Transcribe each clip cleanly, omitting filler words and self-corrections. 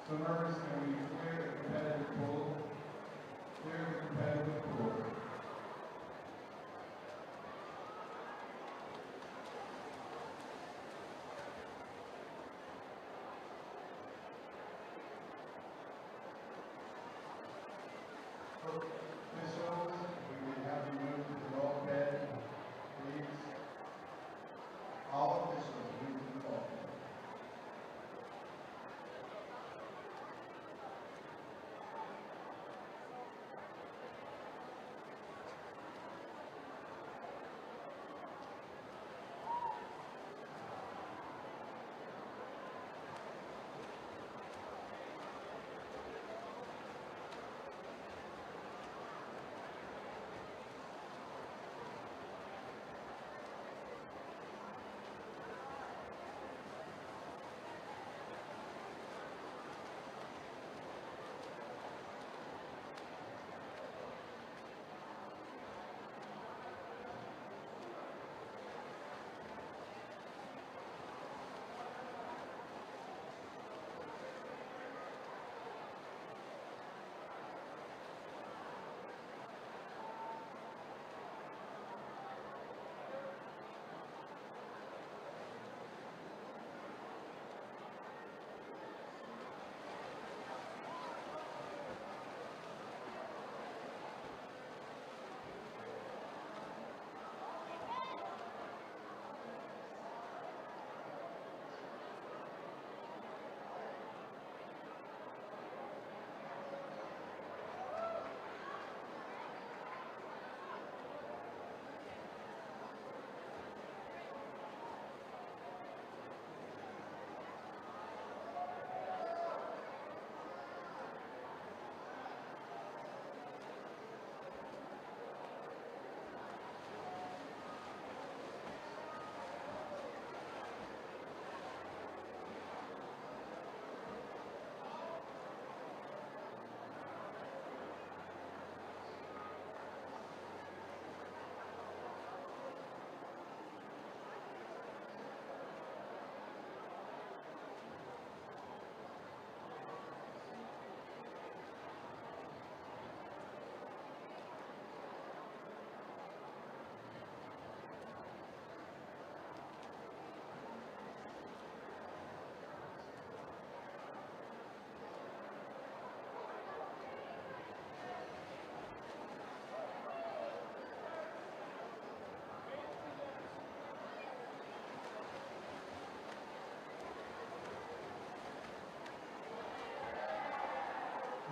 Swimmers, can we clear the competitive pool? Clear the competitive pool. Officials, we have you move to the ball bed, please. All officials, move to the ball bed.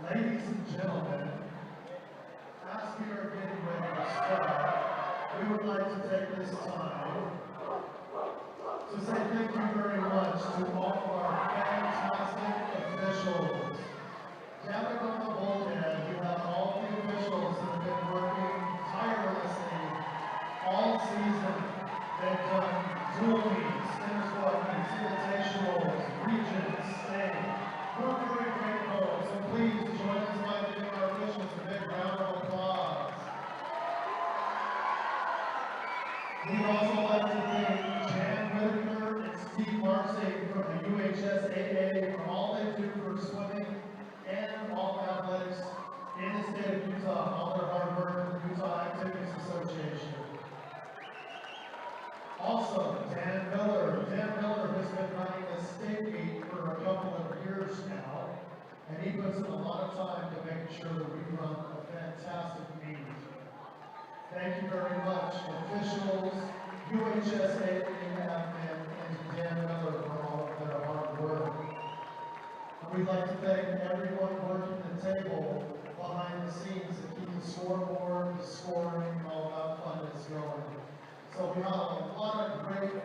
Ladies and gentlemen, as we are getting ready to start, we would like to take this time to say thank you very much to all of our fantastic officials. Gathered on the bulkhead, you have all the officials that have been working tirelessly all season. They've done dual meets, intersquad meets, invitationals, regions, state. We're very grateful, so please join us by giving our officials a big round of applause. We'd also like to thank Jan Whitaker and Steve Marcy from the UHSAA for all they do for swimming and all athletics in the state of Utah, all their hard work with the Utah Activities Association. Also, Dan Miller. Dan Miller has been running the state meet for a couple of years now, and he puts in a lot of time to make sure that we run a fantastic meet. Thank you very much, officials, UHSAA admin, and Dan Miller for all of their hard work. And we'd like to thank everyone working the table behind the scenes to keep the scoreboard, the scoring, and all that funness going. So we have a lot of great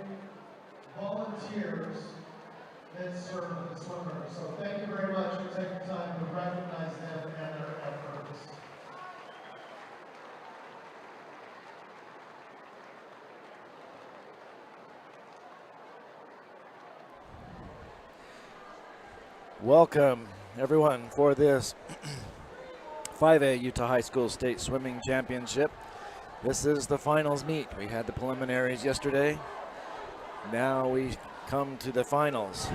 volunteers that serve the swimmers. So thank you very much for taking time to recognize them and their efforts. Welcome, everyone, for this 5A Utah High School State Swimming Championship. This is the finals meet. We had the preliminaries yesterday. Now we come to the finals.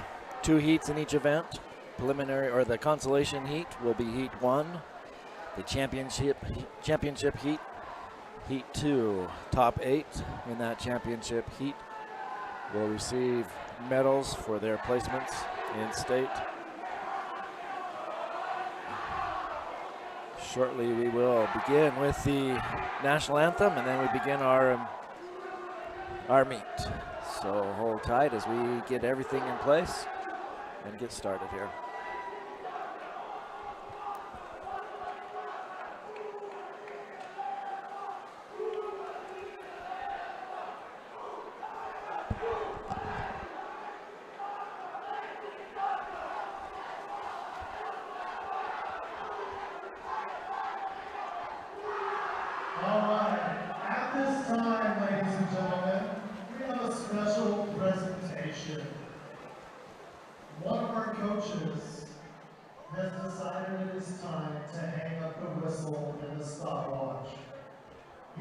2 heats in each event. preliminary or the consolation heat will be Heat 1. The championship heat, Heat 2, top 8 in that championship heat will receive medals for their placements in state. Shortly we will begin with the national anthem, and then we begin our meet. So hold tight as we get everything in place and get started here.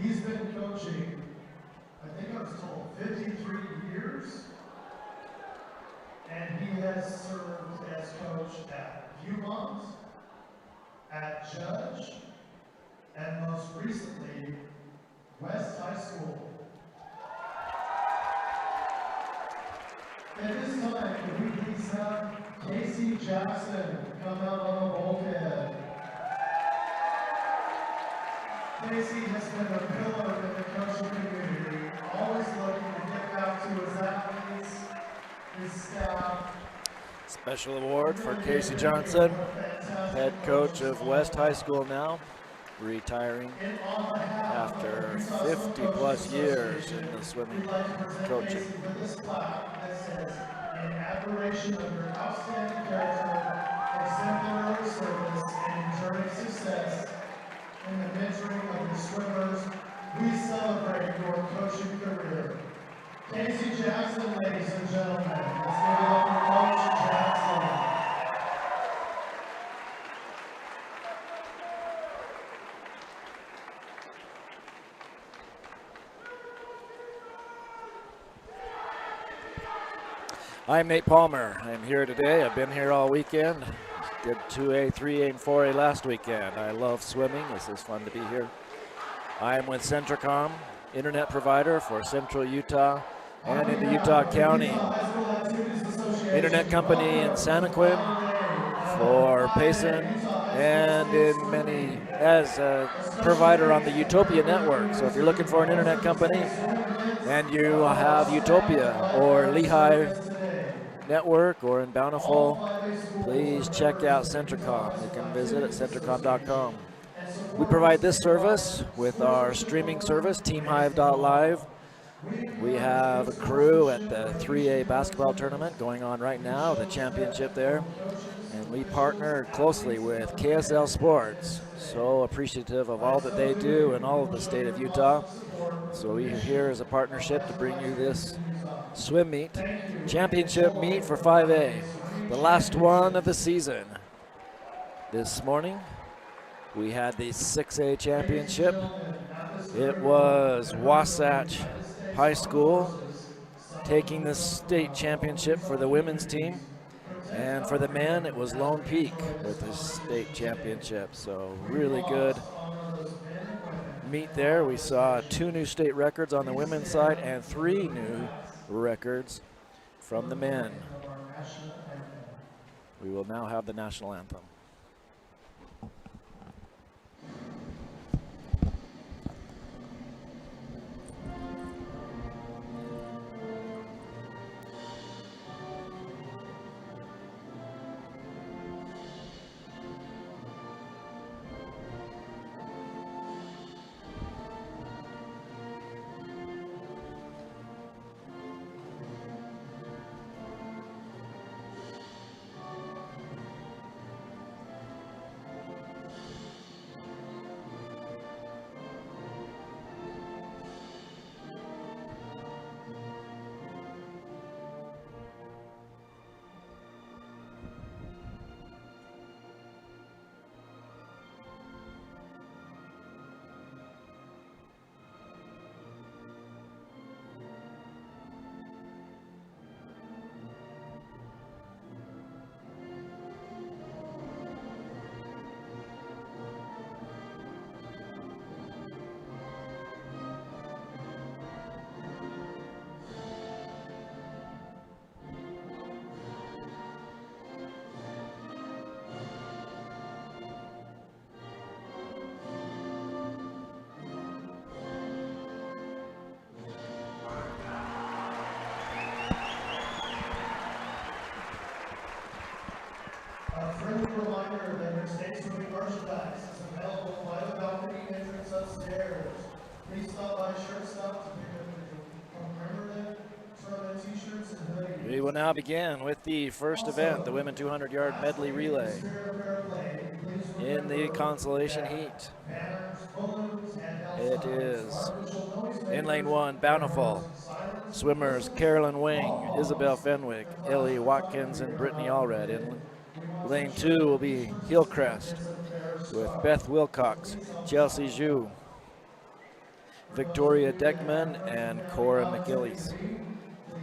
He's been coaching, I think I was told, 53 years. And he has served as coach at Viewmont, at Judge, and most recently, West High School. At this time, can we please have Casey Jackson come out on the bulkhead? Casey has been a pillar in the coaching community, always looking to get back to his athletes, his staff. Special award for Casey Johnson, head coach of West High School now, retiring after 50 plus years in the swimming coaching. In admiration of your outstanding character, exemplary service, and enduring success in the mentoring of your swimmers, we celebrate your coaching career. Casey Jackson, ladies and gentlemen. Let's give it up for Coach Jackson. I'm Nate Palmer. I'm here today. I've been here all weekend. Did 2A, 3A, and 4A last weekend. I love swimming. This is fun to be here. I am with Centricom, internet provider for Central Utah and into Utah County. Internet company in Santaquin for Payson, and in many as a provider on the Utopia network. So if you're looking for an internet company and you have Utopia or Lehigh Network or in Bountiful, please check out Centricom. You can visit at centricom.com. We provide this service with our streaming service, TeamHive.live. We have a crew at the 3A basketball tournament going on right now, the championship there. And we partner closely with KSL Sports. So appreciative of all that they do in all of the state of Utah. So we are here as a partnership to bring you this swim meet, championship meet for 5A, the last one of the season. This morning, we had the 6A championship. It was Wasatch High School taking the state championship for the women's team. And for the men, it was Lone Peak with the state championship. So really good meet there. We saw 2 new state records on the women's side and 3 new records from the men. We will now have the national anthem. available by the balcony entrance upstairs. Please stop by Shirt Stop to pick up your commemorative tournament t-shirts and hoodies. We will now begin with the first event, the women 200-yard medley relay in the consolation heat. It is in lane 1, Bountiful. Swimmers Carolyn Wing, Isabel Fenwick, Ellie Watkins, and Brittany Allred. In lane 2 will be Hillcrest with Beth Wilcox, Chelsea Zhu, Victoria Deckman, and Cora McGillis.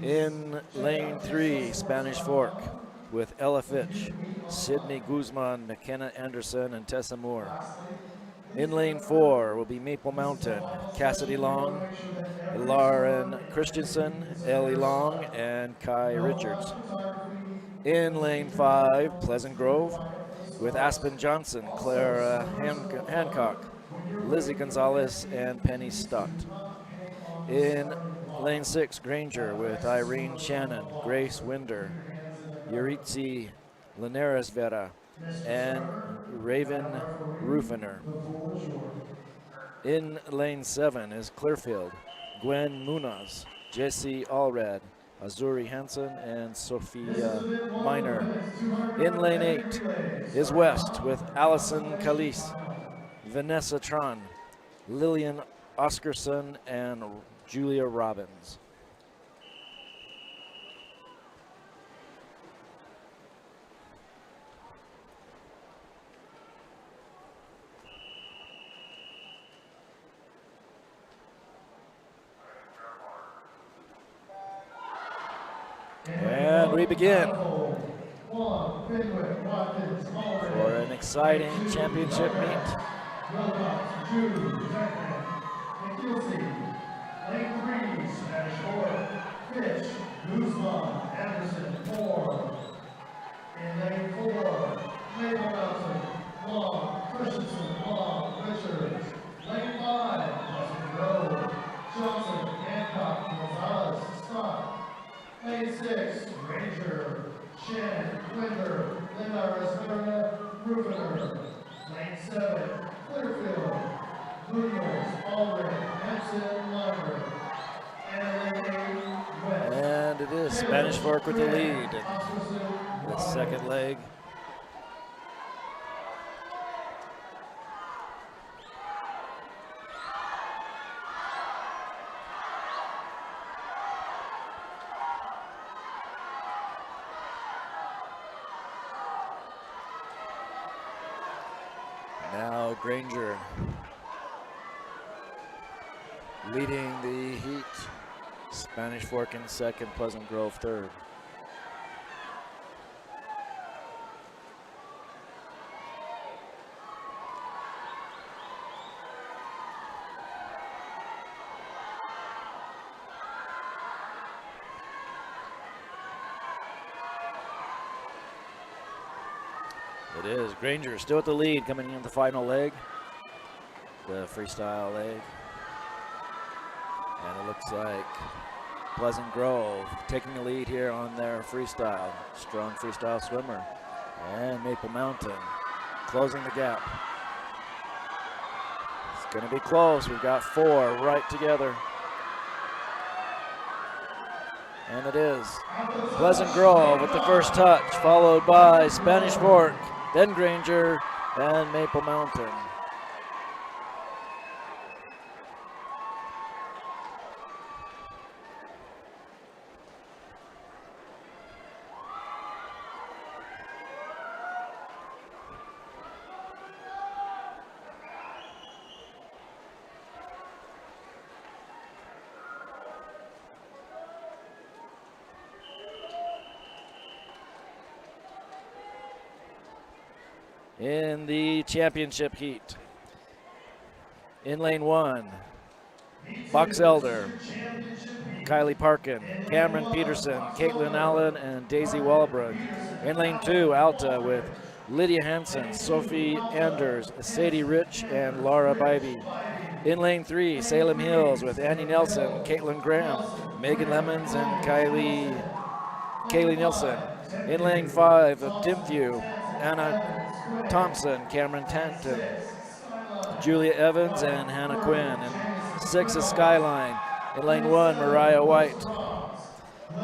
In lane 3, Spanish Fork with Ella Fitch, Sydney Guzman, McKenna Anderson, and Tessa Moore. In lane 4 will be Maple Mountain, Cassidy Long, Lauren Christensen, Ellie Long, and Kai Richards. In lane 5, Pleasant Grove with Aspen Johnson, Clara Hancock, Lizzie Gonzalez, and Penny Stott. In lane 6, Granger with Irene Shannon, Grace Winder, Yuritsi Linares Vera, and Raven Rufiner. In lane 7 is Clearfield, Gwen Munoz, Jessie Allred, Azuri Hansen, and Sophia Miner. In lane 8 is West with Allison Calise, Vanessa Tron, Lillian Oscarson, and Julia Robbins. And we begin for an exciting championship meet. Lane 3, Spanish Fork, Fish, Guzman, Anderson, 4. In lane 4, Maple Mountain, Long, Christensen, Long, Richards. Lane 5, Pleasant Grove, Johnson, Hancock, Gonzalez, Scott. Lane 6, Ranger, Shannon, Winder, Linares Vera, Rufiner. Lane 7, Clearfield, Munoz, Allred, Hansen, Lymer. And it is Spanish Fork with the lead in the second leg. Now Granger leading the heat. Spanish Fork in second, Pleasant Grove third. It is Granger still at the lead coming in the final leg, the freestyle leg. And it looks like Pleasant Grove taking the lead here on their freestyle. Strong freestyle swimmer. And Maple Mountain closing the gap. It's going to be close. We've got 4 right together. And it is Pleasant Grove with the first touch, followed by Spanish Fork, then Granger, and Maple Mountain. In the championship heat, in lane 1, Box Elder, Kylie Parkin, Cameron Peterson, Caitlin Allen, and Daisy Walbrug. In lane 2, Alta with Lydia Hansen, Sophie Anders, Sadie Rich, and Laura Bybee. In lane 3, Salem Hills with Annie Nelson, Caitlin Graham, Megan Lemons, and Kaylee Nelson. In lane 5 of Dimview, Anna Thompson, Cameron Tanton, Julia Evans and Hannah Quinn. And 6 is Skyline. In lane 1, Mariah White,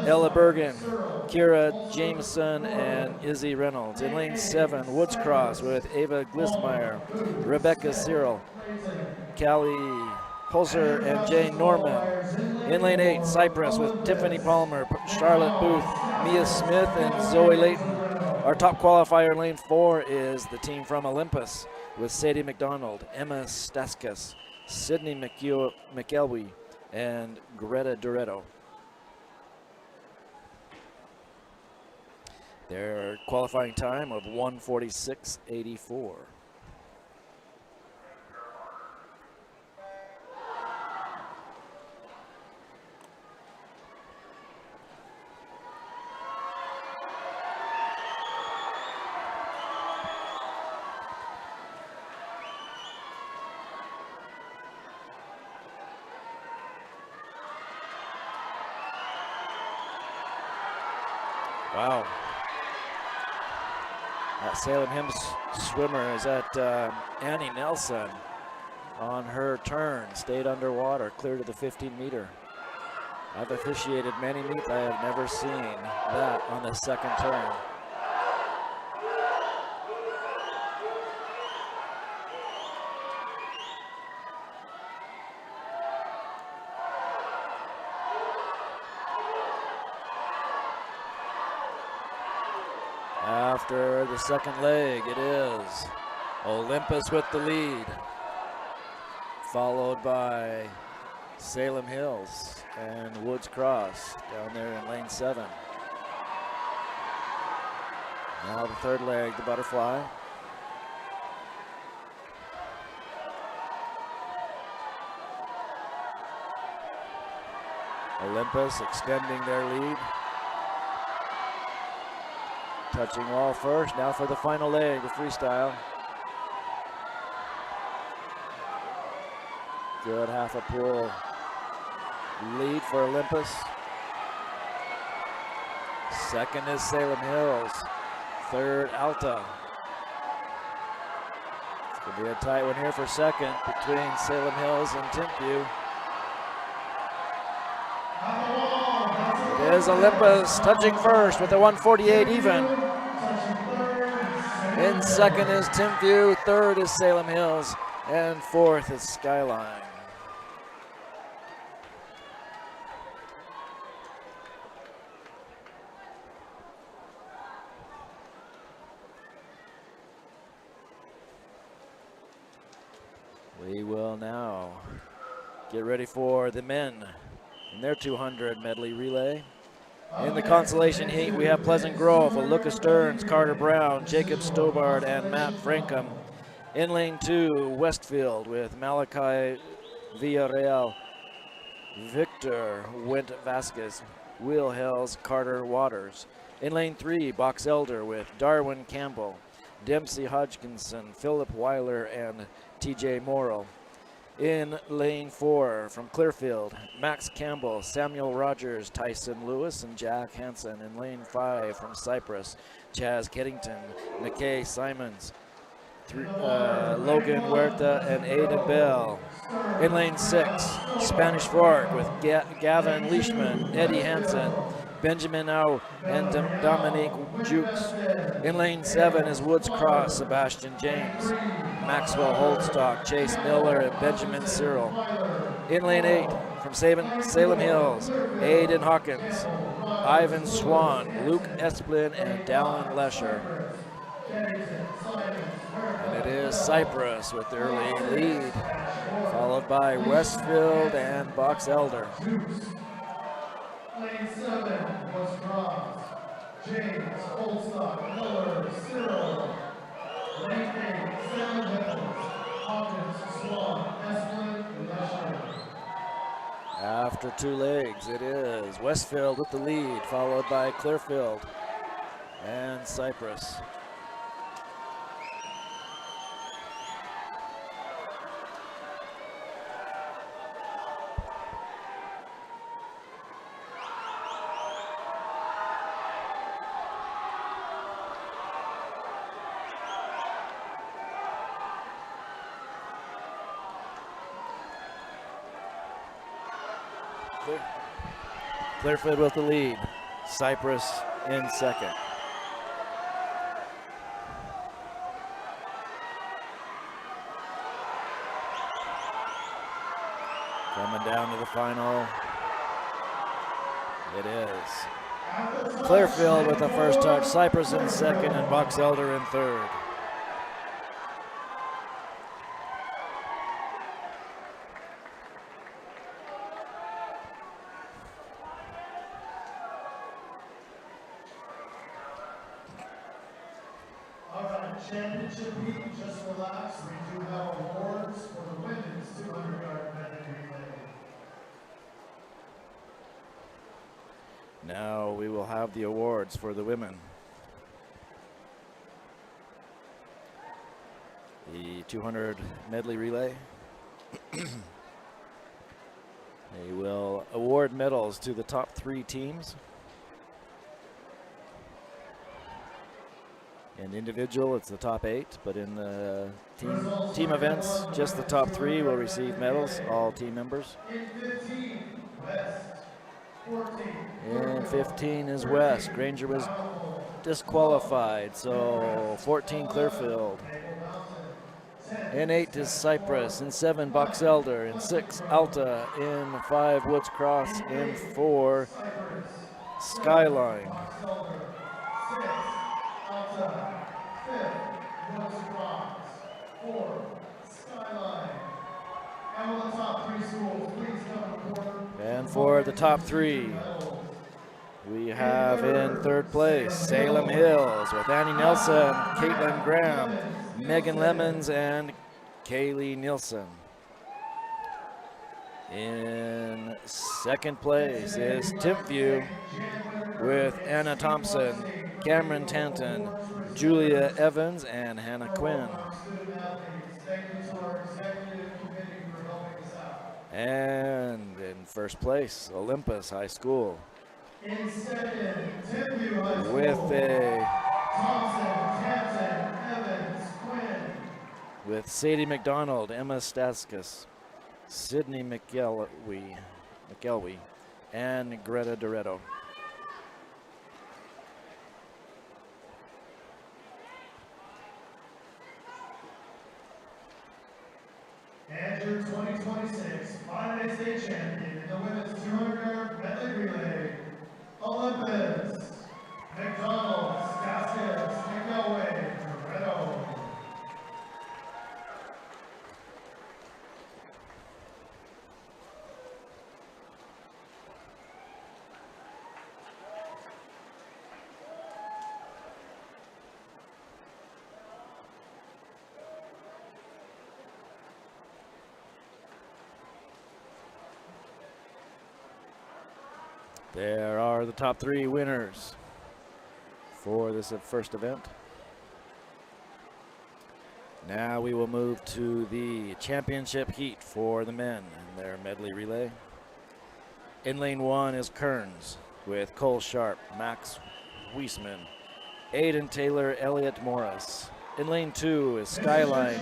Ella Bergen, Kira Jameson, and Izzy Reynolds. In lane 7, Woods Cross with Ava Glismeyer, Rebecca Cyril, Callie Pulser, and Jane Norman. In lane 8, Cypress with Tiffany Palmer, Charlotte Booth, Mia Smith, and Zoe Layton. Our top qualifier in lane 4 is the team from Olympus with Sadie McDonald, Emma Staskas, Sydney McElwee, and Greta Doretto. Their qualifying time of 1:46.84. Wow. That Salem Hymns swimmer is at Annie Nelson on her turn. Stayed underwater, clear to the 15-meter. I've officiated many meets. I have never seen that on the second turn. After the second leg, it is Olympus with the lead, followed by Salem Hills and Woods Cross down there in lane 7. Now the third leg, the butterfly. Olympus extending their lead. Touching wall first, now for the final leg, the freestyle. Good half a pool lead for Olympus. Second is Salem Hills. Third, Alta. It's going to be a tight one here for second between Salem Hills and Timpview. It is Olympus touching first with a 1:48 even. In second is Timpview, third is Salem Hills, and fourth is Skyline. We will now get ready for the men in their 200 medley relay. In the consolation heat, we have Pleasant Grove with Lucas Stearns, Carter Brown, Jacob Stobart, and Matt Frankham. In lane 2, Westfield with Malachi Villarreal, Victor Went Vasquez, Will Hells, Carter Waters. In lane 3, Box Elder with Darwin Campbell, Dempsey Hodgkinson, Philip Weiler, and TJ Morrill. In lane 4 from Clearfield, Max Campbell, Samuel Rogers, Tyson Lewis, and Jack Hansen. In lane 5 from Cypress, Chaz Keddington, McKay Simons, Logan Huerta, and Aiden Bell. In lane 6, Spanish Fork with Gavin Leishman, Eddie Hansen, Benjamin Au, and Dominique Jukes. In lane 7 is Woods Cross, Sebastian James, Maxwell Holdstock, Chase Miller, and Benjamin Cyril. In lane 8 from Salem Hills, Aiden Hawkins, Ivan Swan, Luke Esplin, and Dallin Lesher. And it is Cypress with the early lead, followed by Westfield and Box Elder. Lane 7 was Cross, James, Oldstock, Miller, Cyril. Lane 8, Salem Hills, Hawkins, Swan, Esplin, and Lesher. After 2 legs, it is Westfield with the lead, followed by Clearfield and Cypress. Clearfield with the lead. Cypress in second. Coming down to the final. It is Clearfield with the first touch, Cypress in second, and Box Elder in third. All right, championship heat, just relax. We do have awards for the women's 200-yard medley relay. Now we will have the awards for the women. The 200 medley relay. They will award medals to the top 3 teams. In individual, it's the top 8, but in the team events, just the top 3 will receive medals, all team members. In 15, West. 14. In 15 is West. Granger was disqualified, so 14 Clearfield. In 8 is Cypress. In 7, Box Elder. In 6, Alta. In 5, Woods Cross. In 4, Skyline. And for the top 3, we have in 3rd place Salem Hills with Annie Nelson, Caitlin Graham, Megan Lemons, and Kaylee Nielsen. In 2nd place is Timpview with Anna Thompson, Cameron Tanton, Julia Evans, and Hannah Quinn. And in 1st place, Olympus High School. In 2nd, Timpview High School. With a Thompson, Tanton, Evans, Quinn. With Sadie McDonald, Emma Staskis, Sydney McElwee, and Greta Doretto. And your 2026 Monterey State champion in the women's 200-yard medley relay, Olympus, McDonald, Staskis, McElway, Doretto. There are the top 3 winners for this first event. Now we will move to the championship heat for the men in their medley relay. In lane 1 is Kearns with Cole Sharp, Max Wiesman, Aiden Taylor, Elliot Morris. In lane 2 is Skyline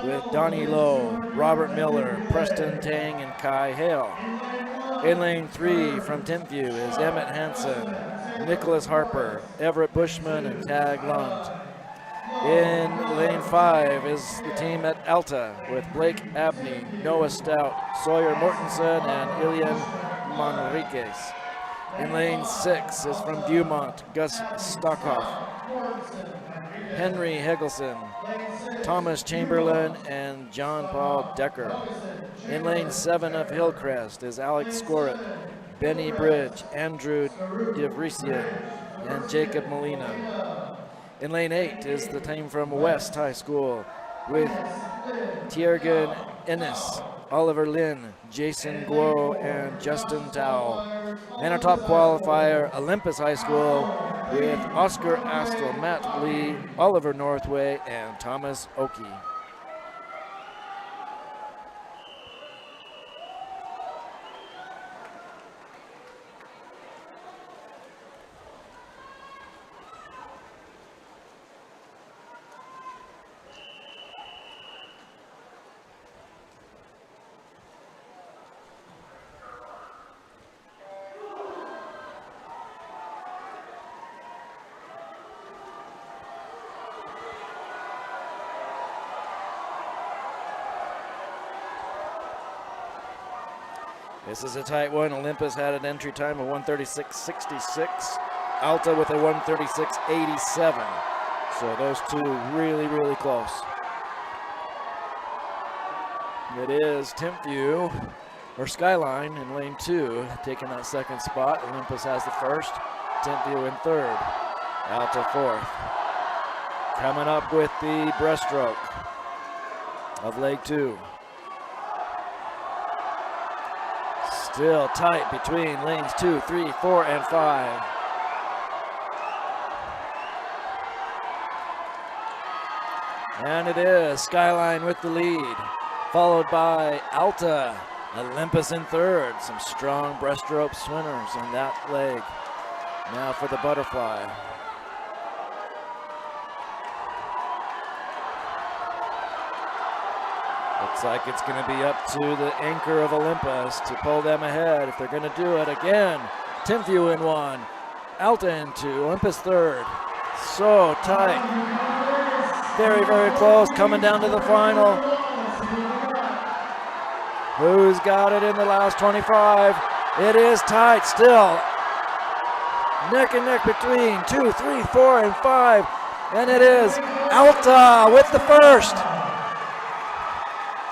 with Donnie Lowe, Robert Miller, Preston Tang, and Kai Hale. In lane 3 from Timpview is Emmett Hansen, Nicholas Harper, Everett Bushman, and Tag Lund. In lane 5 is the team at Alta with Blake Abney, Noah Stout, Sawyer Mortensen, and Ilian Manriquez. In lane 6 is from Viewmont, Gus Stockhoff, Henry Hegelson, Thomas Chamberlain, and John Paul Decker. In lane 7 of Hillcrest is Alex Scoret, Benny Bridge, Andrew DeVrisian, and Jacob Molina. In lane 8 is the team from West High School with Tiergen Ennis, Oliver Lynn, Jason Guo, and Justin Tao. And our top qualifier, Olympus High School with Oscar Astle, Matt Lee, Oliver Northway, and Thomas Oakey. This is a tight one. Olympus had an entry time of 136.66. Alta with a 136.87. So those two really, really close. It is Timpview, or Skyline, in lane 2, taking that second spot. Olympus has the first. Timpview in third. Alta fourth. Coming up with the breaststroke of leg 2. Still tight between lanes 2, 3, 4, and 5. And it is Skyline with the lead, followed by Alta, Olympus in third. Some strong breaststroke swimmers on that leg. Now for the butterfly. Looks like it's going to be up to the anchor of Olympus to pull them ahead if they're going to do it again. Timpview in 1, Alta in 2, Olympus third. So tight. Very, very close, coming down to the final. Who's got it in the last 25? It is tight still. Neck and neck between 2, 3, 4, and 5. And it is Alta with the first.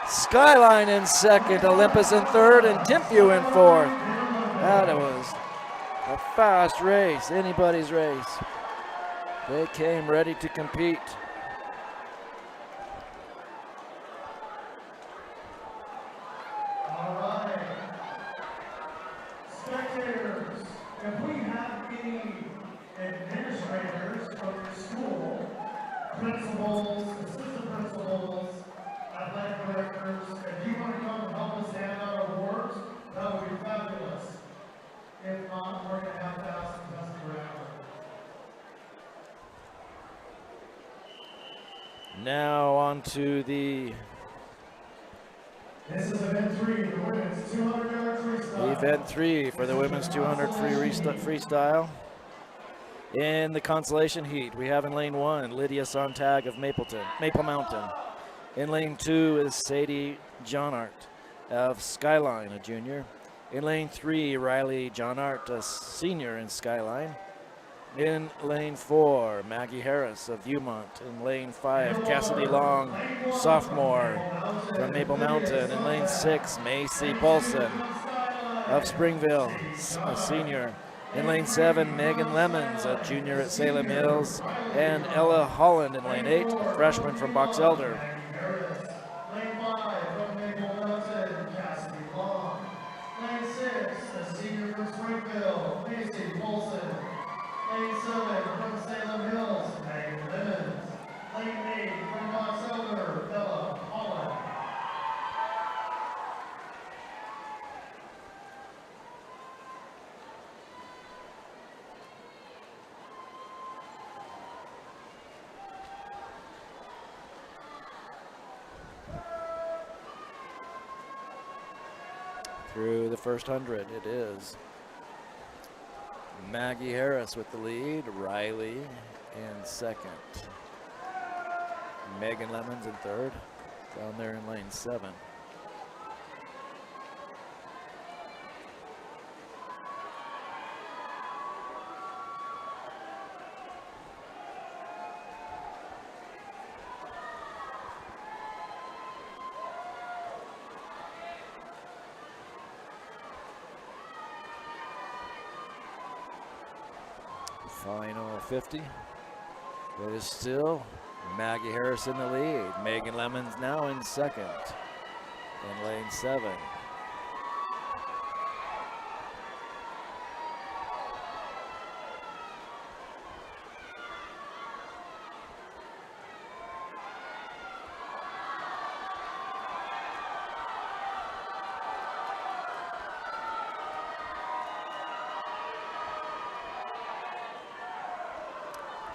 Skyline in second, Olympus in third, and Timpview in fourth. That was a fast race, anybody's race. They came ready to compete. All right. Spectators, if we have any administrators from your school, principals, assistant principals, athletic directors, if you want to come and help us hand out awards, that would be fabulous. If not, we're going to have to ask the customer out. Now on to the This is event 3, the women's 200-yard freestyle. event 3 for the women's 200 freestyle. In the consolation heat, we have in lane 1, Lydia Sontag of Maple Mountain. In lane 2 is Sadie Johnart of Skyline, a junior. In lane 3, Riley Johnart, a senior in Skyline. In lane 4, Maggie Harris of Viewmont. In lane 5, Cassidy Long, sophomore from Maple Mountain. In lane 6, Macy Paulson of Springville, a senior. In lane 7, Megan Lemons, a junior at Salem Hills. And Ella Holland in lane 8, a freshman from Box Elder. Lane 5 from Maple Mountain, Cassidy Long. Lane 6, a senior from Springville, Macy Paulson. Lane 7 from Salem Hills, Megan Lemons. Lane 8 from Box Elder, Ella Holland. Through the first 100, it is Maggie Harris with the lead, Riley in second. Megan Lemons in third, down there in lane 7. Final 50. It is still Maggie Harris in the lead. Megan Lemons now in second in lane 7.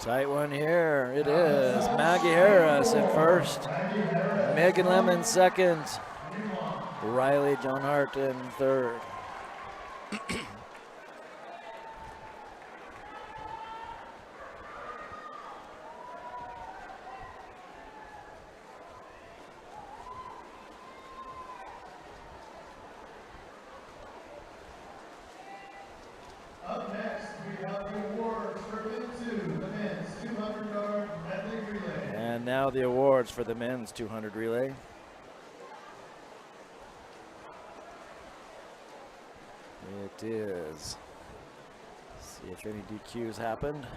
Tight one here. It is Maggie Harris in first. Megan Lemon second. Riley Johnart in third. boards for the men's 200 relay. It is. See if any DQs happened.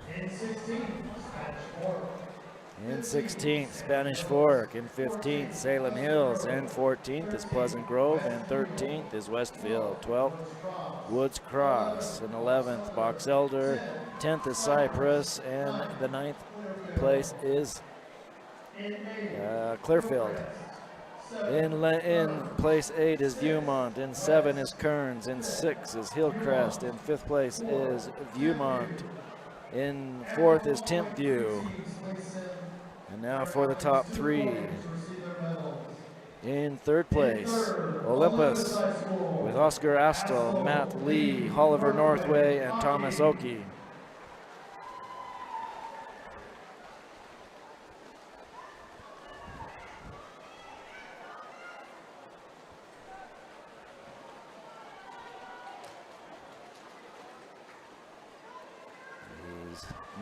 In 16th, Spanish Fork. In 15th, Salem Hills. In 14th is Pleasant Grove. In 13th is Westfield. 12th, Woods Cross. In 11th, Box Elder. 10th is Cypress. And the 9th place is Clearfield. In place 8 is Viewmont. In 7 is Kearns. In 6 is Hillcrest. In 5th place is Viewmont. In 4th is Timpview. And now for the top 3. In 3rd place, Olympus with Oscar Astle, Matt Lee, Oliver Northway, and Thomas Oki.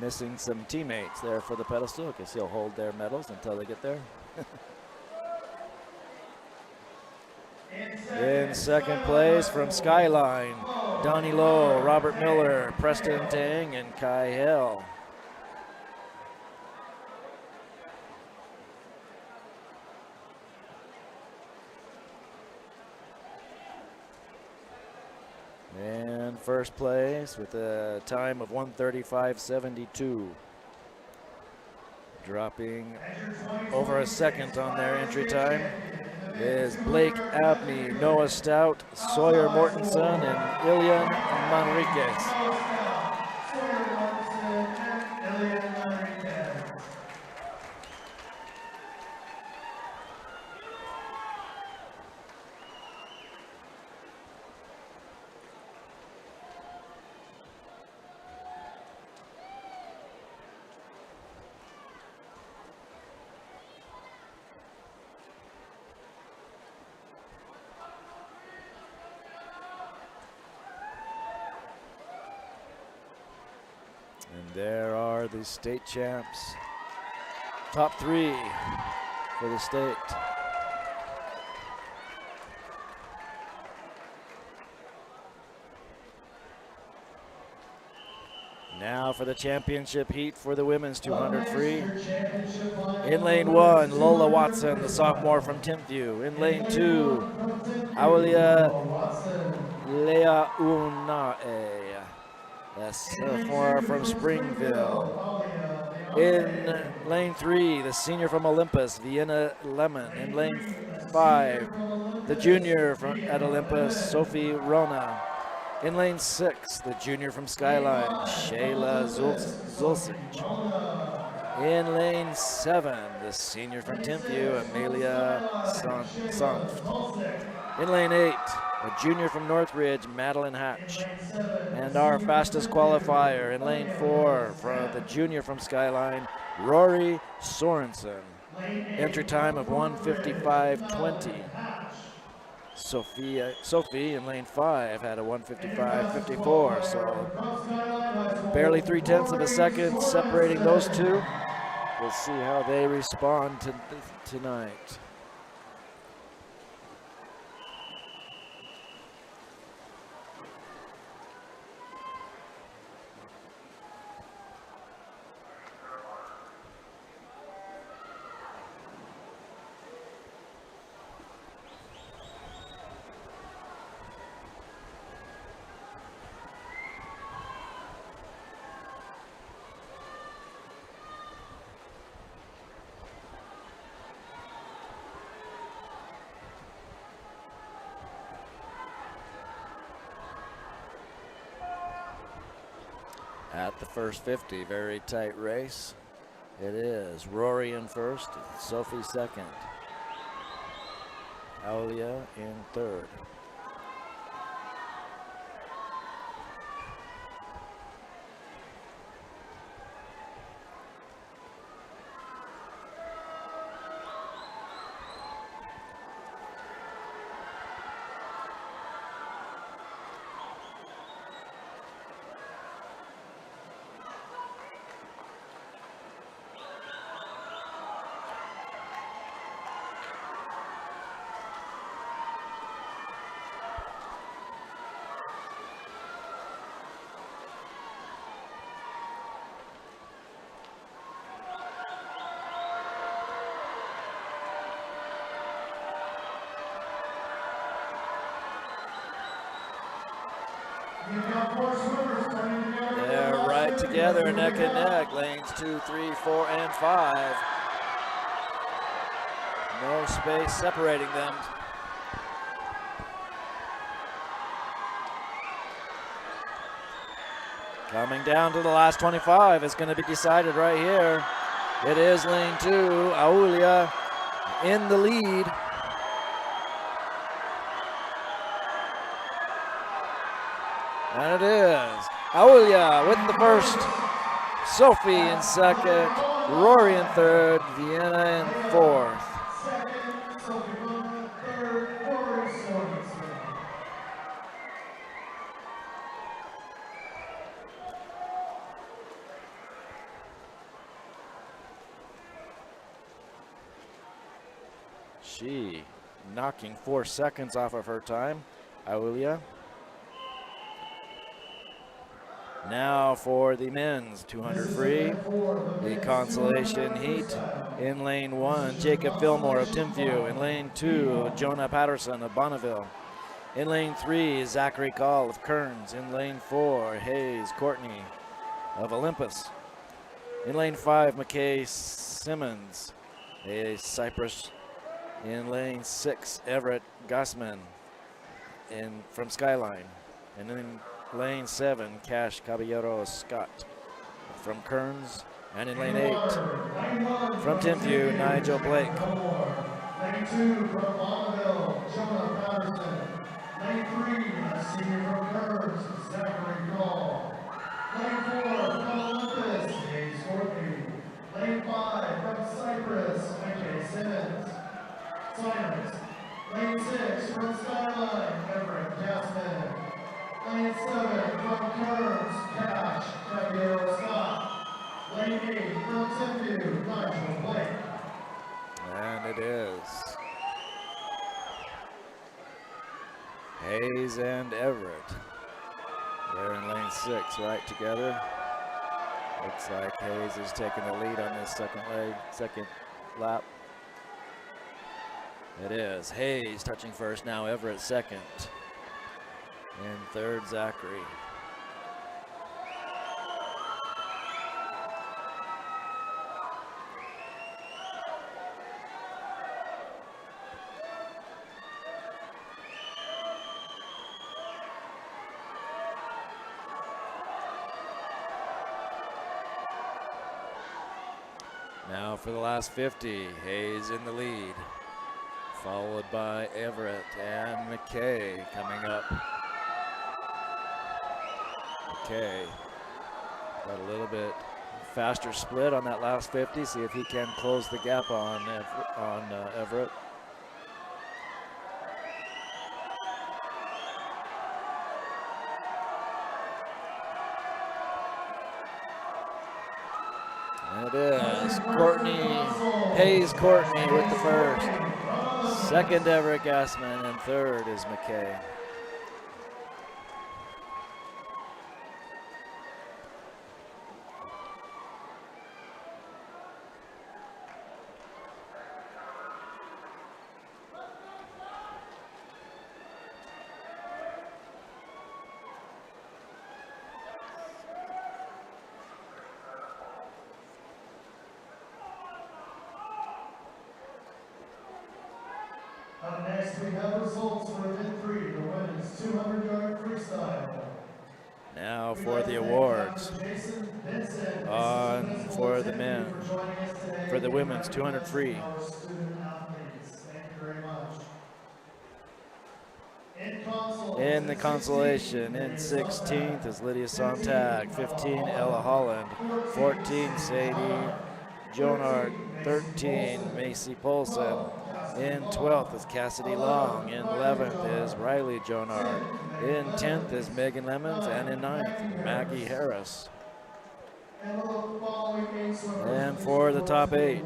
Missing some teammates there for the pedestal. I guess he'll hold their medals until they get there. In second place from Skyline, Donnie Lowe, Robert Miller, Preston Tang, and Kai Hill. And first place with a time of 1:35.72. Dropping over a second on their entry time is Blake Abney, Noah Stout, Sawyer Mortensen, and Ilian Manriquez. And there are the state champs. Top 3 for the state. Now for the championship heat for the women's 200 free. In lane 1, Lola Watson, the sophomore from Timpview. In lane 2, Aulia Leaunae, the sophomore from Springville. In lane 3, the senior from Olympus, Vienna Lemon. In lane 5, the junior at Olympus, Sophie Rona. In lane 6, the junior from Skyline, Shayla Zulcic. In lane 7, the senior from Timpview, Amelia Sanft. In lane 8, a junior from Northridge, Madeline Hatch. And our fastest qualifier in lane 4, for the junior from Skyline, Rory Sorensen. Entry time of 1:55.20. Sophie in lane 5 had a 1:55.54, so barely 3/10 of a second separating those two. We'll see how they respond tonight. At the first 50, very tight race. It is Rory in first, Sophie second, Aulia in third. You've got 4 swimmers coming together. They're right together, neck and neck. Lanes 2, 3, 4, and 5. No space separating them. Coming down to the last 25. It's going to be decided right here. It is lane 2, Aulia in the lead. And it is Aulia with the first, Sophie in second, Rory in third, Vienna in fourth. Second, Sophie Bowman. Third, Rory Sorensen. She knocking 4 seconds off of her time, Aulia. Now for the men's 200 free, the consolation heat. In lane 1, Jacob Fillmore of Timview. In lane 2, Jonah Patterson of Bonneville. In lane 3, Zachary Call of Kearns. In lane 4, Hayes Courtney of Olympus. In lane 5, McKay Simmons, a Cypress. In lane 6, Everett Gossman from Skyline. And in lane 7, Cash Caballero Scott from Kearns. And in lane 8, from Timview, Nigel Blake. Lane 2 from Bonneville, Jonah Patterson. Lane 3, a senior from Kearns, Zachary Gall. Lane 4 from Olympus, Hayes Courtney. Lane 5 from Cypress, McKay Simmons. Lane 6 from Skyline, Everett Gassman. Lane 7 from Kearns, Cash Caballero Scott. Lane 8 from Timview, Nigel Blake. And it is Hayes and Everett. They're in lane 6 right together. Looks like Hayes is taking the lead on this second lap. It is Hayes touching first, now Everett second. In third, Zachary. Now for the last 50, Hayes in the lead, followed by Everett and McKay coming up. McKay got a little bit faster split on that last 50. See if he can close the gap on Everett. It is Hayes Courtney with the first. Second, Everett Gassman, and third is McKay. Up next, we have results for event 3, the women's 200-yard freestyle. Now for the awards. For the men, for the women's 200 free. In the consolation, in 16th is Lydia Sontag, 15 Ella Holland, 14 Sadie Jonard, 13 Macy Polson. In 12th is Cassidy Long. In 11th is Riley Jonard. In 10th is Megan Lemons. And in 9th, Maggie Harris. And for the top 8.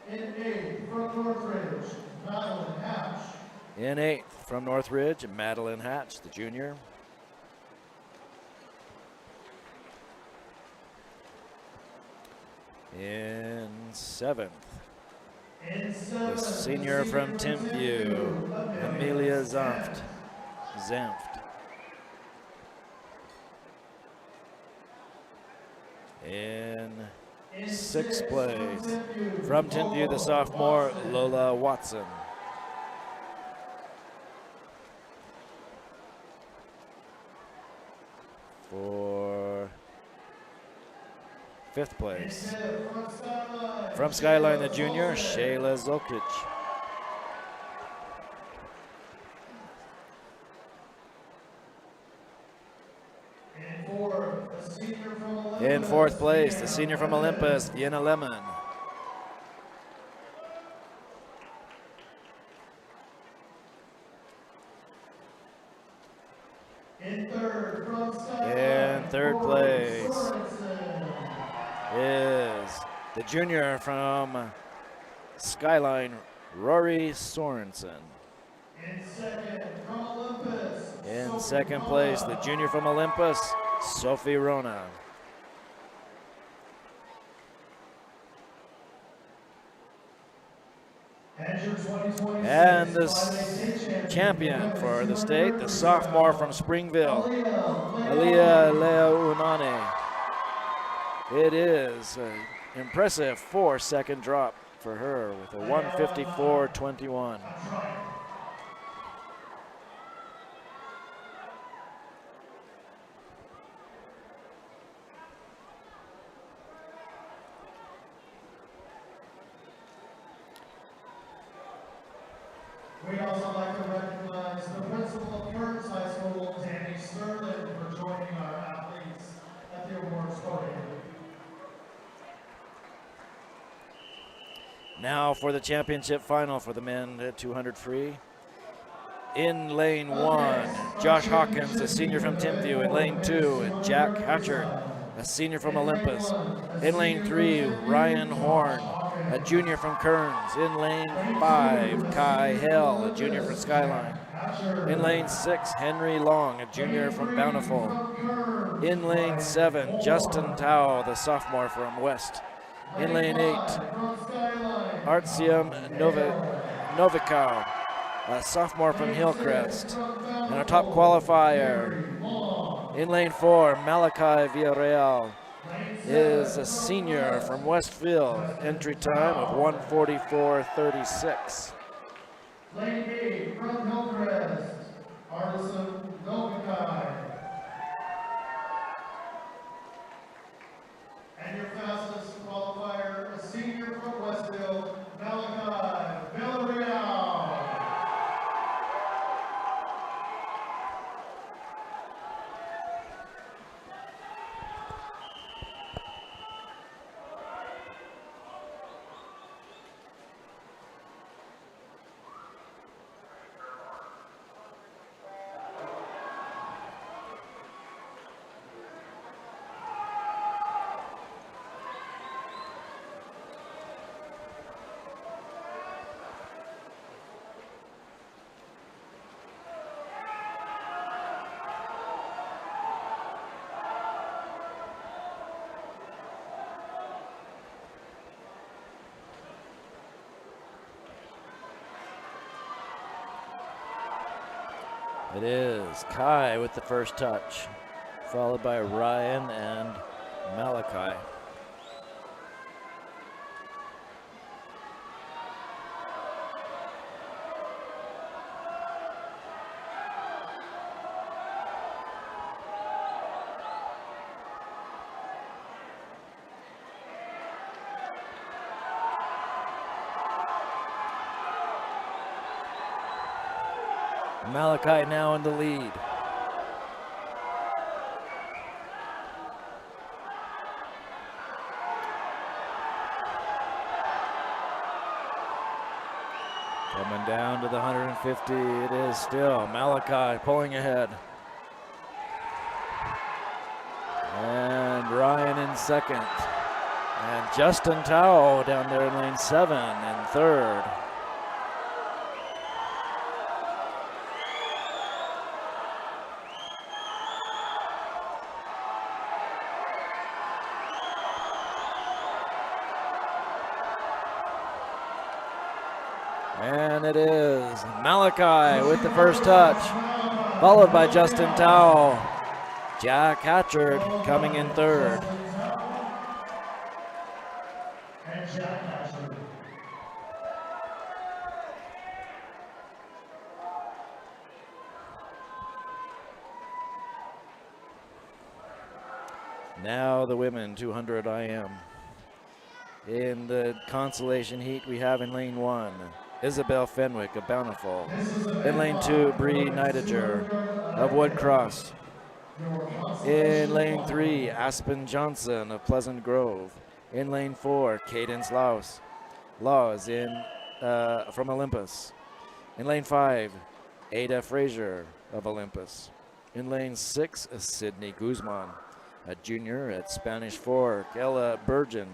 In 8th from Northridge, Madeline Hatch. In 8th from Northridge, Madeline Hatch, the junior. In 7th, the senior from Timview, Amelia Zanft. In sixth place, from Timpview, the sophomore, Lola Watson. For fifth place, from Skyline, the junior, Shayla Zolkic. In fourth place, the senior from Olympus, Vienna Lemon. In third place is the junior from Skyline, Rory Sorensen. In second place, the junior from Olympus, Sophie Rona. And the champion for the state, the sophomore from Springville, Aliyah Leounane. It is an impressive 4-second drop for her with a 1:54.21. We'd also like to recognize the principal of Kearns High School, Tammy Sterling, for joining our athletes at the awards podium. Now for the championship final for the men at 200 free. In lane 1, Josh Hawkins, a senior from Timpview. In lane 2, Jack Hatchard, a senior from Olympus. In lane 3, Ryan Horn, a junior from Kearns. In lane 5, Kai Hell, a junior from Skyline. In lane 6, Henry Long, a junior from Bountiful. In lane 7, Justin Tao, the sophomore from West. In lane 8, Artyom Novikov, a sophomore from Hillcrest. And our top qualifier in lane 4, Malachi Villarreal, is a senior from Westfield. Entry time of 1:44.36. Lane B, from Hillcrest, Artisan Novikai. And your fastest qualifier, a senior from Westfield, Malachi Villarreal. It is Kai with the first touch, followed by Ryan and Malachi. Malachi now in the lead. Coming down to the 150, it is still Malachi pulling ahead. And Ryan in second. And Justin Tao down there in lane 7 in third. And it is Malachi with the first touch, followed by Justin Tao. Jack Hatchard coming in third. Jack Asher. Now the women 200 IM. In the consolation heat, we have in lane 1, Isabel Fenwick of Bountiful. In lane 2, Bree Neidiger of Woodcross. In lane 3, Aspen Johnson of Pleasant Grove. In lane 4, Cadence Laws from Olympus. In lane 5, Ada Frazier of Olympus. In lane 6, Sydney Guzman, a junior at Spanish Fork. Ella Burgeon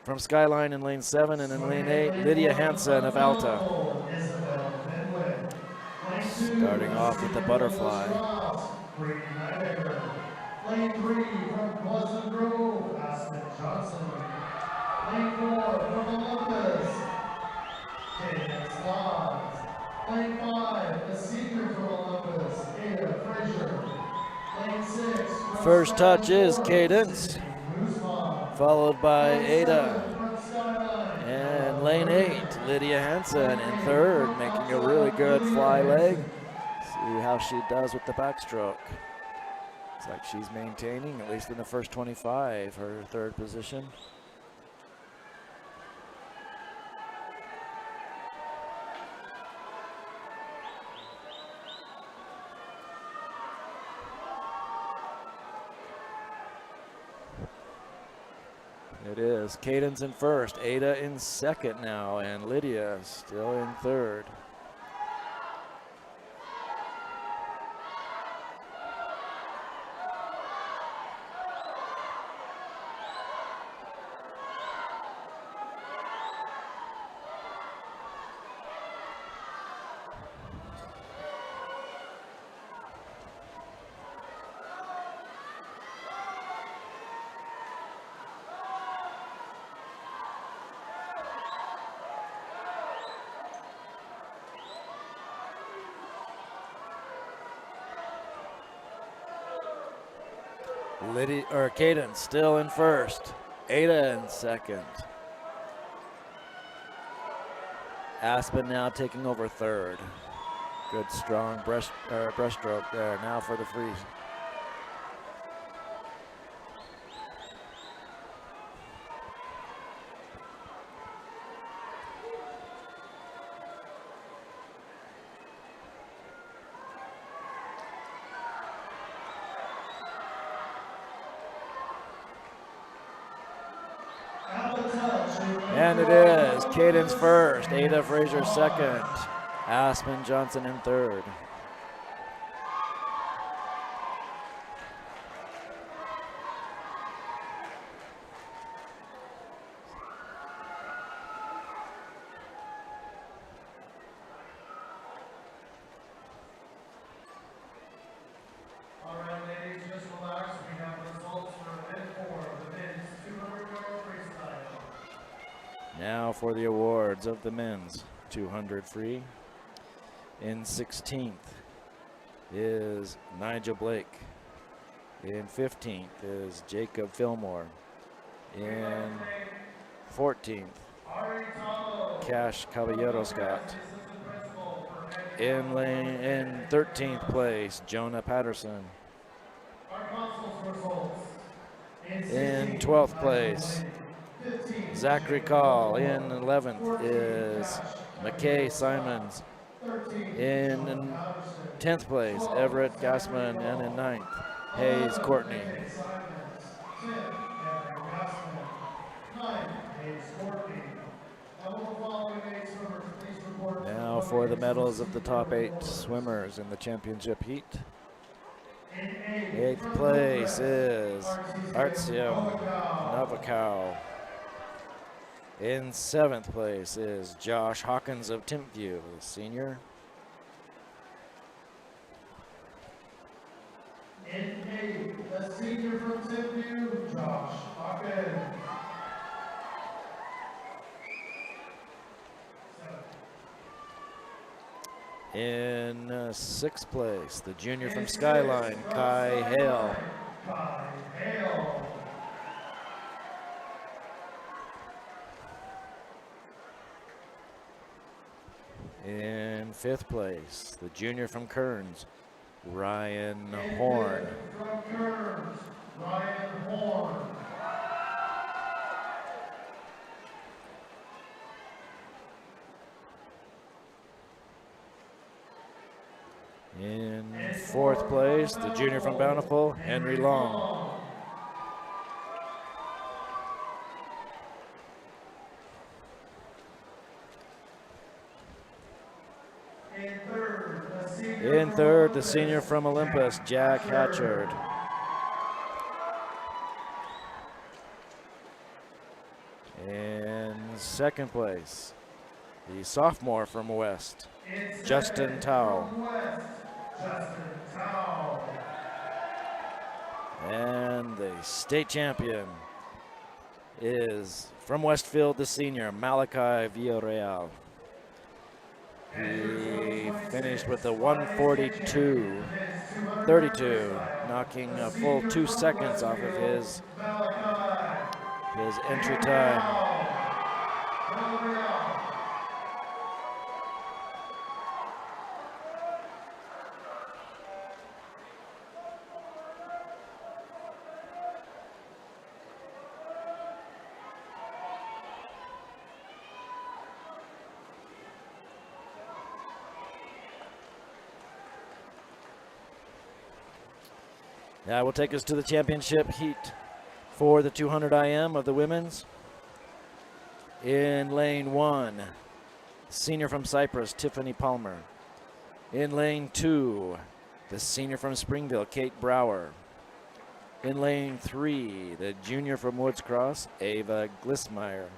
from Skyline in lane 7, and in lane 8, Lydia Hansen of Alta. Starting off with the butterfly. Lane 3 from Pleasant Grove, Aspen Johnson. Lane 4 from Olympus, Cadence Laws. Lane 5, the senior from Olympus, Ada Frazier. Lane 6. First touch is Cadence, followed by Ada. And lane 8, Lydia Hansen in third, making a really good fly leg. See how she does with the backstroke. Looks like she's maintaining, at least in the first 25, her third position. It is Cadence in first, Ada in second now, and Lydia still in third. Cadence still in first, Ada in second. Aspen now taking over third. Good strong breaststroke there. Now for the freeze. And it is Cadence first, Ada Frazier second, Aspen Johnson in third. Now for the awards of the men's 200 free. In 16th is Nigel Blake. In 15th is Jacob Fillmore. In 14th, Cash Caballero Scott. In 13th place, Jonah Patterson. In 12th place, Zachary Call. In 11th is McKay Simons. In 10th place, Everett Gassman. And in 9th, Hayes Courtney. Now for the medals of the top 8 swimmers in the championship heat. 8th place is Artyom Novikov. In 7th place is Josh Hawkins of Timpview, senior. In 8th, the senior from Timpview, Josh Hawkins. In 6th place, the junior from Skyline, Kai Hale. In 5th place, the junior from Kearns, Ryan Horn. From Kearns, Ryan Horn. In 4th place, the junior from Bountiful, Henry Long. In 3rd, the senior from Olympus, Jack Hatchard. In 2nd place, the sophomore from West, Justin Tao. And the state champion is from Westfield, the senior, Malachi Villarreal. He finished with a 1:42.32, knocking a full 2 seconds off of his entry time. That will take us to the championship heat for the 200 IM of the women's. In lane 1, senior from Cyprus, Tiffany Palmer. In lane 2, the senior from Springville, Kate Brower. In lane 3, the junior from Woods Cross, Ava Glissmeyer.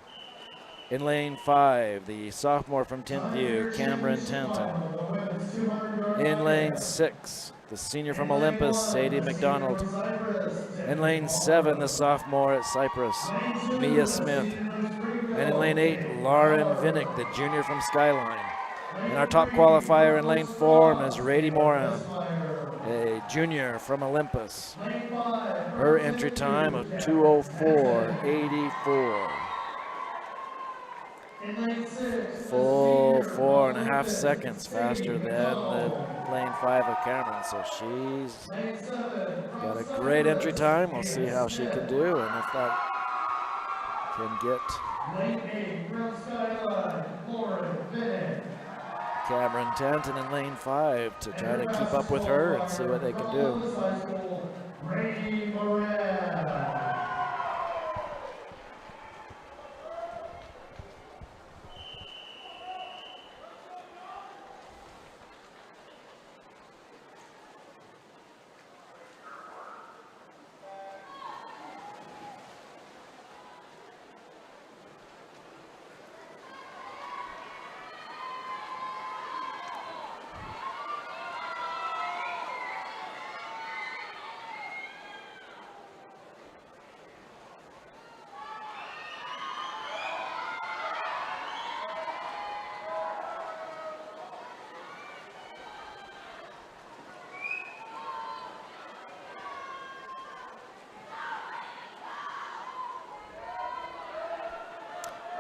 In lane 5, the sophomore from Tintview, Cameron Tanton. In lane 6, the senior from Olympus, Sadie McDonald. In lane 7, the sophomore at Cyprus, Mia Smith. And in lane 8, Lauren Vinnick, the junior from Skyline. And our top qualifier in lane 4 is Rady Moran, a junior from Olympus. Her entry time of 2:04.84. Full 4.5 seconds faster than the lane 5 of Cameron. So she's got a great entry time. We'll see how she can do and if that can get Cameron Tanton in lane 5 to try to keep up with her and see what they can do.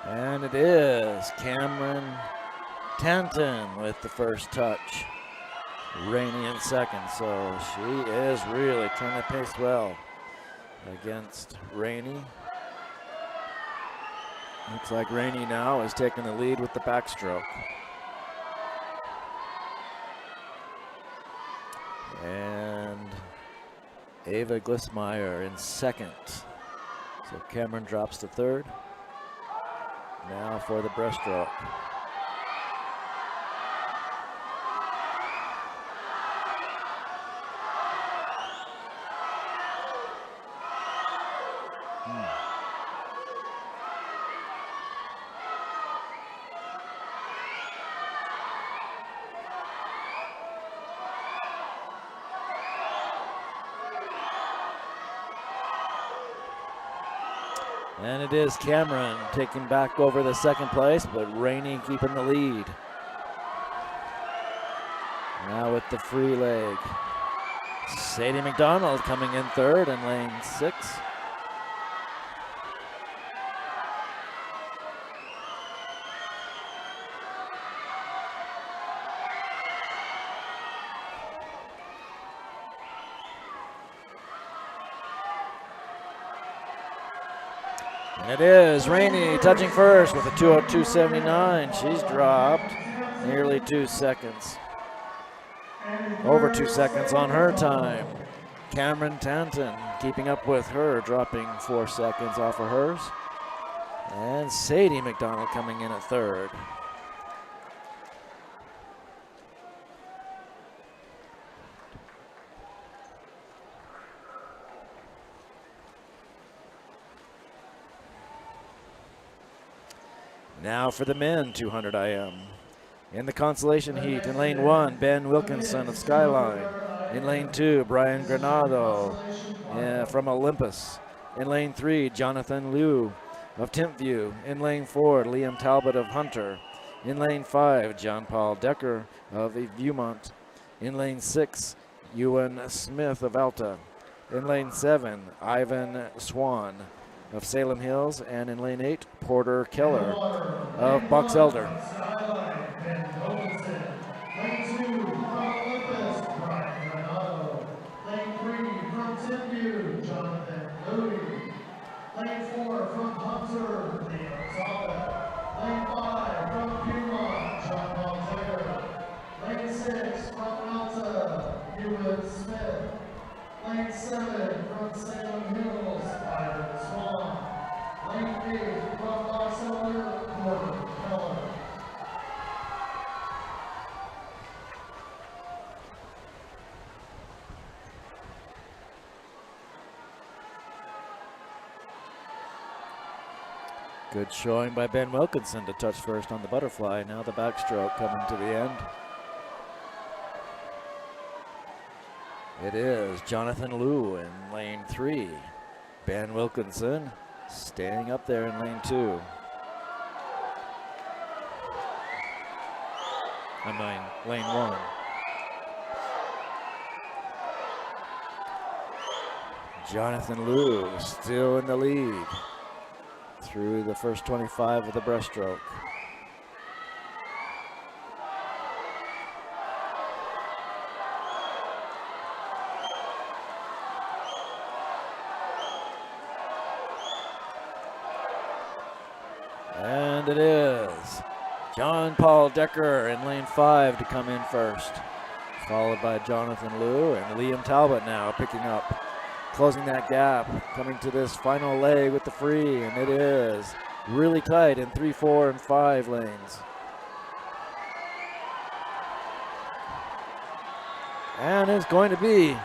And it is Cameron Tanton with the first touch. Rainey in second, so she is really trying to pace well against Rainey. Looks like Rainey now is taking the lead with the backstroke. And Ava Glissmeyer in second. So Cameron drops to third. Now for the breaststroke. And it is Cameron taking back over the second place, but Rainey keeping the lead. Now with the free leg. Sadie McDonald coming in third in lane 6. And it is Rainey touching first with a 2:02.79. She's dropped nearly 2 seconds. Over 2 seconds on her time. Cameron Tanton keeping up with her, dropping 4 seconds off of hers. And Sadie McDonald coming in at third. Now for the men 200 IM. In the consolation heat, in lane 1, Ben Wilkinson of Skyline. In lane 2, Brian Granado from Olympus. In lane 3, Jonathan Liu of Timpview. In lane 4, Liam Talbot of Hunter. In lane 5, John Paul Decker of Viewmont. In lane 6, Ewan Smith of Alta. In lane 7, Ivan Swan of Salem Hills. And in lane 8, Porter Keller of Box Elder. Lane 2 from Olympus, Brian Granado. Lane 3 from Timpview, Jonathan Louie. Lane 4 from Hunter, Liam Talbot. Lane 5 from Viewmont, John Paul Decker. Lane 6 from Alta, Ewan Smith. Lane 7 from Salem Hills, Ivan Swan. Lane 8 from Box Elder, Porter Keller. Good showing by Ben Wilkinson to touch first on the butterfly. Now the backstroke coming to the end. It is Jonathan Liu in lane 3. Ben Wilkinson staying up there in lane 2. Lane 1. Jonathan Liu still in the lead through the first 25 of the breaststroke. And it is John Paul Decker in lane 5 to come in first, followed by Jonathan Liu and Liam Talbot now picking up, closing that gap, coming to this final leg with the free, and it is really tight in 3, 4, and 5 lanes. And it's going to be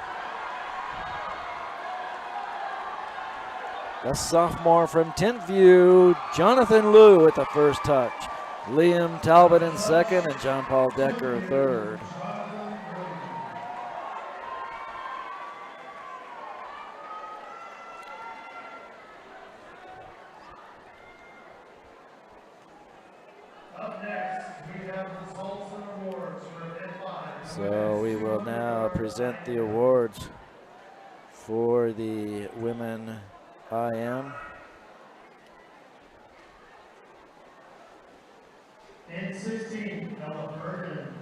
the sophomore from Timpview, Jonathan Liu at the first touch. Liam Talbot in second and John Paul Decker third. So we will now present the awards for the women IM. In 16, Ella Bergen.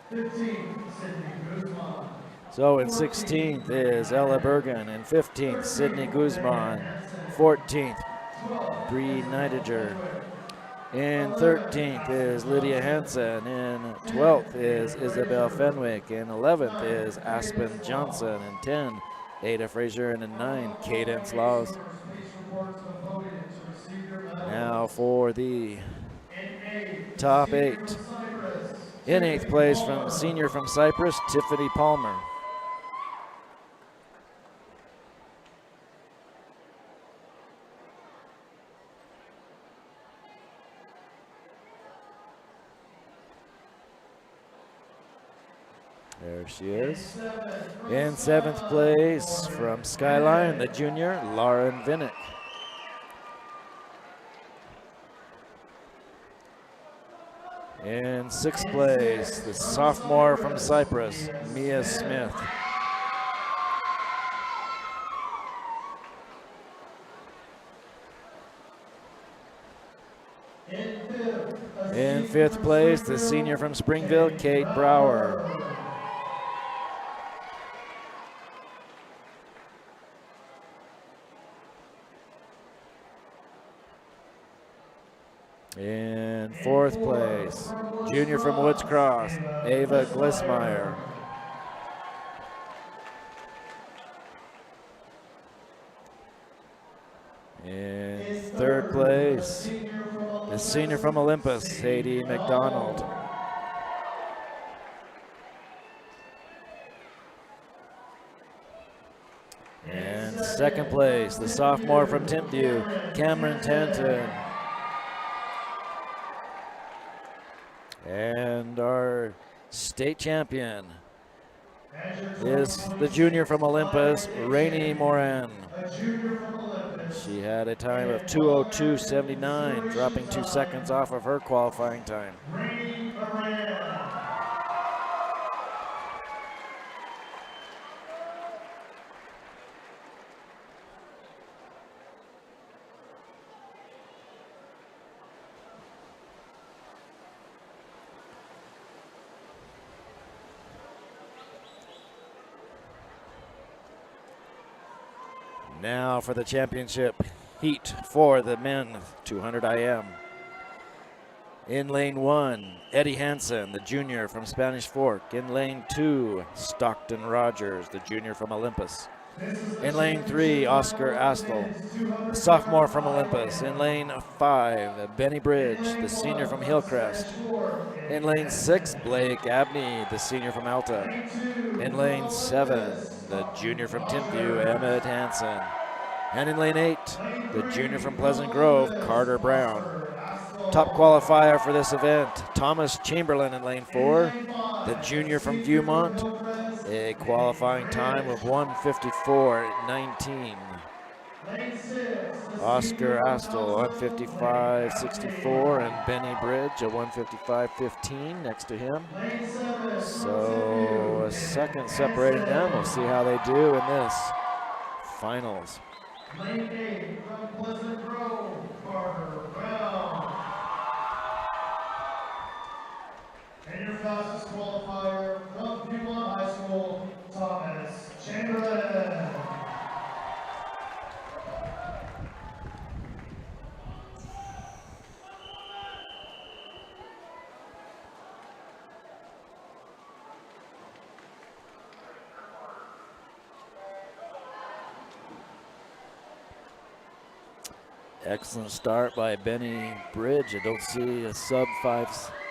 15, Sydney Guzman. So in 16th is Ella Bergen, in 15th, Sydney Guzman, 14th, Bree Neidiger. In 13th is Lydia Hansen. In 12th is Isabel Fenwick. In 11th is Aspen Johnson. In 10, Ada Frazier. And in 9, Cadence Laws. Now for the top 8. In 8th place, from senior from Cyprus, Tiffany Palmer. There she is. In 7th place, from Skyline, the junior, Lauren Vinnick. In 6th place, the sophomore from Cyprus, Mia Smith. In 5th place, the senior from Springville, Kate Brower. In fourth place, junior from Woods Cross, Ava Glissmeyer. In third place, the senior from Olympus, Sadie McDonald. And second place, the sophomore from Timpview, Cameron Tanton. And our state champion is the junior from Olympus, Rainey Moran. She had a time of 2:02.79, dropping 2 seconds off of her qualifying time. Now for the championship heat for the men 200 IM. In lane 1, Eddie Hansen, the junior from Spanish Fork. In lane 2, Stockton Rogers, the junior from Olympus. In lane 3, Oscar Astle, the sophomore from Olympus. In lane 5, Benny Bridge, the senior from Hillcrest. In lane 6, Blake Abney, the senior from Alta. In lane 7, the junior from Timpview, Emmett Hansen. And in lane 8, the junior from Pleasant Grove, Carter Brown. Top qualifier for this event, Thomas Chamberlain in lane 4, the junior from Viewmont, a qualifying time of 1:54.19. Oscar Astle, 1:55.64, and Benny Bridge, a 1:55.15 next to him. So a second separating them. We'll see how they do in this finals. Lane 8 from Pleasant Grove, Carter Brown. And your fastest qualifier from Viewmont High School, Thomas Chamberlain. Excellent start by Benny Bridge. I don't see a sub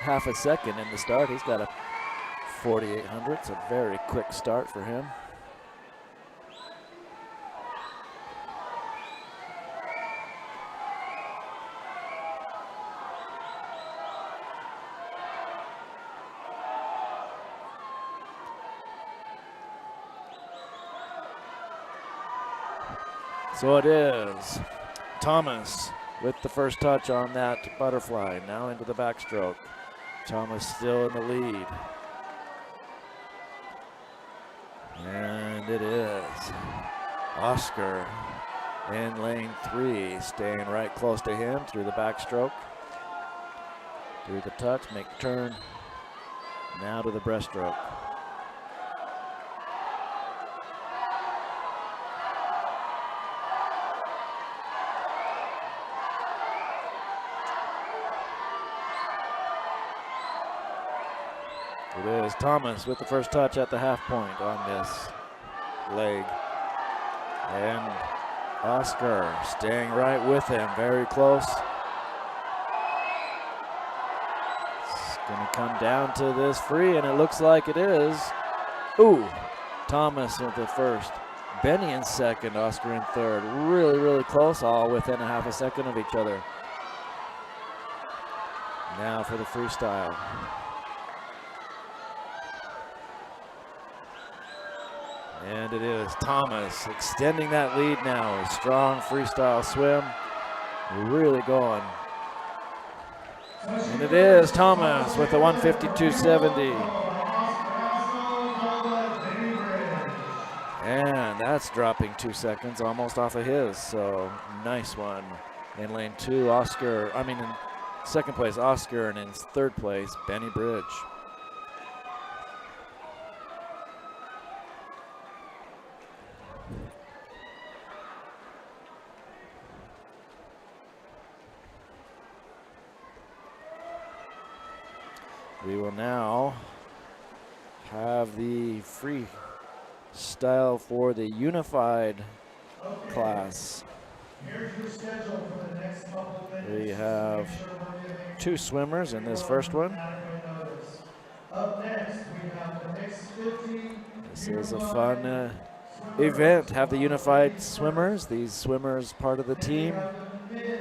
half a second in the start. He's got a 4,800. It's a very quick start for him. So it is Thomas with the first touch on that butterfly, now into the backstroke. Thomas still in the lead. And it is Oscar in lane 3, staying right close to him through the backstroke. Through the touch, make the turn, now to the breaststroke. It is Thomas with the first touch at the half point on this leg. And Oscar staying right with him, very close. It's gonna come down to this free, and it looks like it is. Ooh, Thomas with the first. Benny in second, Oscar in third. Really, really close, all within a half a second of each other. Now for the freestyle. And it is Thomas extending that lead now. A strong freestyle swim, really going. And it is Thomas with the 1:52.70. And that's dropping 2 seconds almost off of his, so nice one. In lane 2, in second place, Oscar, and in third place, Benny Bridge. We will now have the freestyle for the unified class. Here's your schedule for the next couple minutes. We have Make sure we're giving 2 swimmers in this first one. adequate notice. Up next, we have the mixed 50. This is a fun event. Have the unified swimmers. These swimmers part of the team.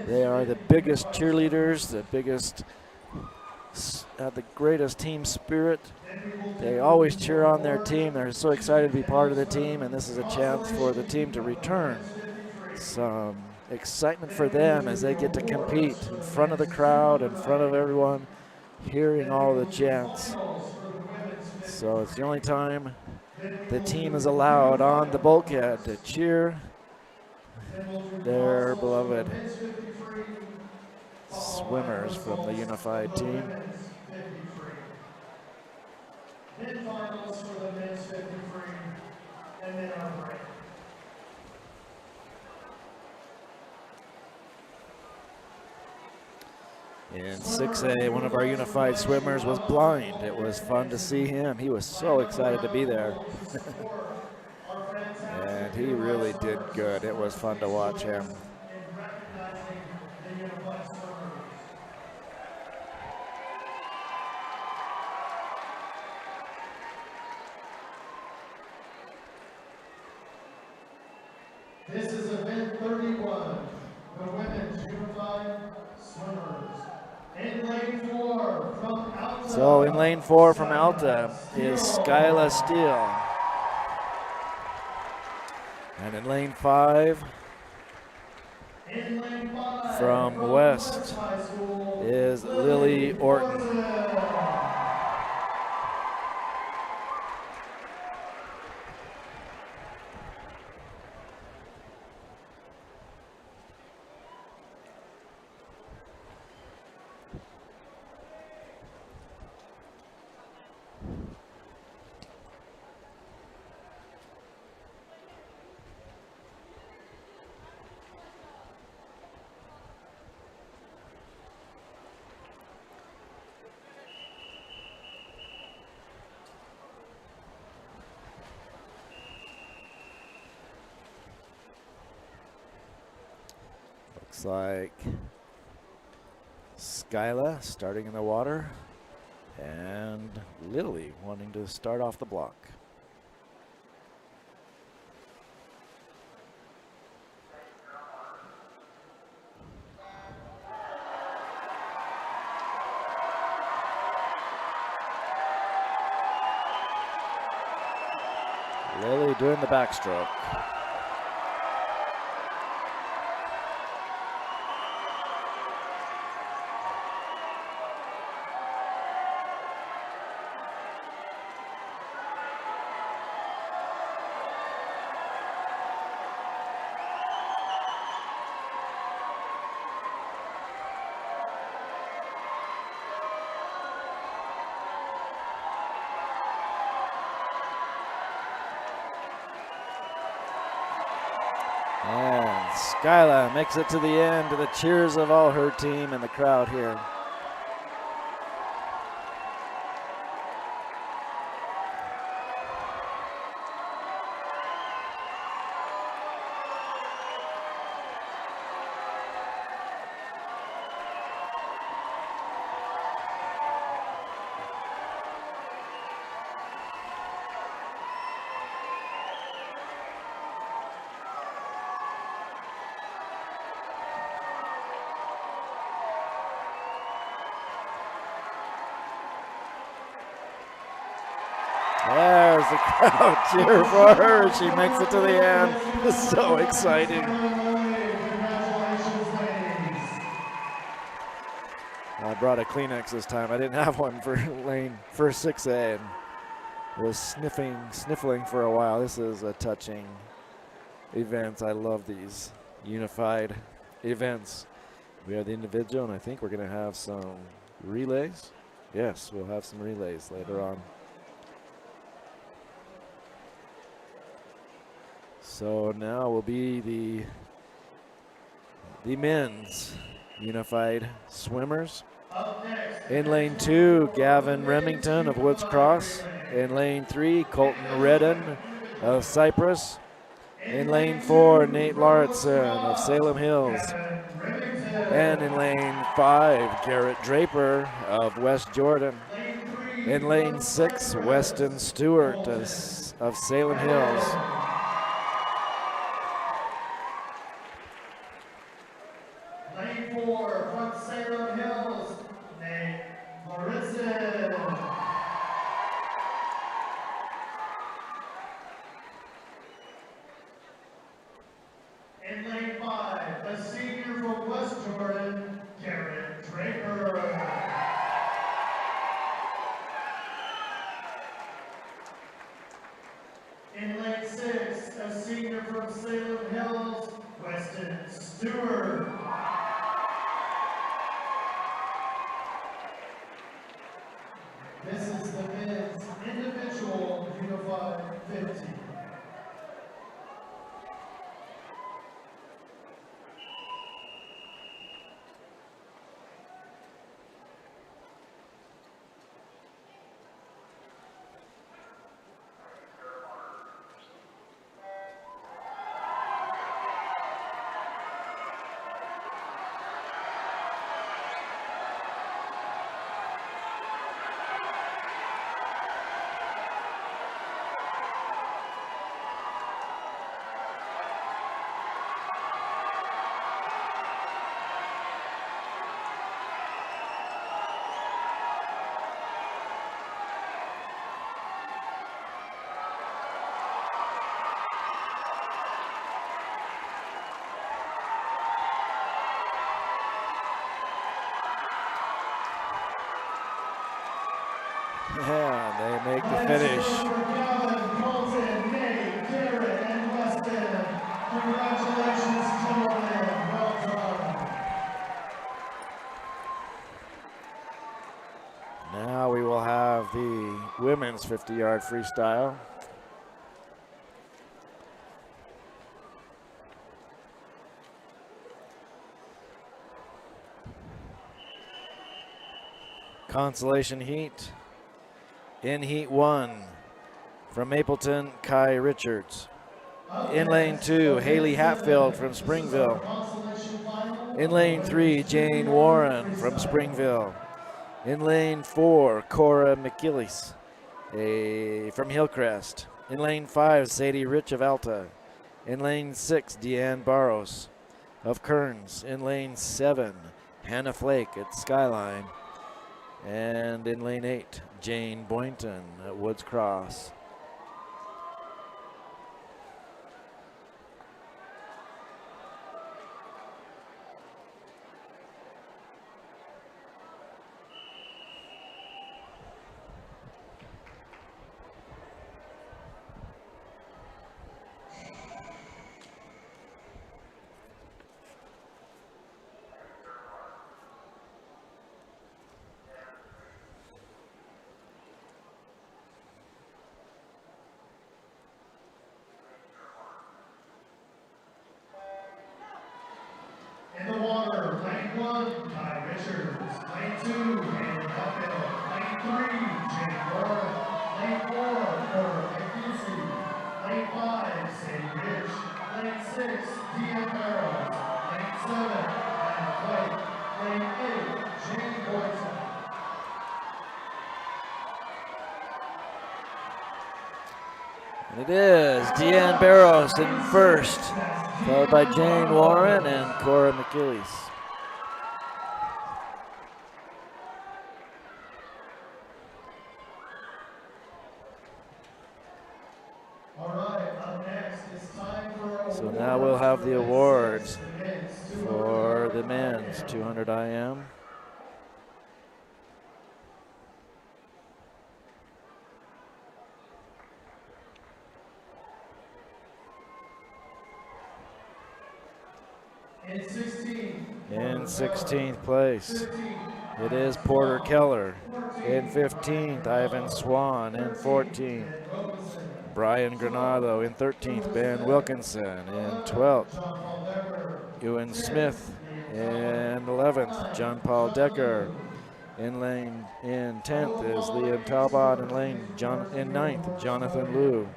They are the biggest cheerleaders, the biggest, have the greatest team spirit. They always cheer on their team. They're so excited to be part of the team, and this is a chance for the team to return some excitement for them as they get to compete in front of the crowd, in front of everyone, hearing all the chants. So it's the only time the team is allowed on the bulkhead to cheer their beloved swimmers from the unified team. Then finals for the men's 50 free, and then our break. In 6A, one of our unified swimmers was blind. It was fun to see him. He was so excited to be there. And he really did good. It was fun to watch him. This is event 31, the women's unified swimmers. In lane 4 from Alta. So in lane 4 from Alta is Skyla Steele. And in lane 5 from West is Lily Orton. Looks like Skyla starting in the water and Lily wanting to start off the block. Lily doing the backstroke. And Skyla makes it to the end to the cheers of all her team and the crowd here. There's the crowd cheer for her. She makes it to the end. It's so exciting. I brought a Kleenex this time. I didn't have one for 6A and was sniffling for a while. This is a touching event. I love these unified events. We have the individual, and I think we're going to have some relays. Yes, we'll have some relays later on. So now will be the men's unified swimmers. Up next, In lane 2, Gavin Remington of Woods Cross. In lane 3, Colton Redden of Cypress. In lane 4, Nate Lauritsen of Salem Hills. And in lane 5, Garrett Draper of West Jordan. In lane 6, Weston Stewart of Salem Hills. Lane 4 from Salem Hills, Nate Lauritsen. In lane 5, a senior from West Jordan, Garrett Draper. In lane 6, a senior from Salem Hills, Weston Stewart. This is the men's individual unified 50. Yeah, they make the finish. Gavin, Colton, Nate, Garrett, and Weston. Congratulations, gentlemen. Well done. Now we will have the women's 50-yard freestyle. Consolation heat. In heat 1, from Mapleton, Kai Richards. In lane 2, Haley Hatfield from Springville. In lane 3, Jane Warren from Springville. In lane 4, Cora McKillis from Hillcrest. In lane 5, Sadie Rich of Alta. In lane 6, Deanne Barros of Kearns. In lane 7, Hannah Flake at Skyline. And in lane 8, Jane Boynton at Woods Cross. In the water, lane 1, Kai Richards. Lane 2, Haley Hatfield. Lane 3, Jane Warren. Lane 4, Cora McKinsey. Lane 5, Sadie Rich. Lane 6, Deanne Barrows. Lane 7, Hannah Flake. Lane 8, Jane Boynton. And it is Deanne Barros in first, followed by Jane Warren and Cora McKillis. All right, up next, it's time for So now we'll have the awards for the men's 200 IM. In 16th place, it is Porter Keller. In 15th, Ivan Swan. In 14th, Brian Granado. In 13th, Ben Wilkinson. In 12th, Ewan Smith. In 11th, John Paul Decker. In 10th is Liam Talbot. In in 9th, Jonathan Liu.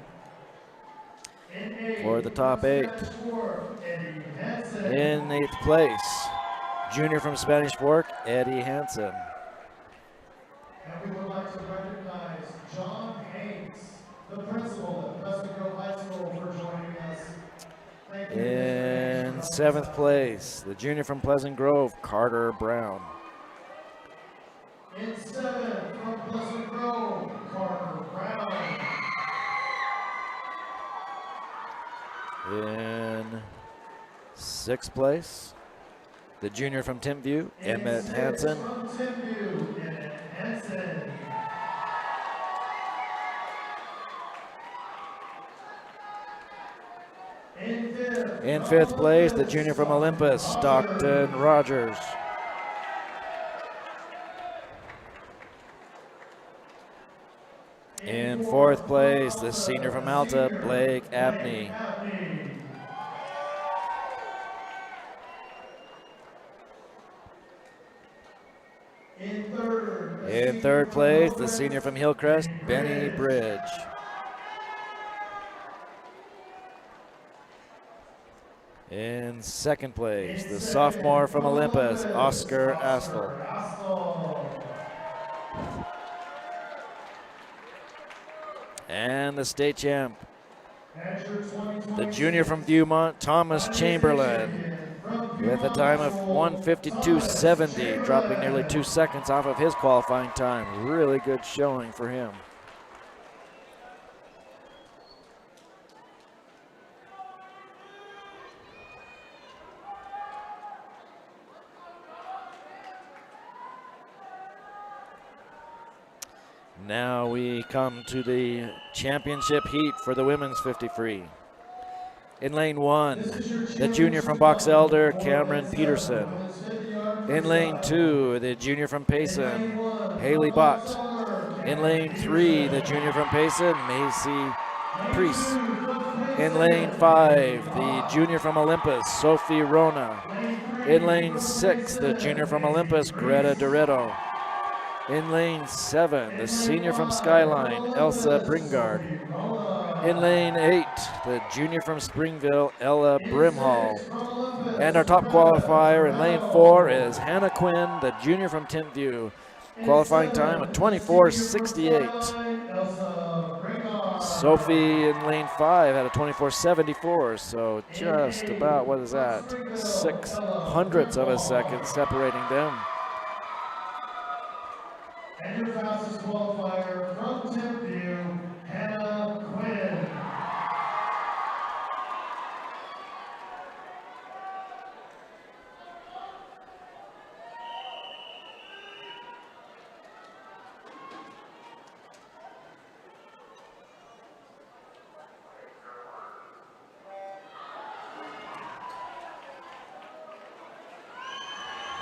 For the top 8. In 8th place, junior from Spanish Fork, Eddie Hansen. And we would like to recognize John Hayes, the principal at Pleasant Grove High School, for joining us. Thank you. In 7th place, the junior from Pleasant Grove, Carter Brown. In 7th, from Pleasant Grove, Carter Brown. In 6th place, the junior from Timpview, Emmett In 6th Hansen. from Timpview, Emmett Hansen. In 5th place, the junior from Olympus, Stockton Rogers. In 4th place, the senior from Alta, Blake Abney. In 3rd place, the senior from Hillcrest, Benny Bridge. In 2nd place, the sophomore from Olympus, Oscar Astle. And the state champ, the junior from Viewmont, Thomas Chamberlain, with a time of 1:52.70, dropping nearly 2 seconds off of his qualifying time. Really good showing for him. Now we come to the championship heat for the women's 50 free. In lane 1, the junior from Box Elder, Cameron Peterson. In lane 2, the junior from Payson, Haley Bott. In lane 3, the junior from Payson, Macy Priest. In lane 5, the junior from Olympus, Sophie Rona. In lane 6, the junior from Olympus, Greta Doretto. In lane 7, the senior from Skyline, Elsa Bringard. In lane 8, the junior from Springville, Ella Brimhall. And our top qualifier in lane 4 is Hannah Quinn, the junior from Timpview. Qualifying time of 24:68. Sophie in lane 5 had a 24:74, so just about, what is that, 0.06 of a second separating them. And your fastest qualifier from Timpview, Hannah Quinn.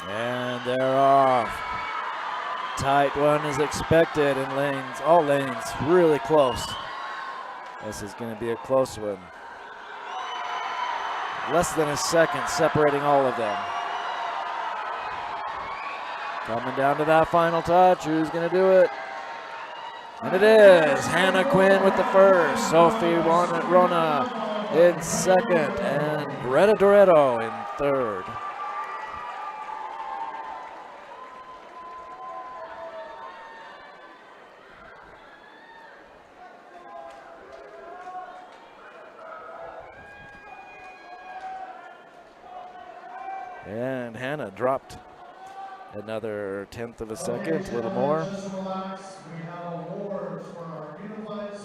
And they're off. Tight one is expected in lanes, all lanes, really close. This is going to be a close one. Less than a second separating all of them. Coming down to that final touch, who's going to do it? And it is Hannah Quinn with the first, Sophie Rona in second, and Greta Doretto in third. And Hannah dropped another 1/10 of a second, a little more.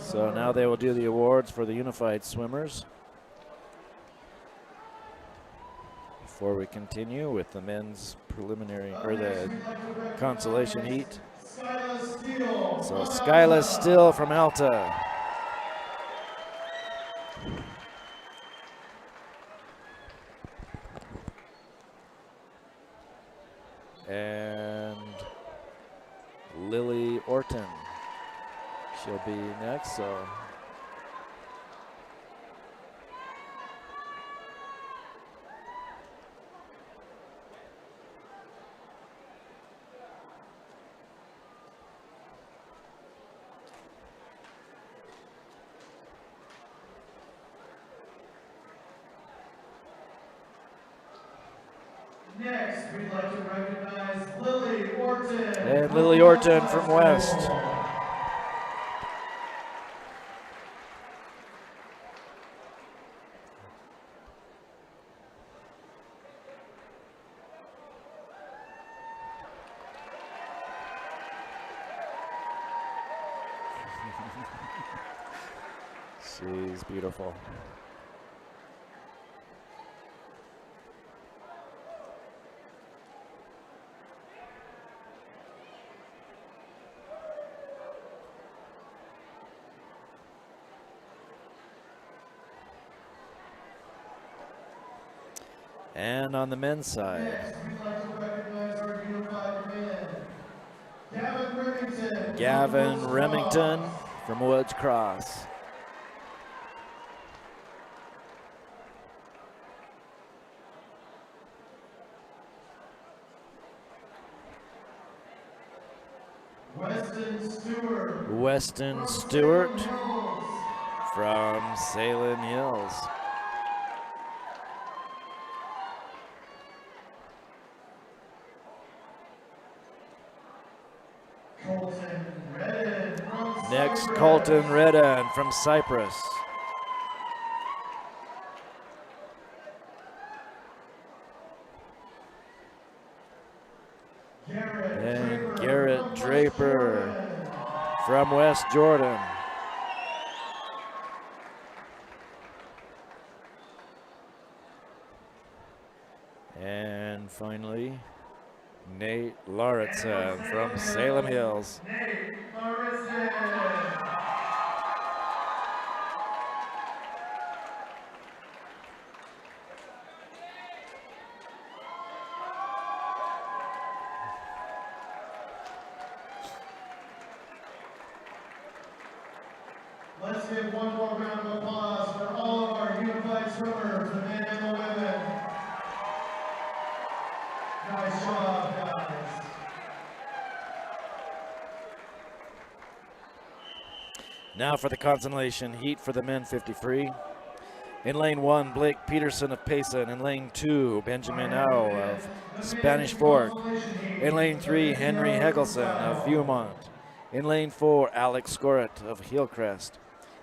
So now they will do the awards for the unified swimmers. Before we continue with the men's preliminary, or the consolation heat. So Skyla Still from Alta. And Lily Orton, she'll be next. So we'd like to recognize Lily Orton. And Lily Orton from West. She's beautiful. And on the men's side, Next, we'd like to recognize our unified men. Gavin Remington. Gavin Remington from Woods Cross. Weston Stewart. Weston Stewart Hills. from Salem Hills. Colton Redden from Next, Cypress. Colton Redden from Cyprus. And Garrett Draper from West Jordan. And finally, Nate Lauritsen from Salem Hills. Nate Lauritsen. Let's give one more round of applause for all of our unified swimmers, the men and the women. Nice job, guys. Now for the consolation heat for the men 50 free. In lane 1, Blake Peterson of Payson. In lane 2, Benjamin Au of Spanish Fork. In lane 3, Henry Hegelson of Viewmont. In lane 4, Alex Scoret of Hillcrest.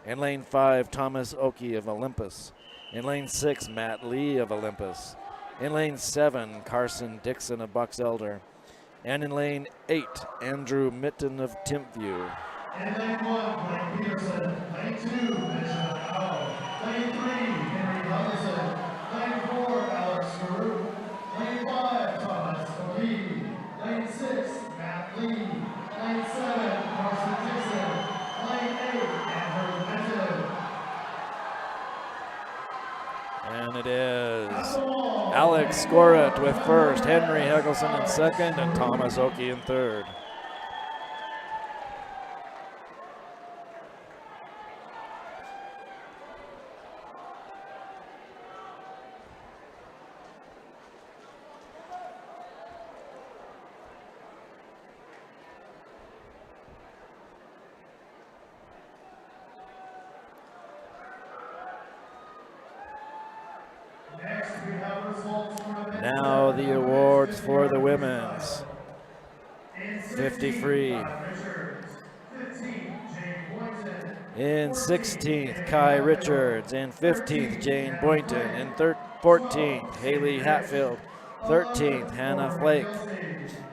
In lane 5, Thomas Oki of Olympus. In lane 6, Matt Lee of Olympus. In lane 7, Carson Dixon of Box Elder. And in lane 8, Andrew Mitten of Timpview. In lane 1, Blake Peterson. Lane 2, Benjamin Au. Lane 3, Henry Hegelson. Lane 4, Alex Scoret. Lane 5, Thomas Oki. Lane 6, Matt Lee. Lane 7, Carson Dixon. Lane 8, Andrew Mitten. And it is Alex Scoret with first, Henry Hegelson in second, and Thomas Oki in third. Next, we have results for the men's Now the awards for the women's. In 50 16th, free. Kai Richards. 15th, Jane Boynton. In 16th, Kai Richards. In 15th, Jane Boynton. In 14th, Haley Hatfield. 13th, Hannah Flake.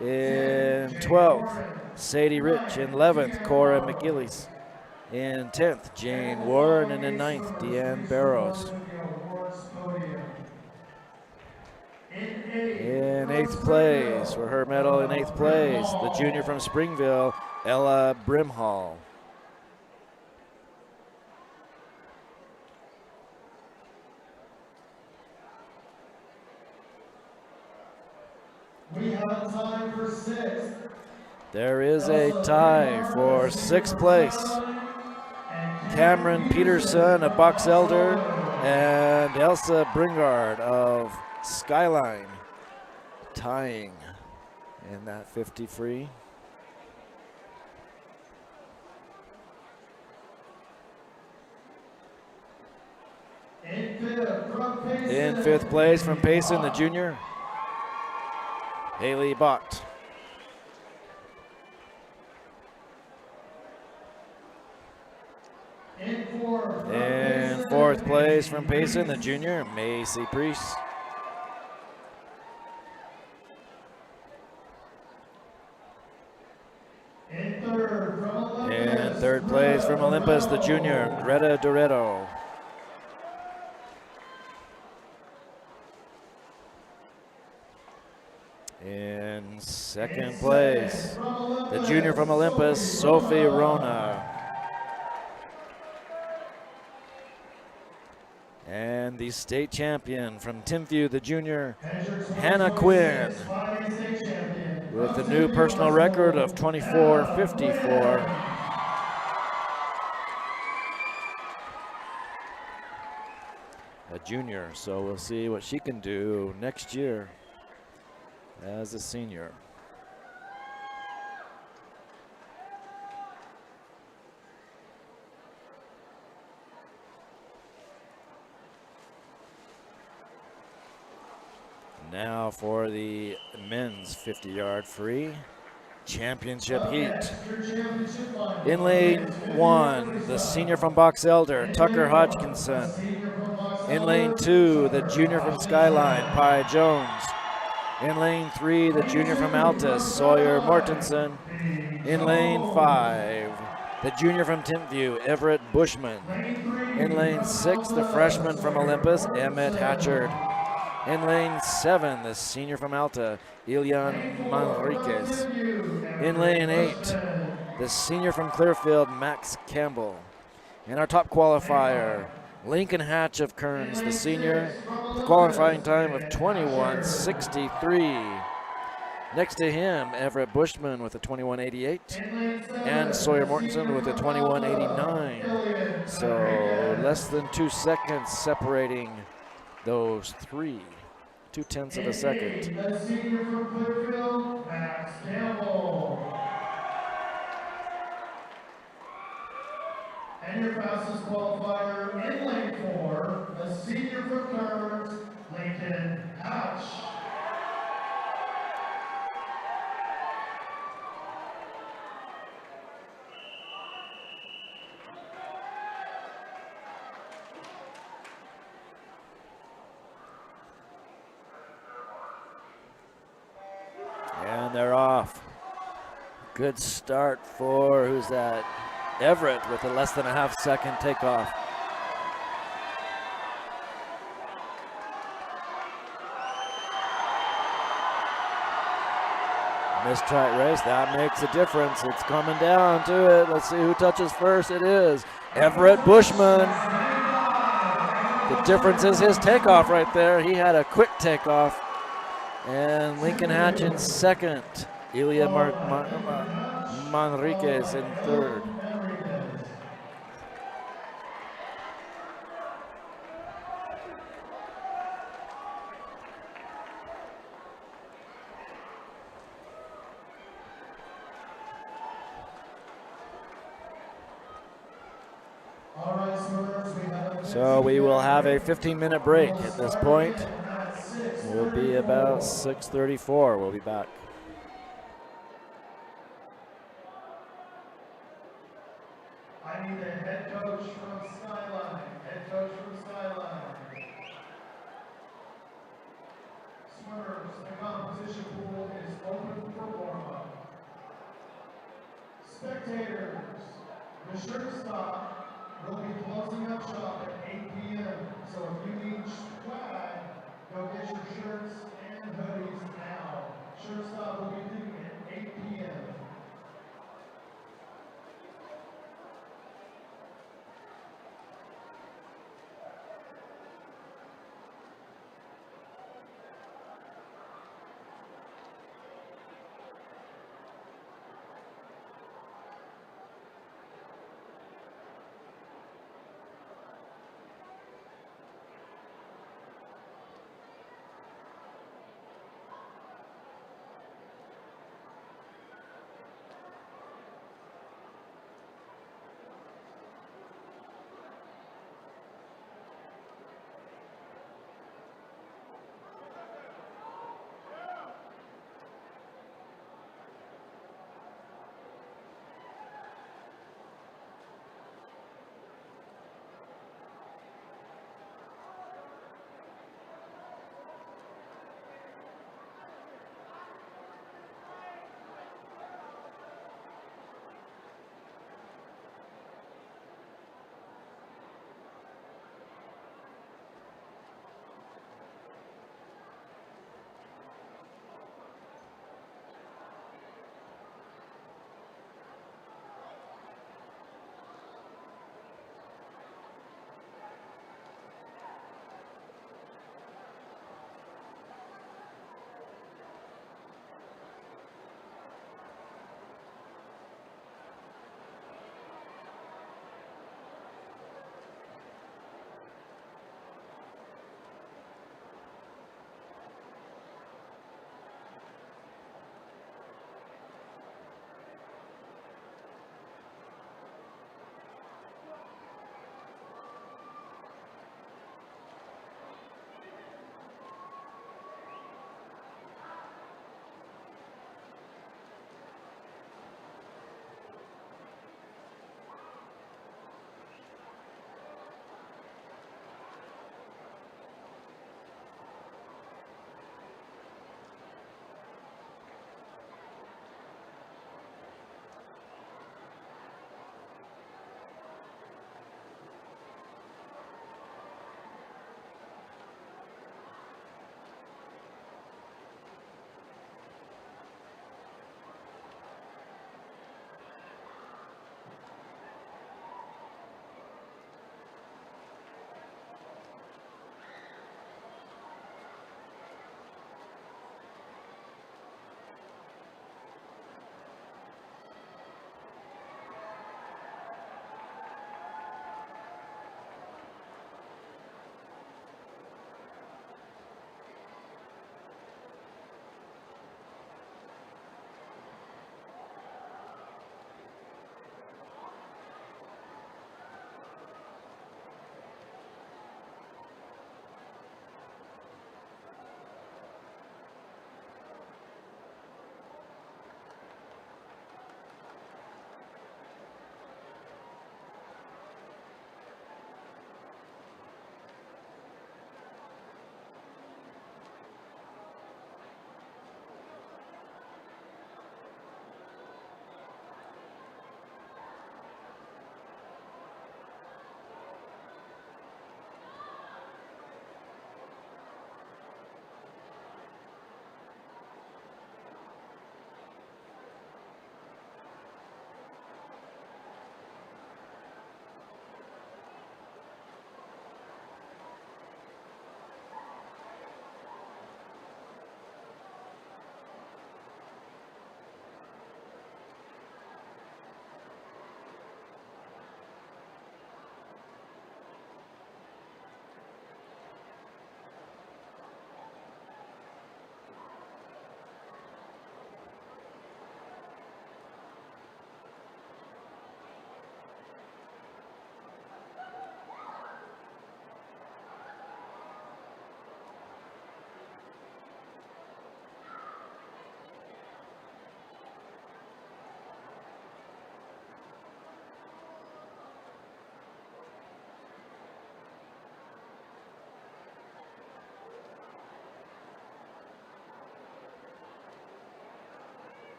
In 12th, Sadie Rich. In 11th, Cora McGillis. In 10th, Jane Warren. And in 9th, Deanne Barrows. In 8th place, for her medal in 8th place, the junior from Springville, Ella Brimhall. We have a tie for 6th. There is a tie for 6th place. Cameron Peterson of Box Elder and Elsa Bringard of Skyline tying in that 50 free. In 5th, from Payson. In 5th place from Payson, the junior, Haley Bott. In fourth place from Payson, the junior, Macy Priest. In third place from Olympus, the junior, Greta Doretto. In second place, the junior from Olympus, Sophie Rona. And the state champion from Timpview, the junior, Hannah Quinn, with a new personal record of 24:54. A junior, so we'll see what she can do next year as a senior. Now for the men's 50-yard free championship heat. In lane 1, the senior from Box Elder, Tucker Hodgkinson. In lane 2, the junior from Skyline, Pi Jones. In lane 3, the junior from Altus, Sawyer Mortensen. In lane 5, the junior from Timpview, Everett Bushman. In lane 6, the freshman from Olympus, Emmett Hatchard. In lane 7, the senior from Alta, Ilian Manriquez. In lane 8, the senior from Clearfield, Max Campbell. And our top qualifier, Lincoln Hatch of Kearns, the senior, with a qualifying time of 21:63. Next to him, Everett Bushman with a 21:88, and Sawyer Mortensen with a 21:89. So less than 2 seconds separating those three, 0.2 of a second. The senior from Clearfield, Max Campbell. And your fastest qualifier in lane 4, the senior from Kearns, Lincoln Hatch. And they're off. Good start for, who's that? Everett with a less than a half-second takeoff. Missed track race, that makes a difference. It's coming down to it. Let's see who touches first. It is Everett Bushman. The difference is his takeoff right there. He had a quick takeoff. And Lincoln Hatch in second. Ilya Manriquez in third. So we will have a 15-minute break at this point. We'll be about 6:34. We'll be back. I need a head coach from Skyline. Head coach from Skyline. Swimmers, the competition pool is open for warm-up. Spectators, the shirt stop will be closing up shop at 8 p.m. So if you need swag, go get your shirts and hoodies now. Shirt stop will be leaving at 8 p.m.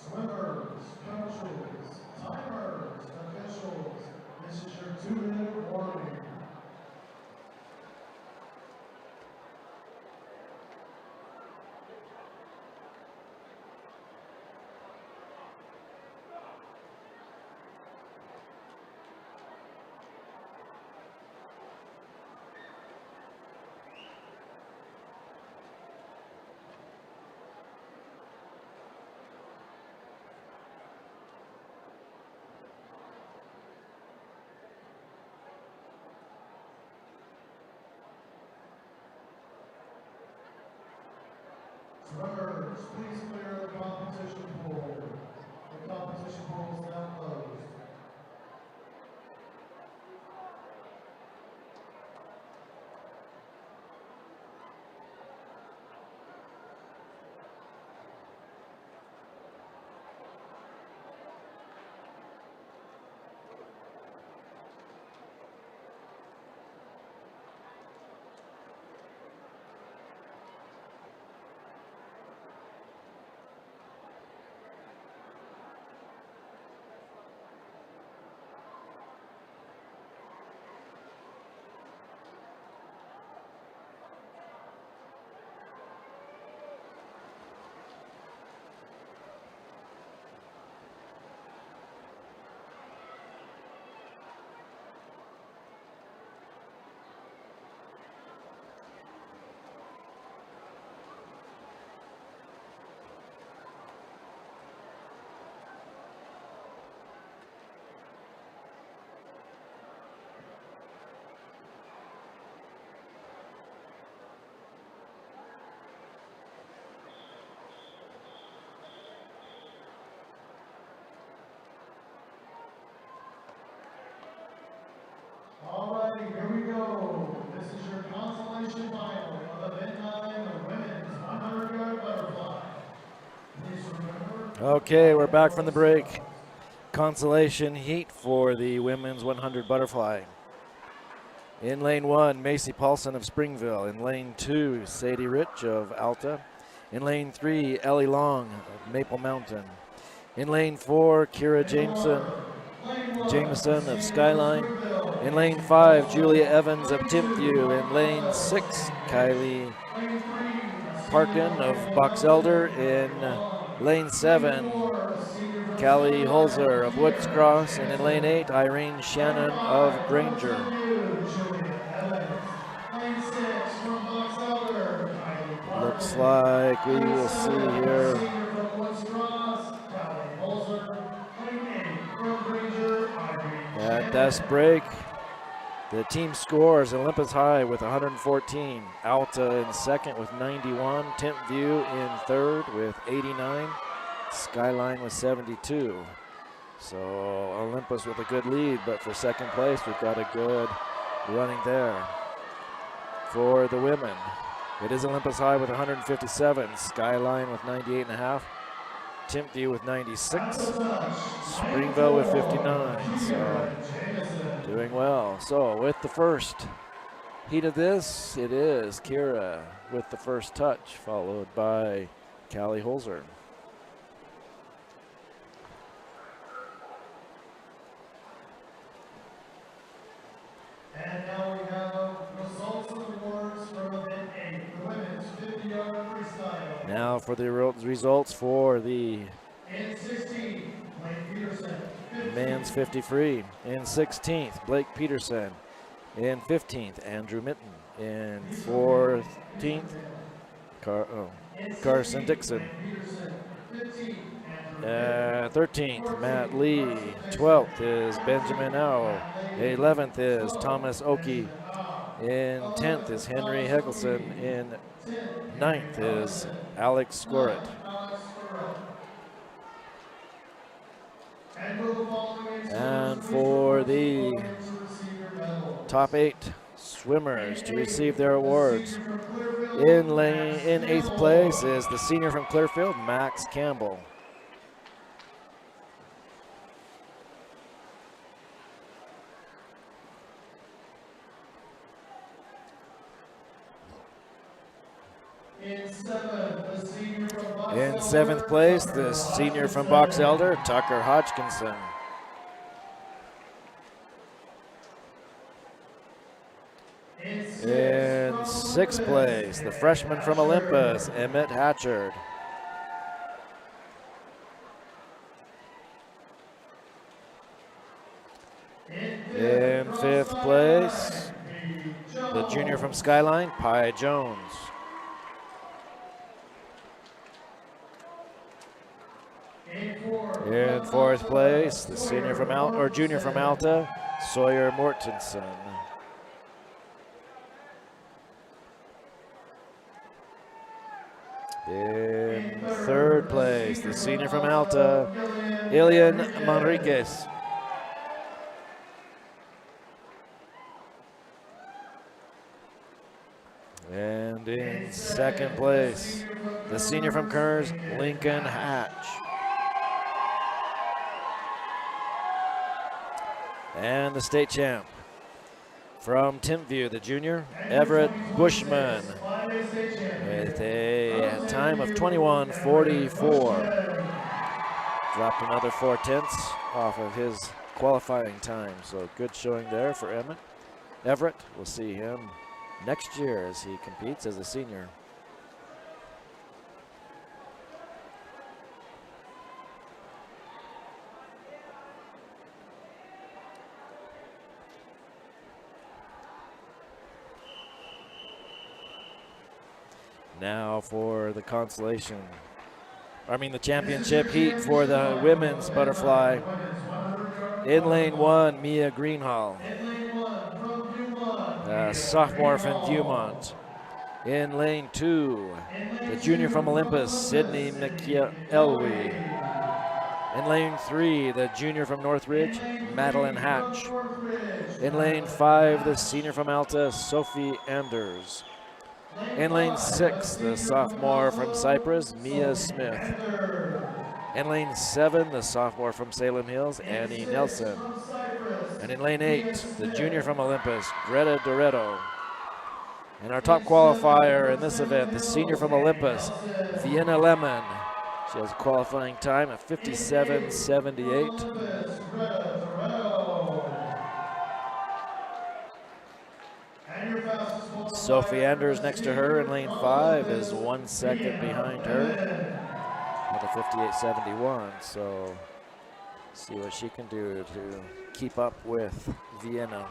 Swimmers, coaches, timers, officials, this is your 2-minute warning. Swimmers, please clear the competition pool. The competition pool is now closed. Alrighty, here we go. This is your consolation final of event 9, the women's 100-yard butterfly. Please remember. Okay, we're back from the break. Consolation heat for the women's 100 butterfly. In lane 1, Macy Paulson of Springville. In lane 2, Sadie Rich of Alta. In lane 3, Ellie Long of Maple Mountain. In lane 4, Kira Jameson of Skyline. In lane 5, Julia Evans of Timpview. In lane 6, Kylie Parkin of Box Elder. In lane 7, Callie Holzer of Woods Cross. And in lane 8, Irene Shannon of Granger. Looks like we will see here at this break. The team scores Olympus High with 114, Alta in second with 91, Timpview in third with 89, Skyline with 72. So Olympus with a good lead, but for second place, we've got a good running there. For the women, it is Olympus High with 157, Skyline with 98.5, Timpview with 96, Springville with 59. So doing well. So with the first heat of this, it is Kira with the first touch, followed by Callie Holzer. And now we have results of the awards from event 8, the women's 50-yard freestyle. Now for the results for the In 16, Blake Peterson. men's 50 free. In 16th, Blake Peterson. In 15th, Andrew Mitten. In 14th, Carson Dixon. 13th, Matt Lee. 12th is Benjamin Au. 11th is Thomas Oki. In 10th is Henry Heckelson. In 9th is Alex Scoret. And for the top 8 swimmers to receive their awards, in 8th place is the senior from Clearfield, Max Campbell. In seventh place, the senior from Box Elder, Tucker Hodgkinson. In sixth place, the freshman from Olympus, Emmett Hatchard. In fifth place, the junior from Skyline, Pi Jones. In fourth place, the junior from Alta, Sawyer Mortensen. In third place, the senior from Alta, Ilian Manriquez. And in second place, the senior from Kers, Lincoln Hatch. And the state champ from Timpview, the junior, Everett Bushman, with a time of 21:44. Dropped another 4/10 off of his qualifying time, so good showing there for Everett. We'll see him next year as he competes as a senior. Now for the the championship heat for the women's butterfly. In lane one, Mia Greenhall, sophomore from Viewmont. In lane two, the junior from Olympus, Sydney McElwee. In lane three, the junior from Northridge, Madeline Hatch. In lane five, the senior from Alta, Sophie Anders. In lane six, the sophomore from Cypress, Mia Smith. In lane seven, the sophomore from Salem Hills, Annie Nelson. And in lane eight, the junior from Olympus, Greta Doretto. And our top qualifier in this event, the senior from Olympus, Vienna Lemon. She has a qualifying time at 57:78. Sophie Anders next to her in lane five is 1 second behind her with a 58:71. So see what she can do to keep up with Vienna.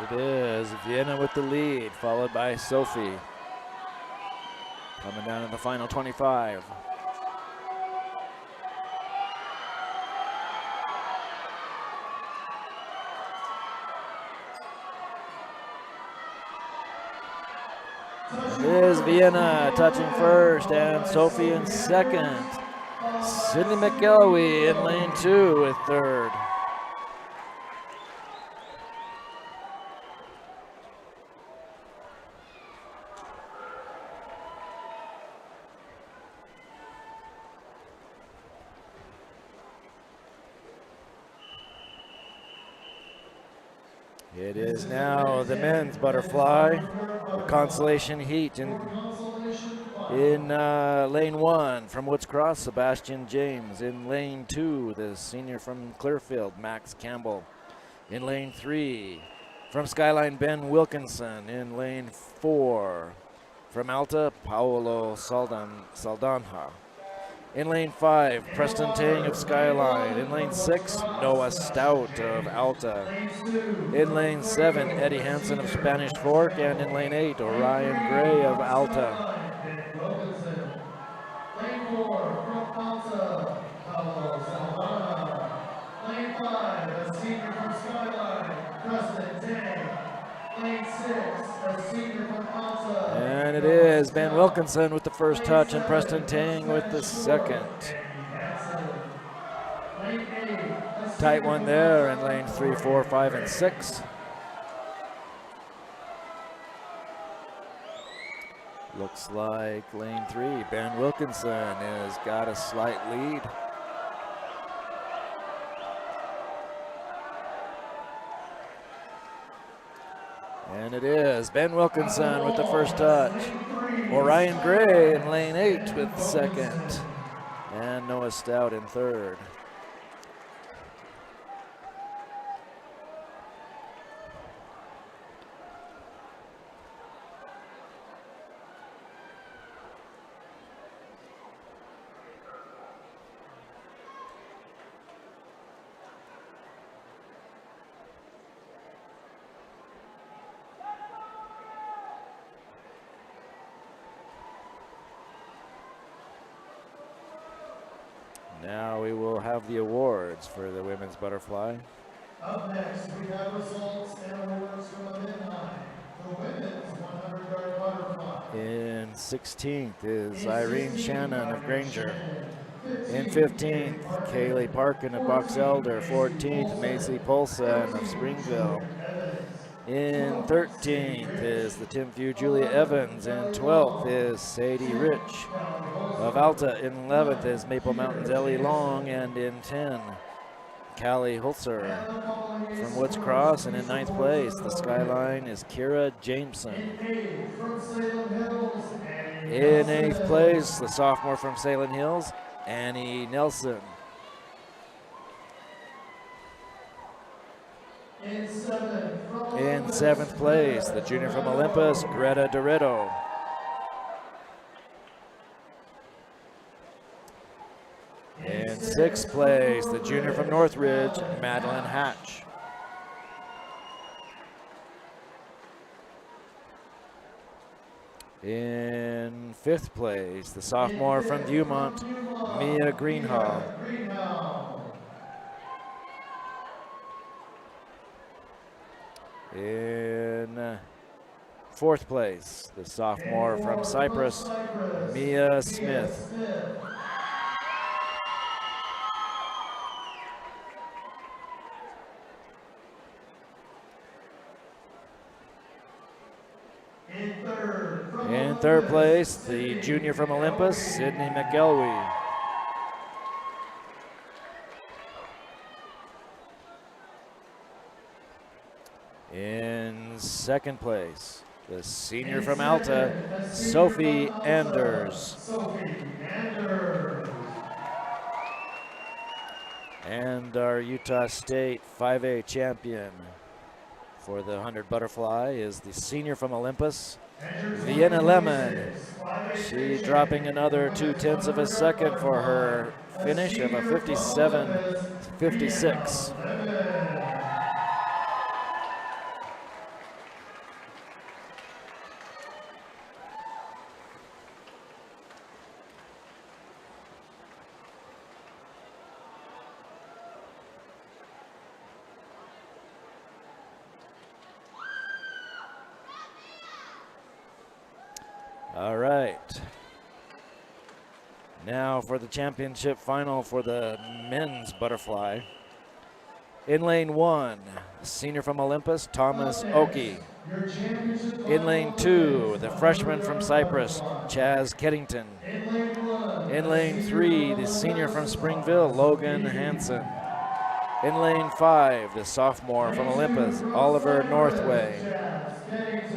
It is Vienna with the lead, followed by Sophie. Coming down to the final 25. It is Vienna touching first and Sophie in second. Sydney McElwee in lane two with third. It is now the men's butterfly, the consolation heat in lane one from Woods Cross, Sebastian James. In lane two, the senior from Clearfield, Max Campbell. In lane three, from Skyline, Ben Wilkinson. In lane four, from Alta, Paolo Saldanha. In lane 5, Preston Tang of Skyline. In lane 6, Noah Stout of Alta. In lane 7, Eddie Hansen of Spanish Fork. And in lane 8, Orion Gray of Alta. Lane 4, from Alta, Carlos Alvana. Lane 5, a senior from Skyline, Preston Tang. Lane 6, a senior from Alta. And it is Ben Wilkinson with the first touch and Preston Tang with the second. Tight one there in lane 3, 4, 5, and 6. Looks like lane 3, Ben Wilkinson has got a slight lead. And it is Ben Wilkinson with the first touch. Orion Gray in lane 8 with the second. And Noah Stout in third. Now we will have the awards for the women's butterfly. Up next, we have results and awards from the mid-high. The women's 100-yard butterfly. In 16th is Irene Shannon of Granger. In 15th, Kaylee Parkin of Box Elder. 14th, Macy Polson of Springville. In 13th is the Timpview Julia Evans. In 12th is Sadie Rich of Alta. In 11th is Maple Mountain's Ellie Long. And in 10, Callie Holzer from Woods Cross. And in 9th place, the Skyline is Kira Jameson. In 8th place, the sophomore from Salem Hills, Annie Nelson. In 7th place, the junior from Olympus, Greta Doretto. In 6th place, the junior from Northridge, Madeline Hatch. In 5th place, the sophomore from Viewmont, Mia Greenhall. In 4th place, the sophomore from Cyprus, Mia Smith. In 3rd place, the junior from Olympus, Sydney McElwee. In 2nd place, the senior from Alta, Sophie Anders. And our Utah State 5A champion for the 100 butterfly is the senior from Olympus, Vienna Lemon. She dropping another 0.2 of a second for her finish of a 57.56. All right. Now for the championship final for the men's butterfly. In lane 1, senior from Olympus, Thomas Oki. In lane 2, the freshman from Cyprus, Chaz Keddington. In lane 3, the senior from Springville, Logan Hansen. In lane 5, the sophomore from Olympus, Oliver Northway.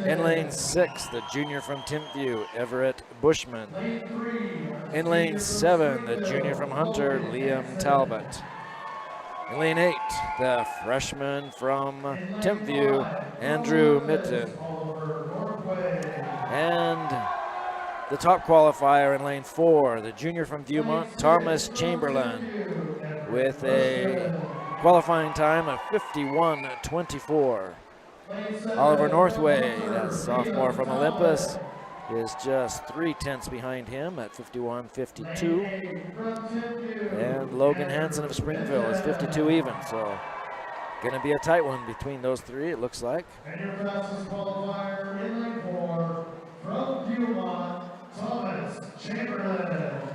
In lane 6, the junior from Timpview, Everett Bushman. In lane 7, the junior from Hunter, Liam Talbot. In lane 8, the freshman from Timpview, Andrew Mitten. And the top qualifier in lane 4, the junior from Viewmont, Thomas Chamberlain, with a qualifying time of 51:24. Oliver Northway, that sophomore from Olympus, is just 3/10 behind him at 51:52. And Logan Hansen of Springville is 52 even, so going to be a tight one between those three, it looks like. And your fastest qualifier in lane 4 from Viewmont, Thomas Chamberlain.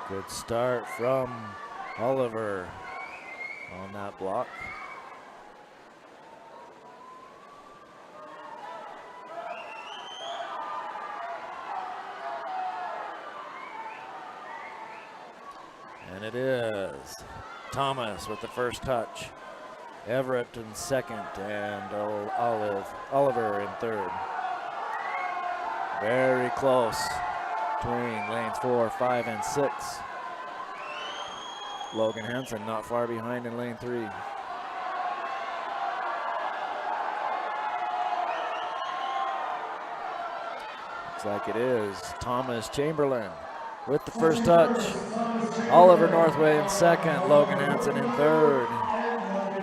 Good start from Oliver on that block. And it is Thomas with the first touch. Everett in second, and Oliver in third. Very close between lanes 4, 5, and 6. Logan Hansen not far behind in lane 3. Looks like it is Thomas Chamberlain with the first touch. Oliver Northway in second, Logan Hansen in third,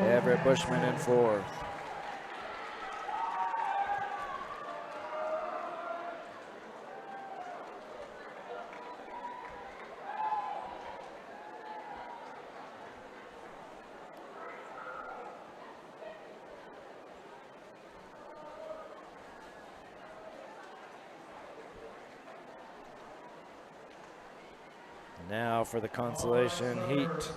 Everett Bushman in fourth. Now for the consolation heat.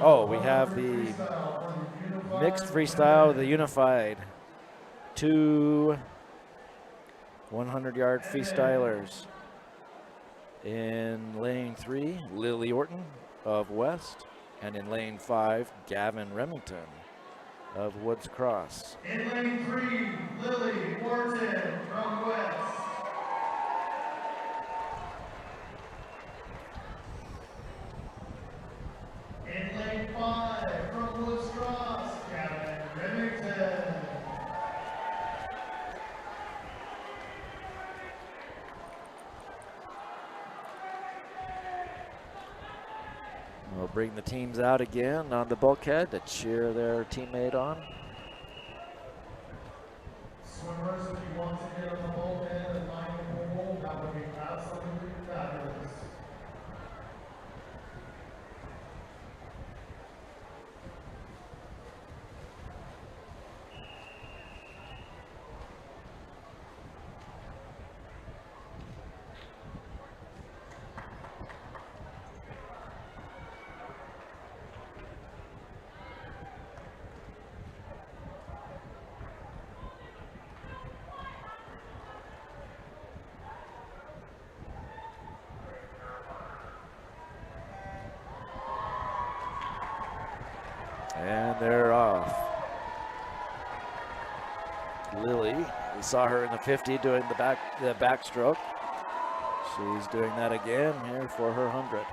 Oh, we have the mixed freestyle, the unified. 2 100-yard freestylers. In lane 3, Lily Orton of West. And in lane 5, Gavin Remington of Woods Cross. In lane 3, Lily Orton from West. In lane 5, from Woods Cross, Gavin Remington. We'll bring the teams out again on the bulkhead to cheer their teammate on. Swimmers, if you want to get on the bulkhead and line the pool, that would be absolutely fabulous. And they're off. Lily, we saw her in the 50 doing the backstroke. She's doing that again here for her 100.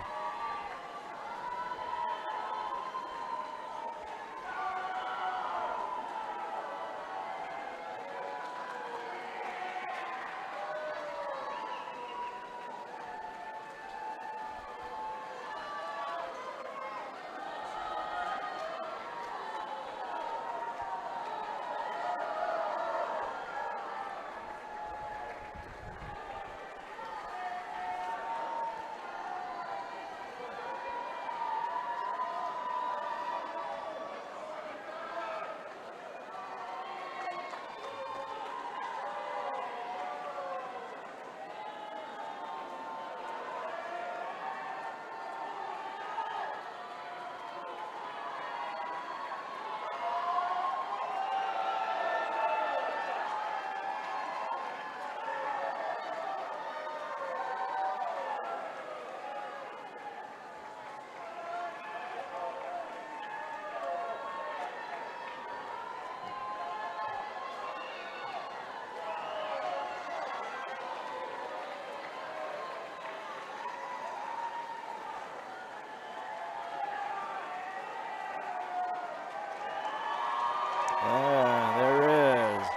Yeah, there is.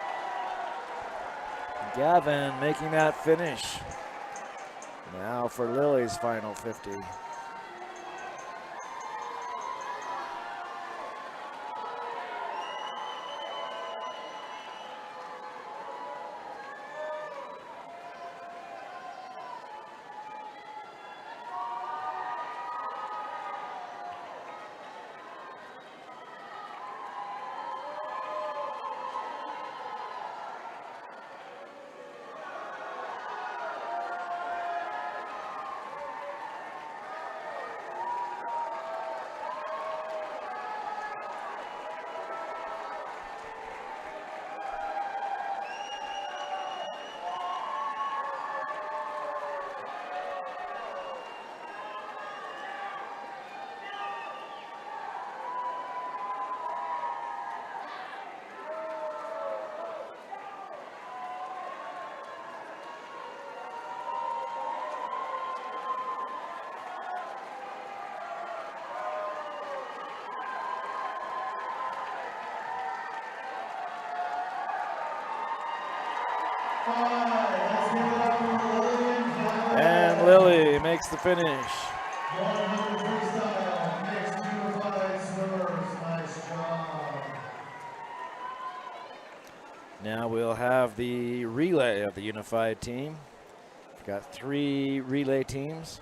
Gavin making that finish. Now for Lily's final 50. And Lily makes the finish. 100 freestyle, mixed unified swimmers, nice job. Now we'll have the relay of the unified team. We've got 3 relay teams.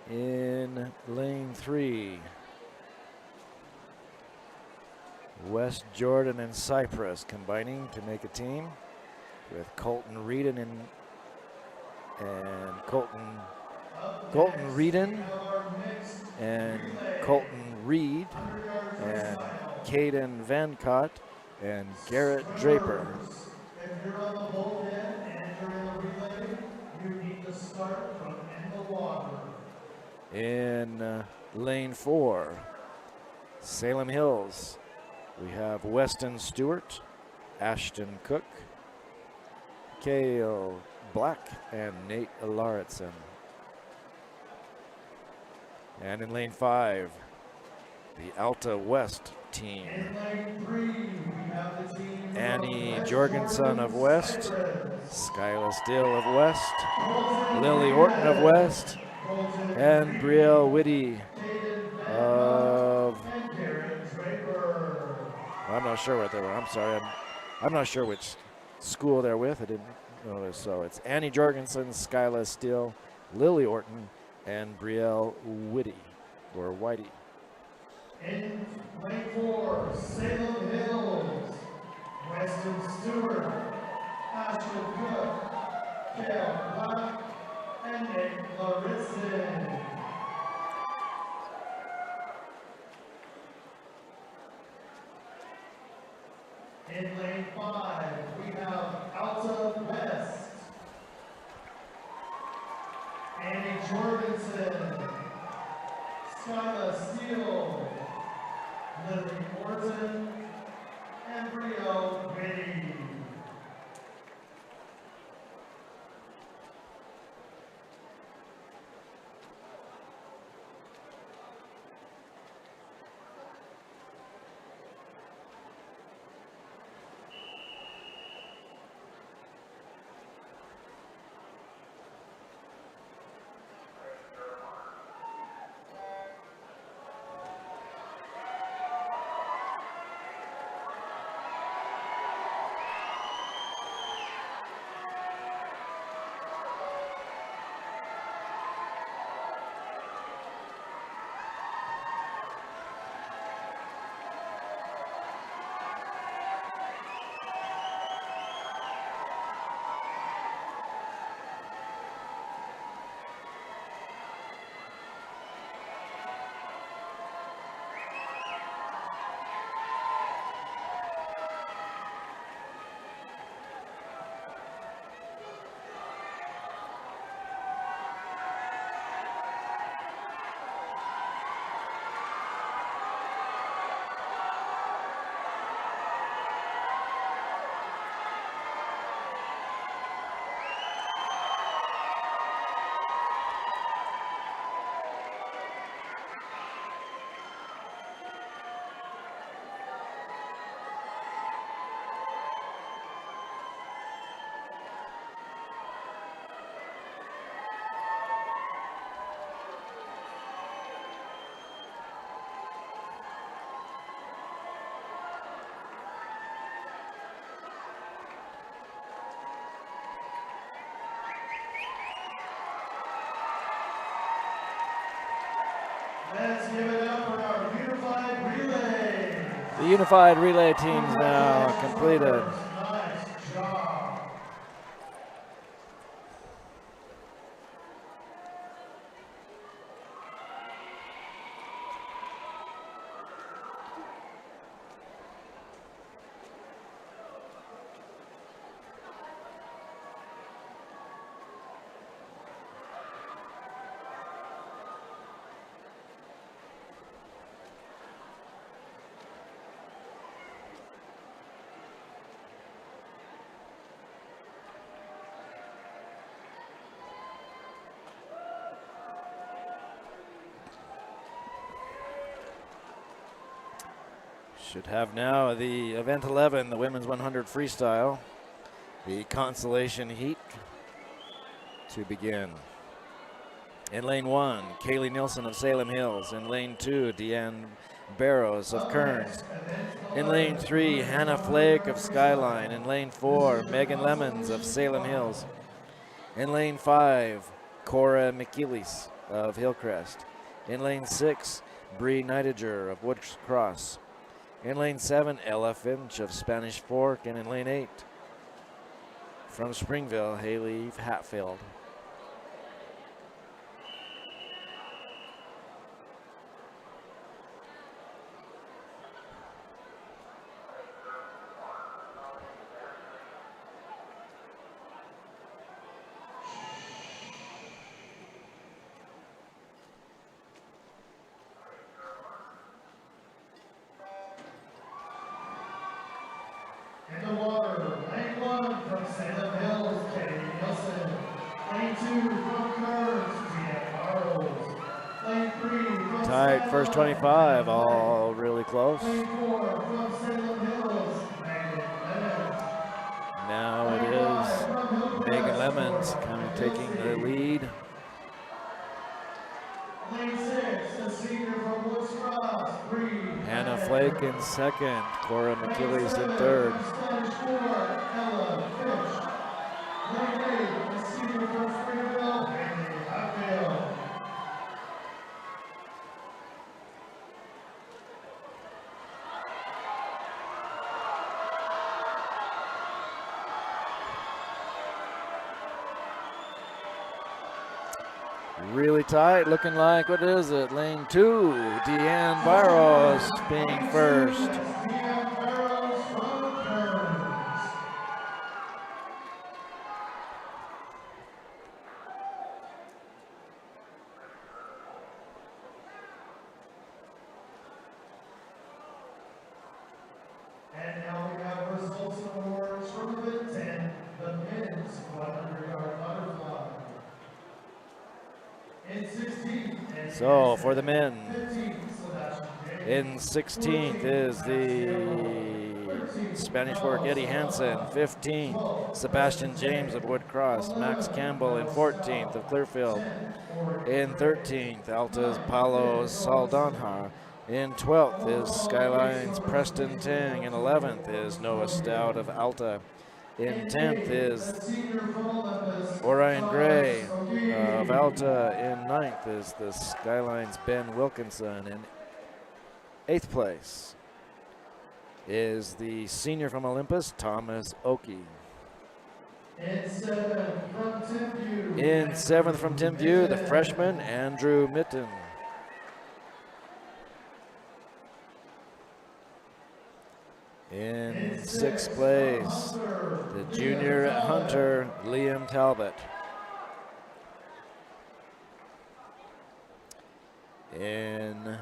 In lane 3, West Jordan and Cyprus combining to make a team with Colton Reedon and Colton Reedon and Colton Reed and Caden Vancott and Garrett Draper. If you're on the bullpen and you're in the relay, you need to start from in the water. In lane 4, Salem Hills, we have Weston Stewart, Ashton Cook, Cale Black, and Nate Lauritsen. And in lane 5, the Alta West team. In lane 3, we have the team Annie from Jorgensen of West, Cyprus. Skyla Steele of West, Lily Orton of West, and Brielle Whitty of, I'm not sure what they were, I'm sorry, I'm not sure which school they're with, I didn't notice. So it's Annie Jorgensen, Skyla Steele, Lily Orton, and Brielle Whitty, or Whitey. In lane 4, Salem Hills, Weston Stewart, Ashton Cook, Cale Black, and Nick Lauritsen. In lane 5, we have Alta West, Annie Jorgensen, Skyla Steele, Lily Orton, and Brielle Whitty. Let's give it up for our unified relay. The unified relay teams now completed. Nice job. Should have now the event 11, the women's 100 freestyle, the consolation heat to begin. In lane 1, Kaylee Nilsson of Salem Hills. In lane 2, Deanne Barrows of Kearns. In lane 3, Hannah Flake of Skyline. In lane 4, Megan Lemons of Salem Hills. In lane 5, Cora McKeelis of Hillcrest. In lane 6, Bree Nidiger of Woods Cross. In lane 7, Ella Finch of Spanish Fork. And in lane 8, from Springville, Haley Hatfield. In the water, lane 1 from Salem Hills, Katie Nielsen. Lane 2 from Kearns, Deanne Barrows. Lane 3 from Tight Skyline, first 25, all really close. Lane 4 from Salem Hills, Megan Lemons. Now it is Megan Lemons kind of taking the lead. Lane 6, the senior from Woods Cross, Bree. Hannah Flake in second, Cora McKillies in third. Spanish Fork, Ella Finch. Lane 8, the senior from Springville, Haley Hatfield. Really tight, looking like, what is it, lane 2, Deanne Barrows being first. Deanne Barrows from Kearns. And now we have results and awards from event 10, the men's 100-yard butterfly. In 16th, and So for the men, 15th, Sebastian James. in 16th is the Spanish Fork Eddie Hansen. 15th, Sebastian James of Wood Cross. Max Campbell in 14th of Clearfield. In 13th, Alta's Paulo Saldana. In 12th is Skyline's Preston Ting. In 11th is Noah Stout of Alta. In 10th is Orion Gray of Alta. In 9th is the Skyline's Ben Wilkinson. In 8th place is the senior from Olympus, Thomas Oakey. In 7th from Timview. In 7th from Timview, the freshman, Andrew Mitten. In 6th place, the junior at Hunter, Liam Talbot. In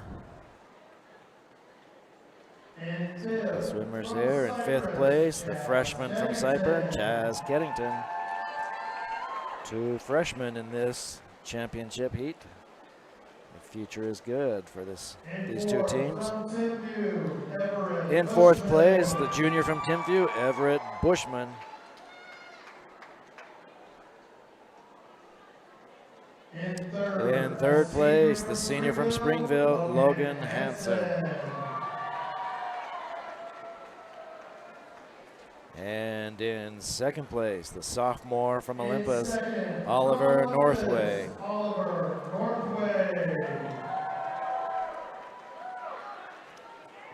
the swimmers here, in 5th place, the freshman from Cyper, Chaz Keddington. 2 freshmen in this championship heat. The future is good for these two teams. In 4th place, the junior from Timview, Everett Bushman. In 3rd place, the senior from Springville, Logan Hansen. And in 2nd place, the sophomore from Olympus, Oliver Northway.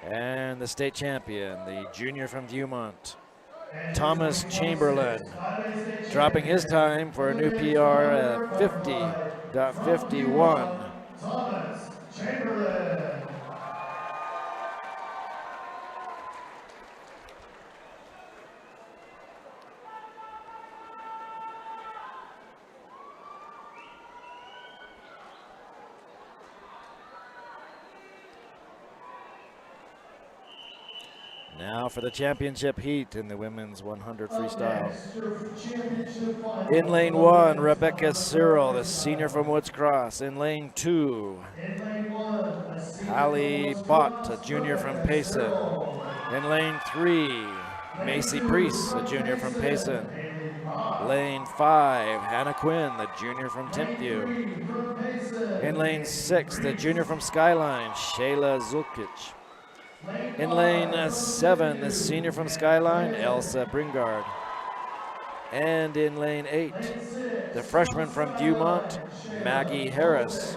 And the state champion, the junior from Viewmont, Thomas Chamberlain, dropping his time for a new PR at 50.51. Thomas Chamberlain. Now for the championship heat in the women's 100 freestyle. In lane 1, Rebecca Cyril, the senior from Woods Cross. In lane 2, Hallie Bott, a junior from Payson. In lane 3, Macy Priest, a junior from Payson. Lane 5, Hannah Quinn, the junior from Timpview. In lane 6, the junior from Skyline, Shayla Zulkic. In lane 7, the senior from Skyline, Elsa Bringard. And in lane 8, the freshman from Viewmont, Maggie Harris.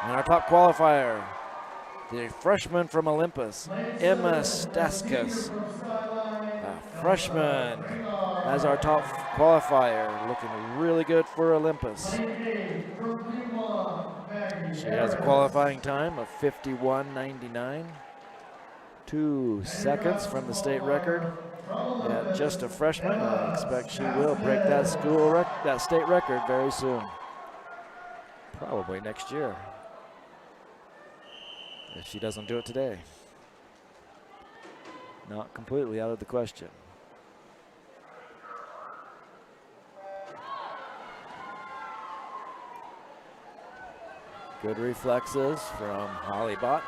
And our top qualifier, the freshman from Olympus, Emma Staskas. A freshman as our top qualifier, looking really good for Olympus. She has a qualifying time of 51.99. 2 seconds from the state record. Yeah, just a freshman. I expect she will break that state record very soon. Probably next year, if she doesn't do it today. Not completely out of the question. Good reflexes from Hallie Bott.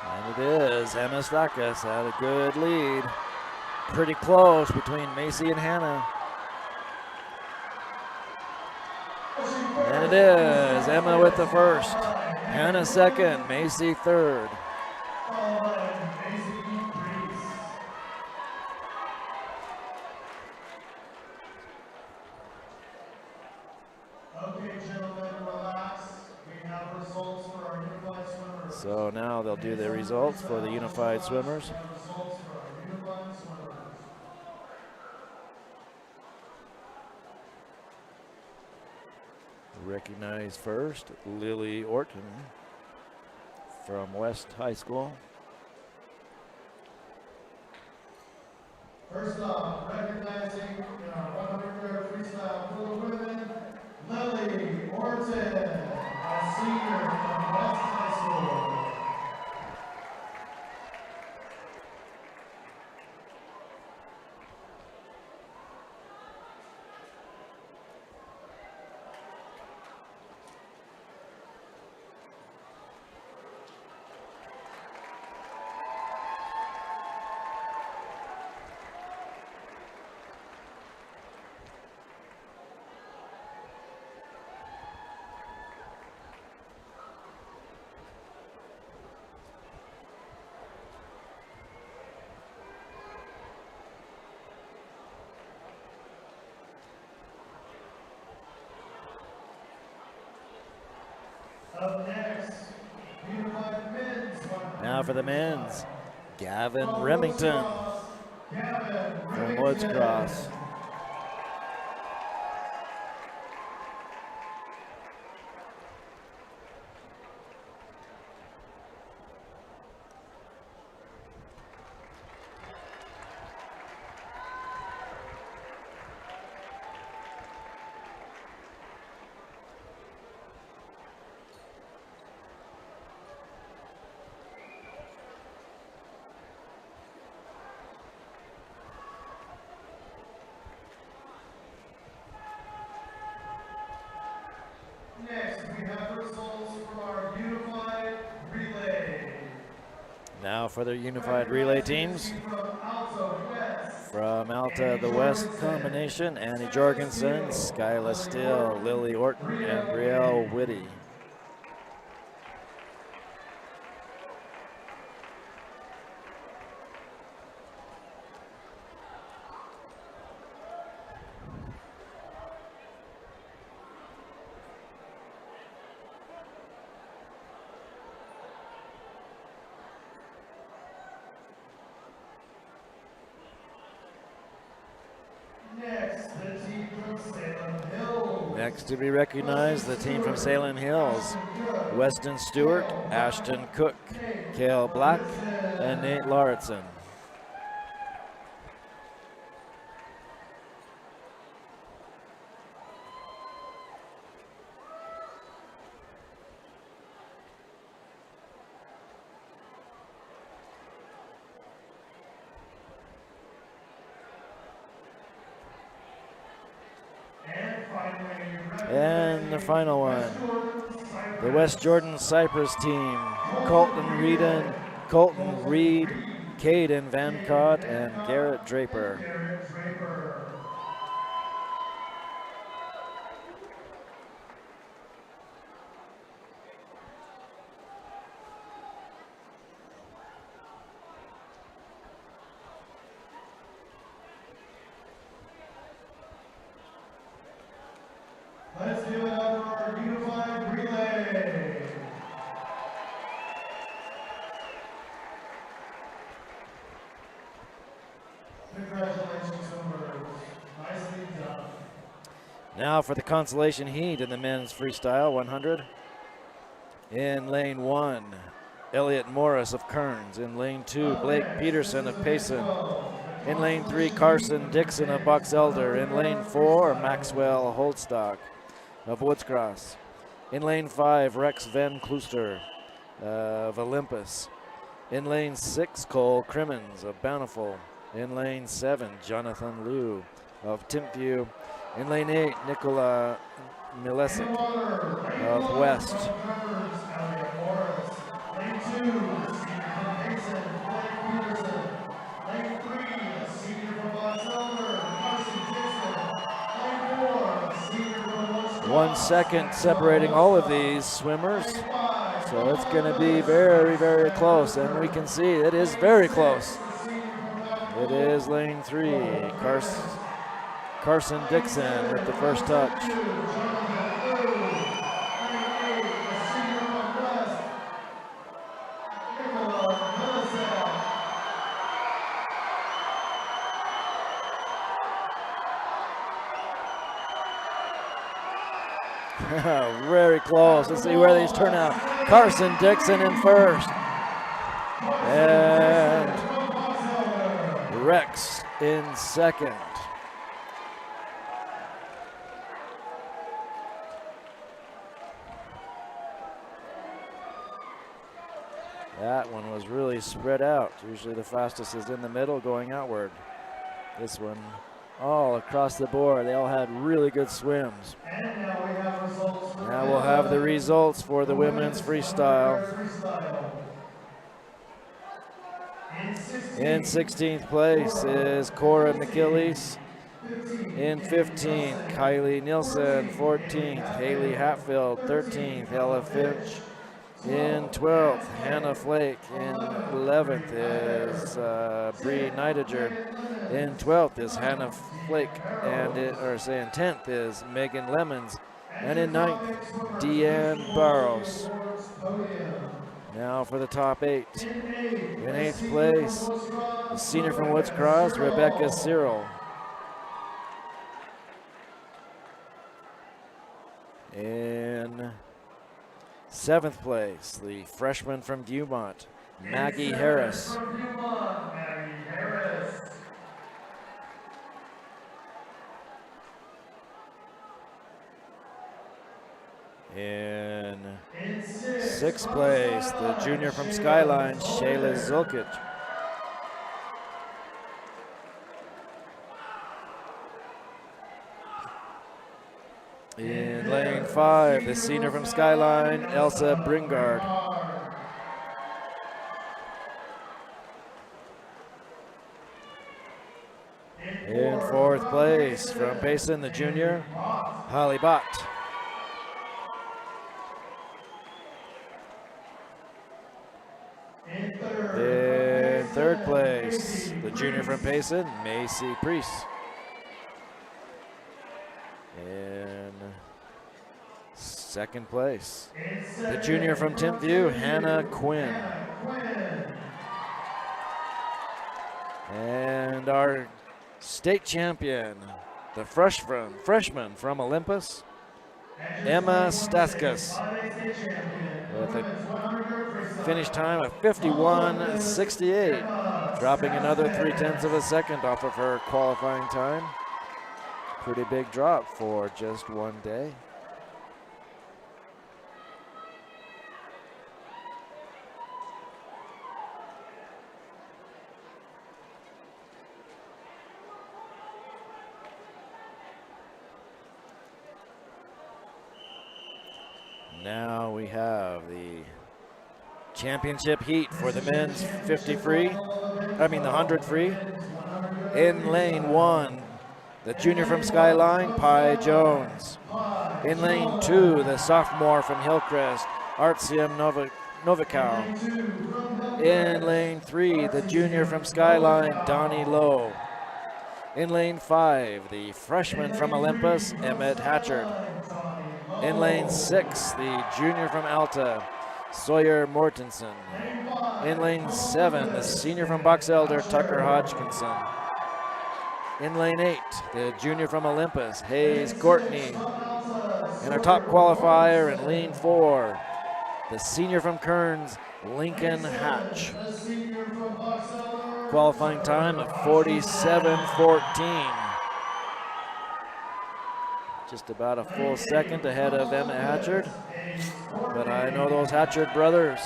And it is Emma Stakas had a good lead. Pretty close between Macy and Hannah. And it is Emma with the first, Hannah second, Macy third. So now they'll do the results for the unified swimmers. Recognize first Lily Orton from West High School. First off, recognizing our 100-yard freestyle for the women, Lily Orton, a senior from West High School. Up next, unified men's 100. Now for the men's, Gavin Remington from Woods Cross. Next, Now for the unified relay teams. From Alta the West combination, Annie Jorgensen, Skyla Still, Lily Orton, and Brielle Whitty. Next to be recognized, the team from Salem Hills. Weston Stewart, Ashton Cook, Kale Black, and Nate Lauritsen. And the final one, the West Jordan Cypress team, Colton Reed, Caden Van Cott, and Garrett Draper. Let's give it up for our unified relay. Congratulations, Homer. Nicely done. Now for the consolation heat in the men's freestyle 100. In lane 1, Elliot Morris of Kearns. In lane 2, Blake Peterson of Payson. In lane 3, Carson Dixon of Box Elder. In lane 4, Maxwell Holtstock of Woods Cross. In lane 5, Rex Van Klooster of Olympus. In lane 6, Cole Crimmins of Bountiful. In lane 7, Jonathan Liu of Timpview. In lane 8, Nicola Milesic of West. Lane 2, senior from Mason, Blake Peterson. Lane 3, a senior from Box Elder, Carson Dixon. Lane 4, a senior from Woods Cross. 1 second separating all of these swimmers. So it's going to be very, very close. And we can see it is very close. It is lane 3, Carson Dixon with the first touch. Very close. Let's see where these turn out. Carson Dixon in first. And Rex in second. That one was really spread out. Usually the fastest is in the middle going outward. This one all across the board. They all had really good swims. And now we have results for Now we'll have the results for the women's freestyle. In 16th place is Cora McKillies. In 15th, Kylie Nielsen. 14th, Haley Hatfield. 13th, Ella Finch. In 12th, Hannah Flake. In 11th is Bree Neidiger. In 12th is Hannah Flake, and in 10th is Megan Lemons. And in 9th, Deanne Barrows. Now for the top 8. In 8th place, the senior from Woods Cross, Rebecca Cyril. In 7th place, the freshman from Viewmont, Maggie Harris. In 6th place, the junior from Skyline, Shayla Zulkic. In lane 5, the senior from Skyline, Elsa Bringard. In fourth place from Payson, the junior, Holly Bott. In third place, the junior from Payson, Macy Priest. In second place, the junior from Timpview, Hannah Quinn. And our state champion, the freshman from Olympus, Emma Staskas, with a finish time of 51:68, dropping another 0.3 of a second off of her qualifying time. Pretty big drop for just one day. Now we have the championship heat for the men's 50 free, the 100 free. In lane 1, the junior from Skyline, Pi Jones. In lane 2, the sophomore from Hillcrest, Artyom Novikow. In lane 3, the junior from Skyline, Donnie Lowe. In lane 5, the freshman from Olympus, Emmett Hatchard. In lane 6, the junior from Alta, Sawyer Mortensen. In lane 7, the senior from Box Elder, Tucker Hodgkinson. In lane 8, the junior from Olympus, Hayes Courtney. And our top qualifier in lane 4, the senior from Kearns, Lincoln Hatch. Qualifying time of 47:14. Just about a full second ahead of Emma Hatchard. But I know those Hatchard brothers,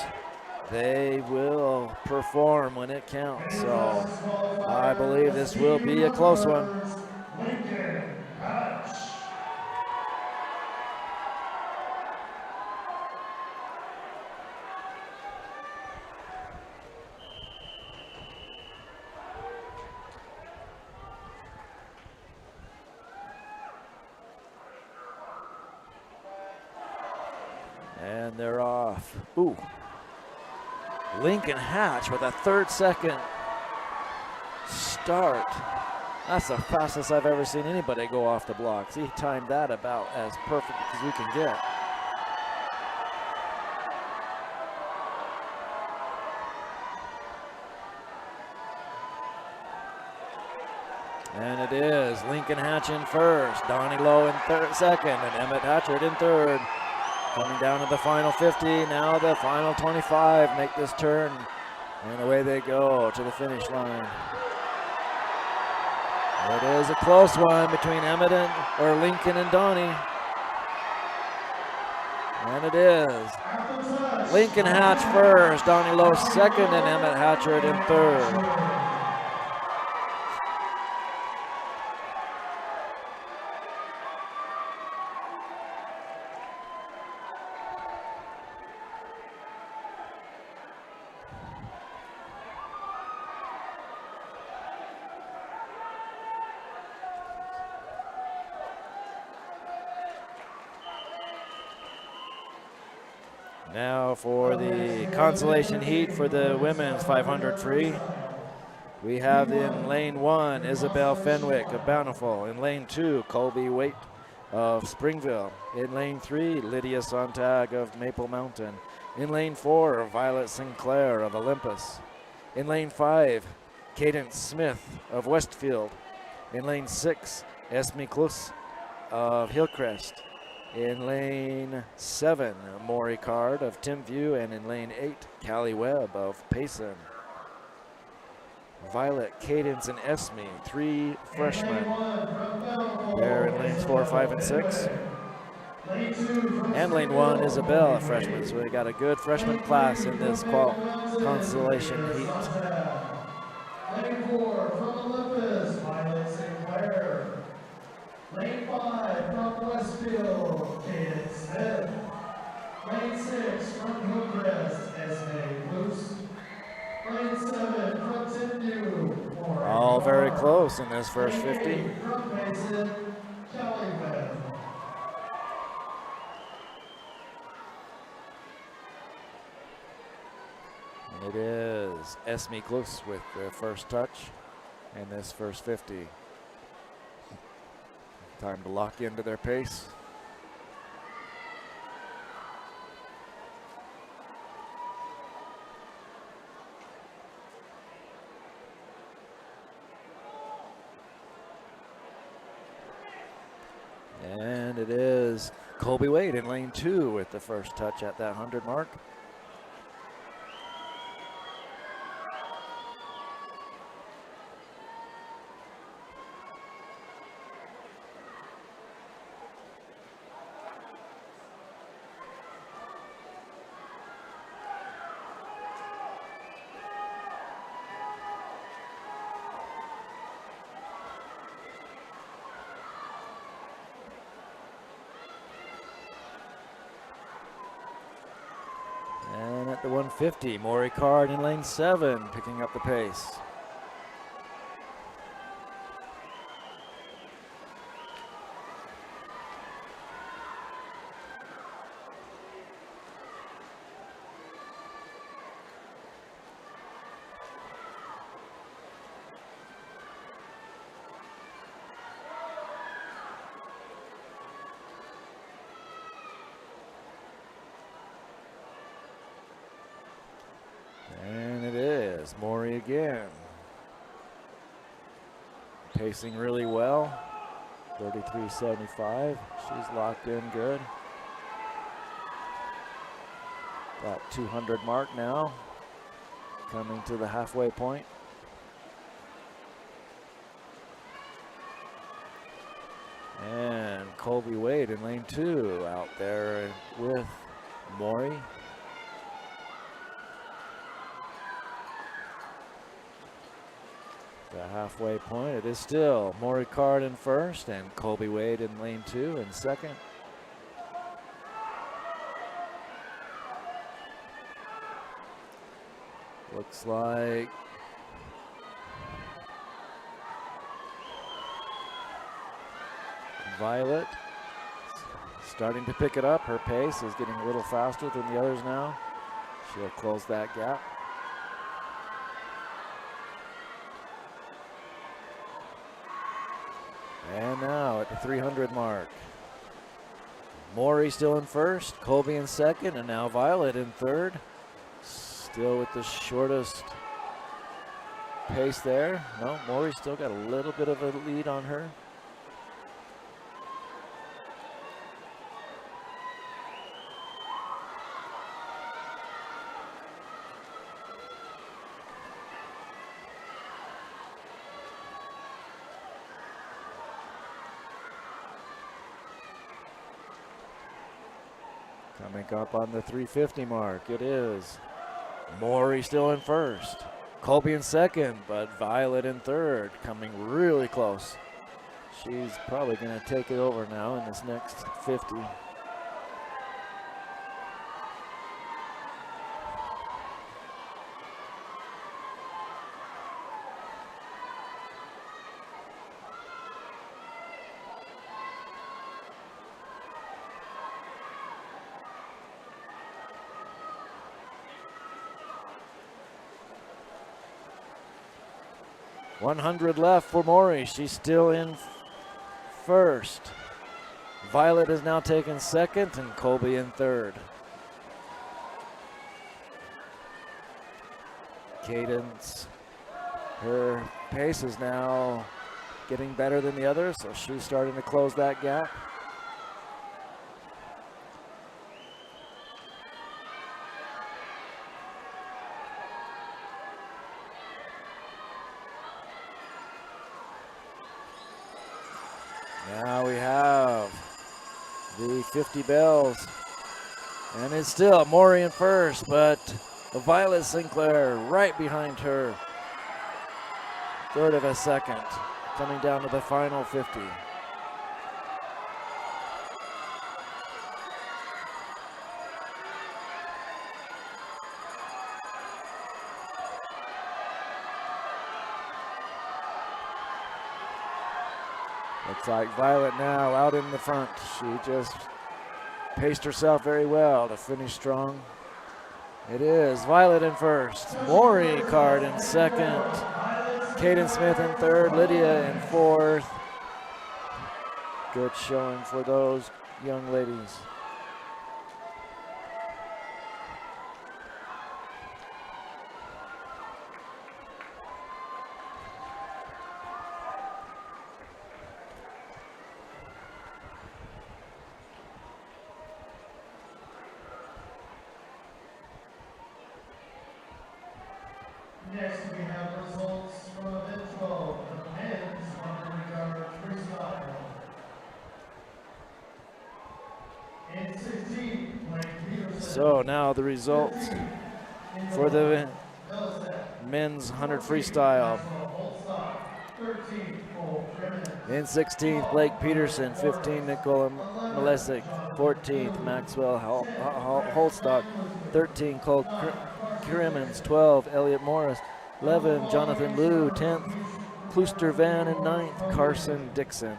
they will perform when it counts. So I believe this will be a close one. And they're off. Ooh. Lincoln Hatch with a 3rd second start. That's the fastest I've ever seen anybody go off the blocks. He timed that about as perfect as we can get. And it is Lincoln Hatch in first, Donnie Lowe in second, and Emmett Hatchard in third. Coming down to the final 50, now the final 25 make this turn, and away they go to the finish line. It is a close one between Lincoln and Donnie. And it is Lincoln Hatch first, Donnie Lowe second, and Emmett Hatchard in third. Now for the consolation heat for the women's 500 free. We have in lane 1, Isabel Fenwick of Bountiful. In lane 2, Colby Waite of Springville. In lane 3, Lydia Sontag of Maple Mountain. In lane 4, Violet Sinclair of Olympus. In lane 5, Cadence Smith of Westfield. In lane 6, Esme Klus of Hillcrest. In lane 7, Maury Card of Timpview, and in lane 8, Callie Webb of Payson. Violet, Cadence, and Esme, 3 freshmen. They're in lanes 4, 5, and 6. And lane 1, Isabel, a freshman. So we got a good freshman class in this consolation heat. Lane 4 from Olympus, Violet Sinclair. Lane 5 from Westfield, Cadence Smith. Lane 6 from Hillcrest, Esme Luce. Lane 7 from Timpview, All very close in this first 50. From Mason, Jellyman. And it is Esme Close with the first touch in this first 50. Time to lock into their pace. And it is Colby Wade in lane 2 with the first touch at that 100 mark. And at the 150, Maury Card in lane 7, picking up the pace. And it is Maury again. Pacing really well. 33.75. She's locked in good. That 200 mark now. Coming to the halfway point. And Colby Wade in lane 2 out there with Maury. The halfway point, it is still Maury Card in first and Colby Wade in lane 2 in second. Looks like Violet starting to pick it up. Her pace is getting a little faster than the others now. She'll close that gap. And now at the 300 mark, Maury still in first, Colby in second, and now Violet in third. Still with the shortest pace there. No, Maury's still got a little bit of a lead on her. Coming up on the 350 mark, it is Maury still in first, Colby in second, but Violet in third, coming really close. She's probably going to take it over now in this next 50. $100 left for Maury. She's still in first. Violet has now taken second and Colby in third. Cadence, her pace is now getting better than the others, so she's starting to close that gap. Now we have the 50 bells, and it's still Maury in first, but Violet Sinclair right behind her. Third of a second, coming down to the final 50. Looks like Violet now out in the front. She just paced herself very well to finish strong. It is Violet in first, Maury Card in second, Kaden Smith in third, Lydia in fourth. Good showing for those young ladies. Next, we have results from event 12, the men's 100-yard freestyle. In 16, Blake Peterson. So now the results for the men's 100 freestyle. In 16th, Blake Peterson. 15, Nicola Malesic. 14th, Maxwell Holstock. 13, Cole Crimmins. 12, Elliot Morris. 11, Jonathan Liu. 10th, Klooster Van. And 9th, Carson Dixon.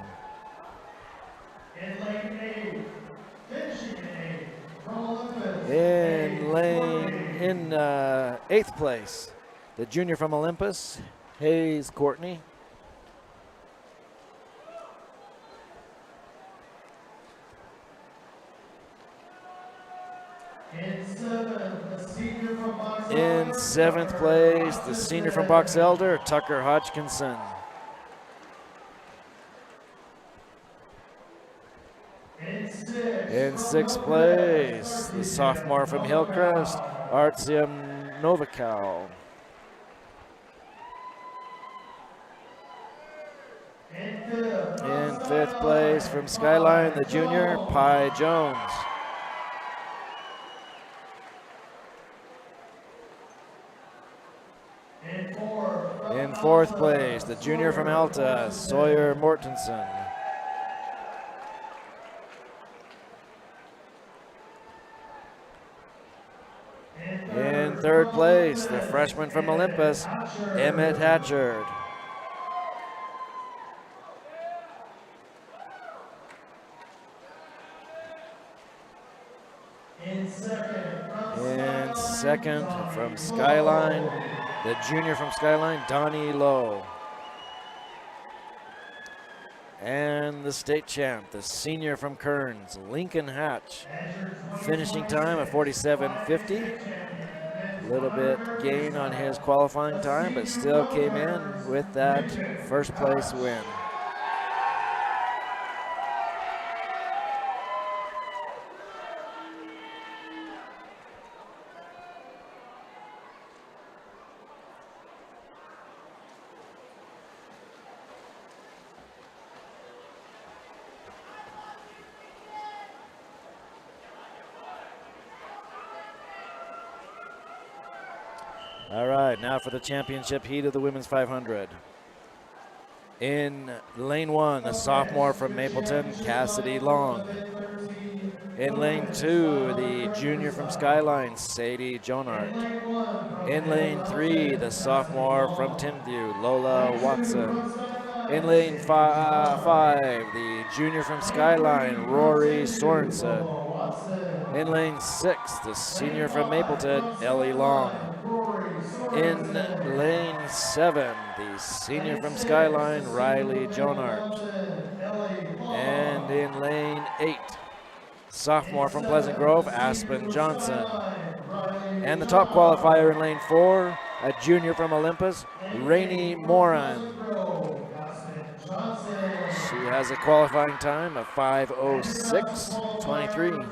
In 8th place, the junior from Olympus, Hayes Courtney. In 7th place, the senior from Box Elder, Tucker Hodgkinson. In 6th place, the sophomore from Hillcrest, Artyom Novikov. In 5th place from Skyline, the junior, Pi Jones. In 4th place, the junior from Alta, Sawyer Mortensen. In 3rd place, the freshman from Olympus, Emmett Hatchard. In 2nd from Skyline, the junior from Skyline, Donnie Lowe. And the state champ, the senior from Kearns, Lincoln Hatch. Finishing time of 47:50. A little bit gain on his qualifying time, but still came in with that first place win. All right, now for the championship heat of the women's 500. In lane 1, the sophomore from Mapleton, Cassidy Long. In lane 2, the junior from Skyline, Sadie Jonart. In lane 3, the sophomore from Tinview, Lola Watson. In lane 5, the junior from Skyline, Rory Sorensen. In lane 6, the senior from Mapleton, Ellie Long. In lane 7, the senior from Skyline, Riley Jonart. And in lane 8, sophomore from Pleasant Grove, Aspen Johnson. And the top qualifier in lane 4, a junior from Olympus, Rainey Moran. She has a qualifying time of 5:06:23.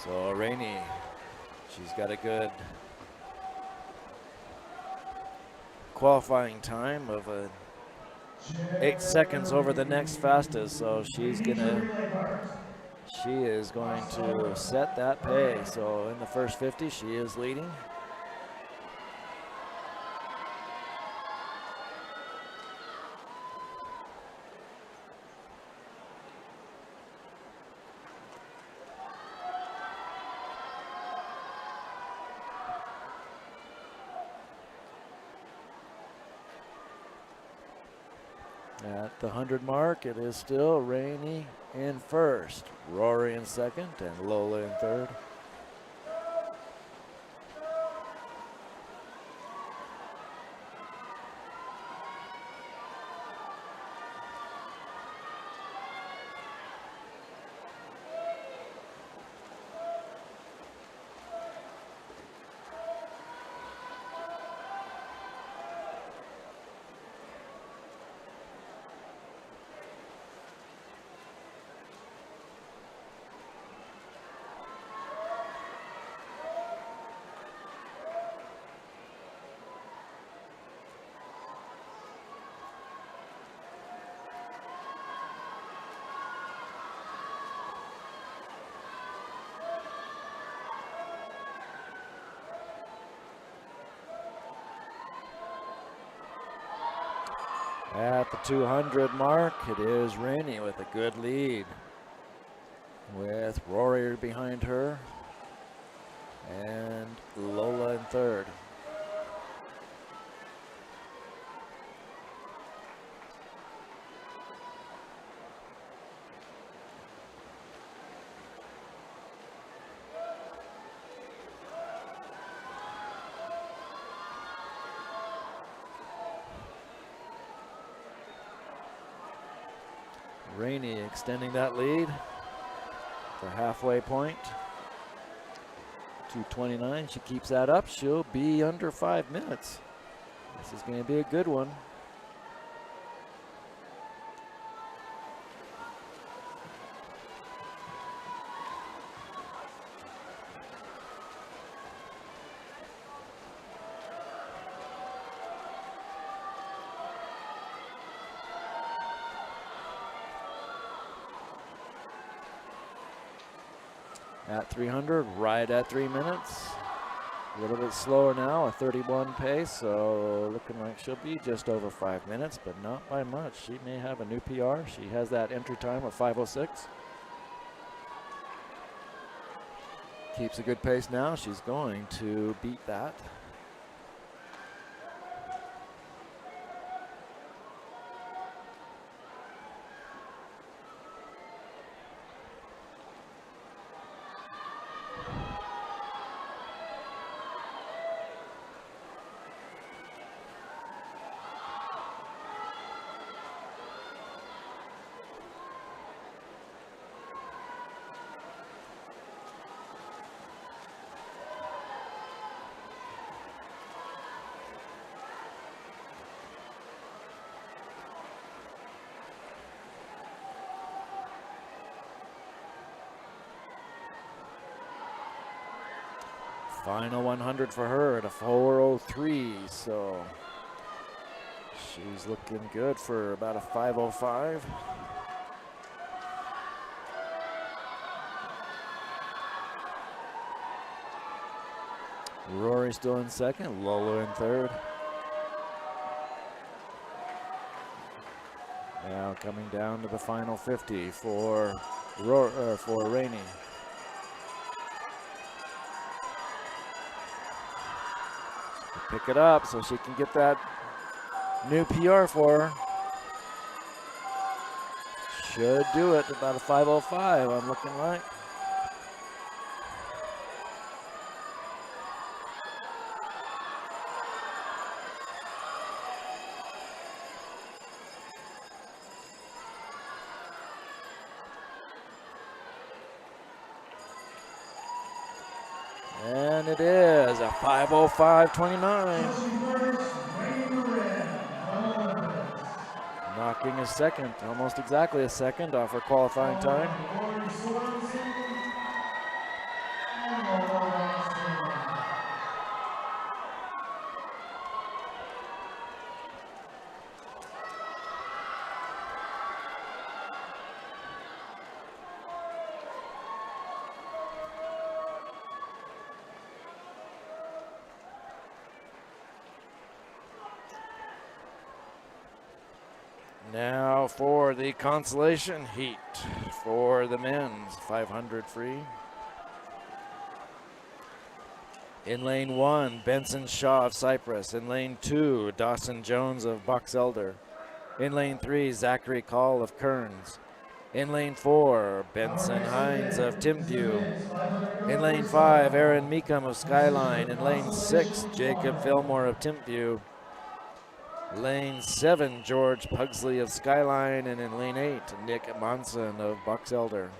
So Rainey, she's got a good qualifying time of 8 seconds over the next fastest. So she is going to set that pace. So in the first 50, she is leading. At the 100 mark, it is still Rainey in first, Rory in second, and Lola in third. At the 200 mark, it is Rainey with a good lead, with Rory behind her and Lola in third. Rainey extending that lead. The halfway point. 2:29. She keeps that up, she'll be under 5 minutes. This is going to be a good one. At 300, right at 3 minutes. A little bit slower now, a 31 pace, so looking like she'll be just over 5 minutes, but not by much. She may have a new PR. She has that entry time of 5:06. Keeps a good pace now. She's going to beat that. Final 100 for her at a 4:03, so she's looking good for about a 5:05. Rory still in second, Lola in third. Now coming down to the final 50 for Rainey. Pick it up so she can get that new PR for her. Should do it, about a 5:05, I'm looking like. And it is a 5:05.29. Knocking a second, almost exactly a second off her qualifying time. and Lola Watson. Now for the consolation heat for the men's 500 free. In lane 1, Benson Shaw of Cyprus. In lane 2, Dawson Jones of Box Elder. In lane 3, Zachary Call of Kearns. In lane 4, Benson Hines of Timpview. In lane 5, Aaron Meekum of Skyline. In lane 6, Jacob Fillmore of Timpview. Lane 7, George Pugsley of Skyline, and in lane 8, Nick Monson of Box Elder.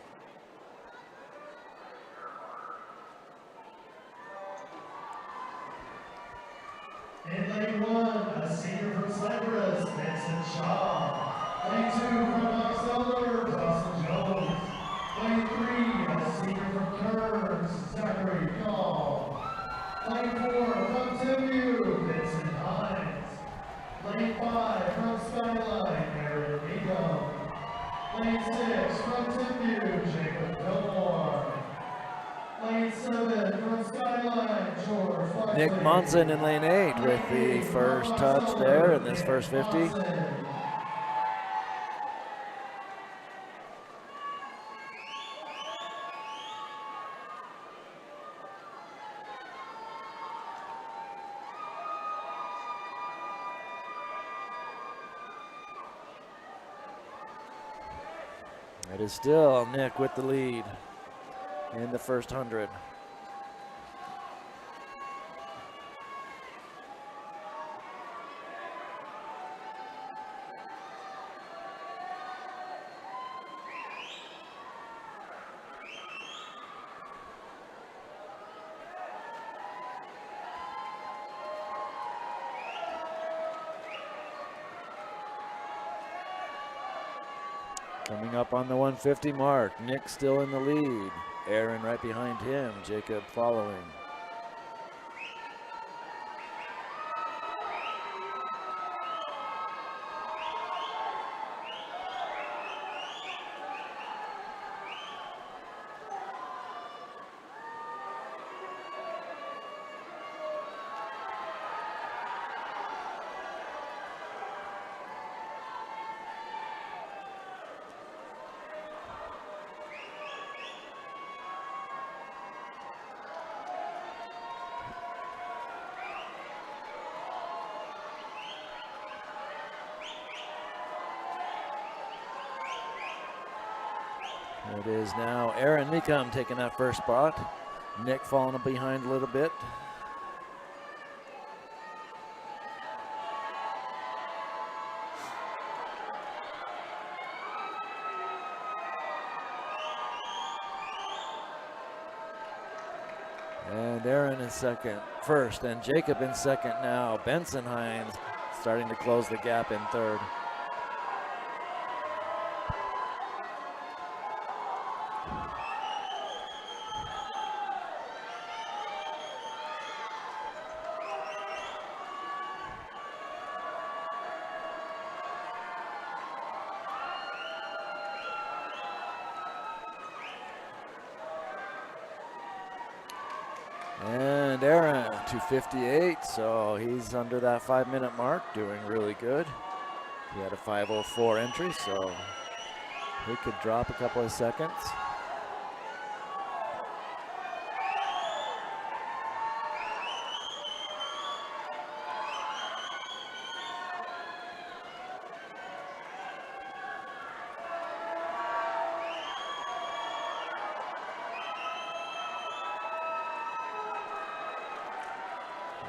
In lane 1, a senior from Cyprus, Benson Shaw. Lane 2, from Box Elder, Dawson Jones. Lane 3, a senior from Kearns, Zachary Call. Lane 4, from Timpview, Benson Hines. Lane 5, from Skyline, Aaron Meekum. Lane 6, from Timpview, Jacob Fillmore. Lane 7, from Skyline, George Buckley. Nick Monson in lane 8 with the first touch there in this first 50. It is still Nick with the lead in the first 100. Coming up on the 150 mark, Nick still in the lead. Aaron right behind him, Jacob following. It is now Aaron Meekum taking that first spot. Nick falling behind a little bit. And Aaron in first, and Jacob in second now. Benson Hines starting to close the gap in third. And Aaron, 2:58, so he's under that 5-minute mark, doing really good. He had a 5:04 entry, so he could drop a couple of seconds.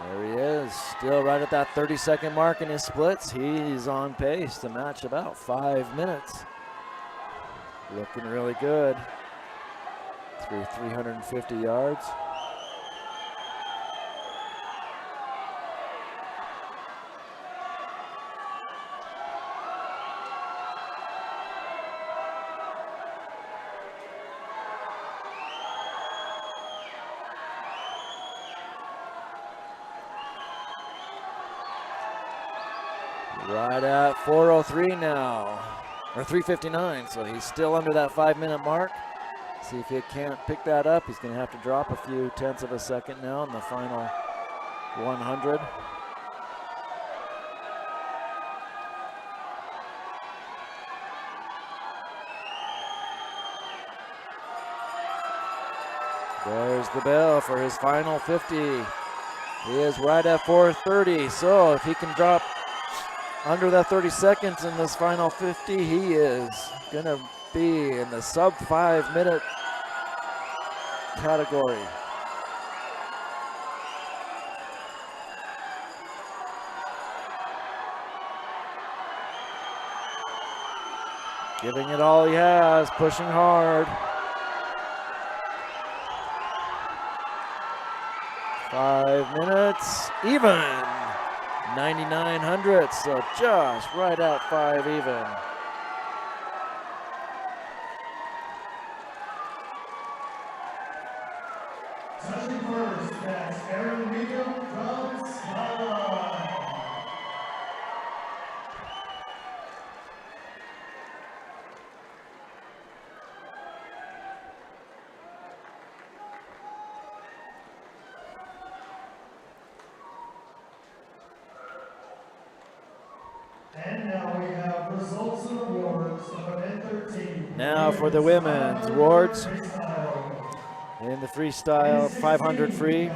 There he is, still right at that 30-second mark in his splits. He's on pace to match about 5 minutes. Looking really good through 350 yards. Right at 4:03 now, or 3:59, so he's still under that 5-minute mark. See if he can't pick that up. He's going to have to drop a few tenths of a second now in the final 100. There's the bell for his final 50. He is right at 4:30, so if he can drop under that 30 seconds in this final 50, he is going to be in the sub 5-minute category. Giving it all he has, pushing hard. 5 minutes, even. 99 hundredths, so just right at 5 even. Touching first, that's Aaron Meagham from Skyline. And now we have results and awards of event 13. Now for the women's awards. In the freestyle 500 free.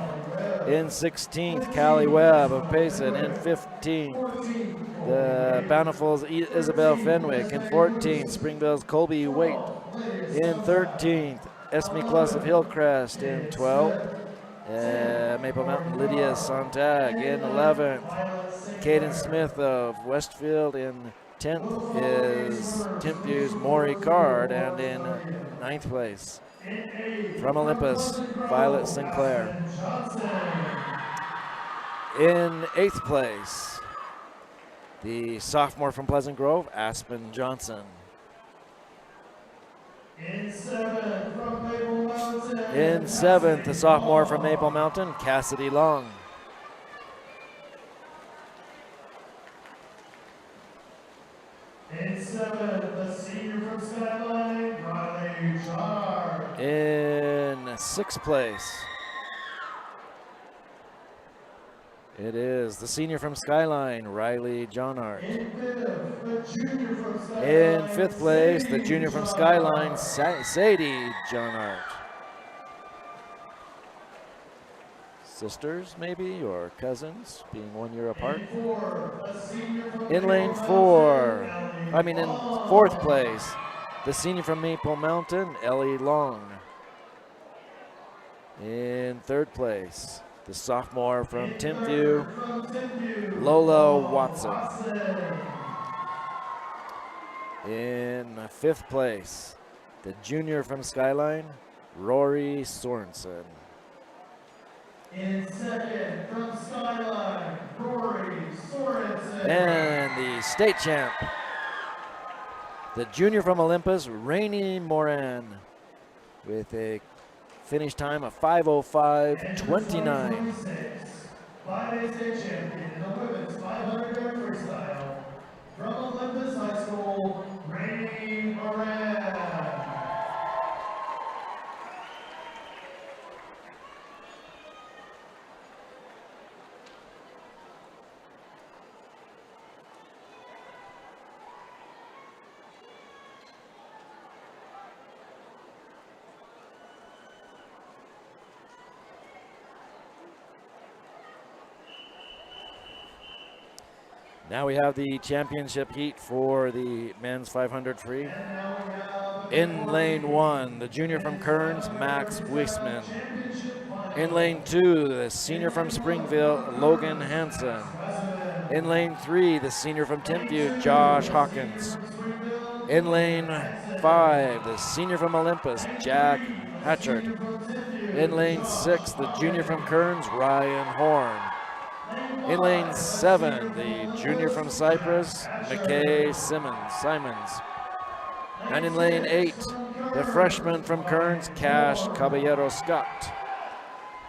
In 16th, Callie Webb of Payson. In 15th, the Bountiful's Isabel Fenwick. In 14th, Springville's Colby Waite. In 13th, Esme Kluss of Hillcrest. In 12th, Maple Mountain Lydia Sontag. In 11th, Caden Smith of Westfield. In 10th is Timpview's Maury Card. And in 9th place, from Olympus, Violet Sinclair. In 8th place, the sophomore from Pleasant Grove, Aspen Johnson. In 7th, from Maple Mountain. In 7th, the sophomore from Maple Mountain, Cassidy Long. In 7th, the senior from Skyline, Riley John. In 6th place, it is the senior from Skyline, Riley Johnart. In 5th, the junior from Skyline. In 5th place, the junior from Skyline, Sadie Johnart. Sisters, maybe, or cousins, being 1 year apart. In lane 4, in 4th place, the senior from Maple Mountain, Ellie Long. In 3rd place, the sophomore from Timpview, Lola Watson. In 5th place, the junior from Skyline, Rory Sorensen. In 2nd, from Skyline, Rory Sorensen. And the state champ, the junior from Olympus, Rainey Moran, with a finish time of 5:05.29. 5A state champion in the women's 500-yard freestyle, from Olympus High School, Rainey Moran. Now we have the championship heat for the men's 500 free. In lane 1, the junior from Kearns, Max Wiesman. In lane 2, the senior from Springville, Logan Hansen. In lane 3, the senior from Timpview, Josh Hawkins. In lane 5, the senior from Olympus, Jack Hatchard. In lane 6, the junior from Kearns, Ryan Horn. In lane 7, the junior from Cypress, McKay Simons. And in lane 8, the freshman from Kearns, Cash Caballero Scott.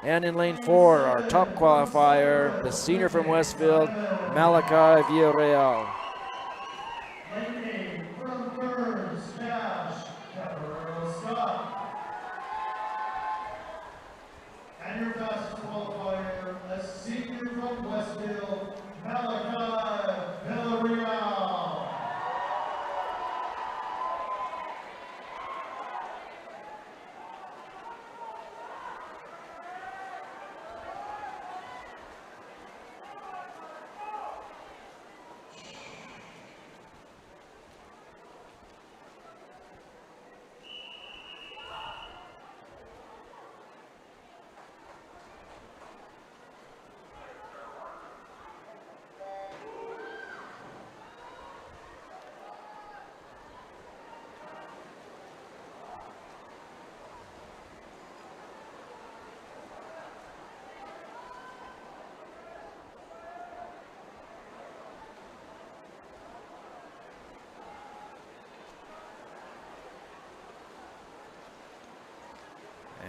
And in lane 4, our top qualifier, the senior from Westfield, Malachi Villarreal. Lane 8 from Burns, Cash, Caballero Scott. And your fastest qualifier, a senior from Westfield, Malachi Villarreal.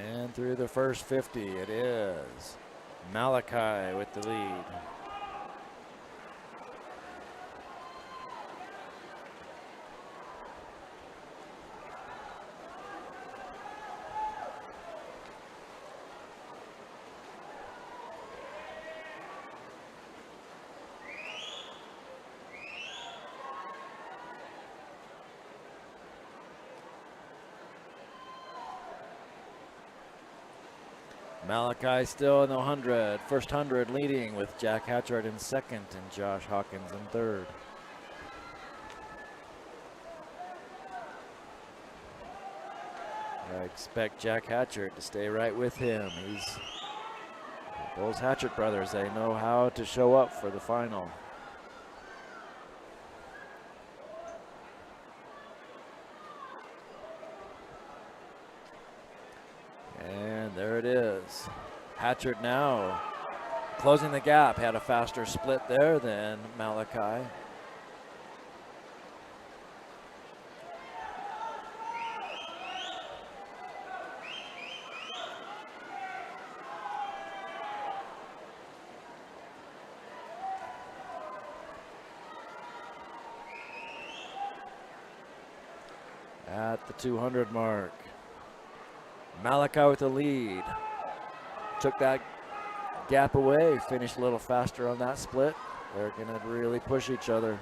And through the first 50, it is Malachi with the lead. Malachi still in the 100. First 100 leading with Jack Hatchard in second and Josh Hawkins in third. I expect Jack Hatchard to stay right with him. Those Hatchard brothers, they know how to show up for the final. And there it is. Hatchard now closing the gap. Had a faster split there than Malachi. At the 200 mark. Malachi with the lead. Took that gap away, finished a little faster on that split. They're going to really push each other.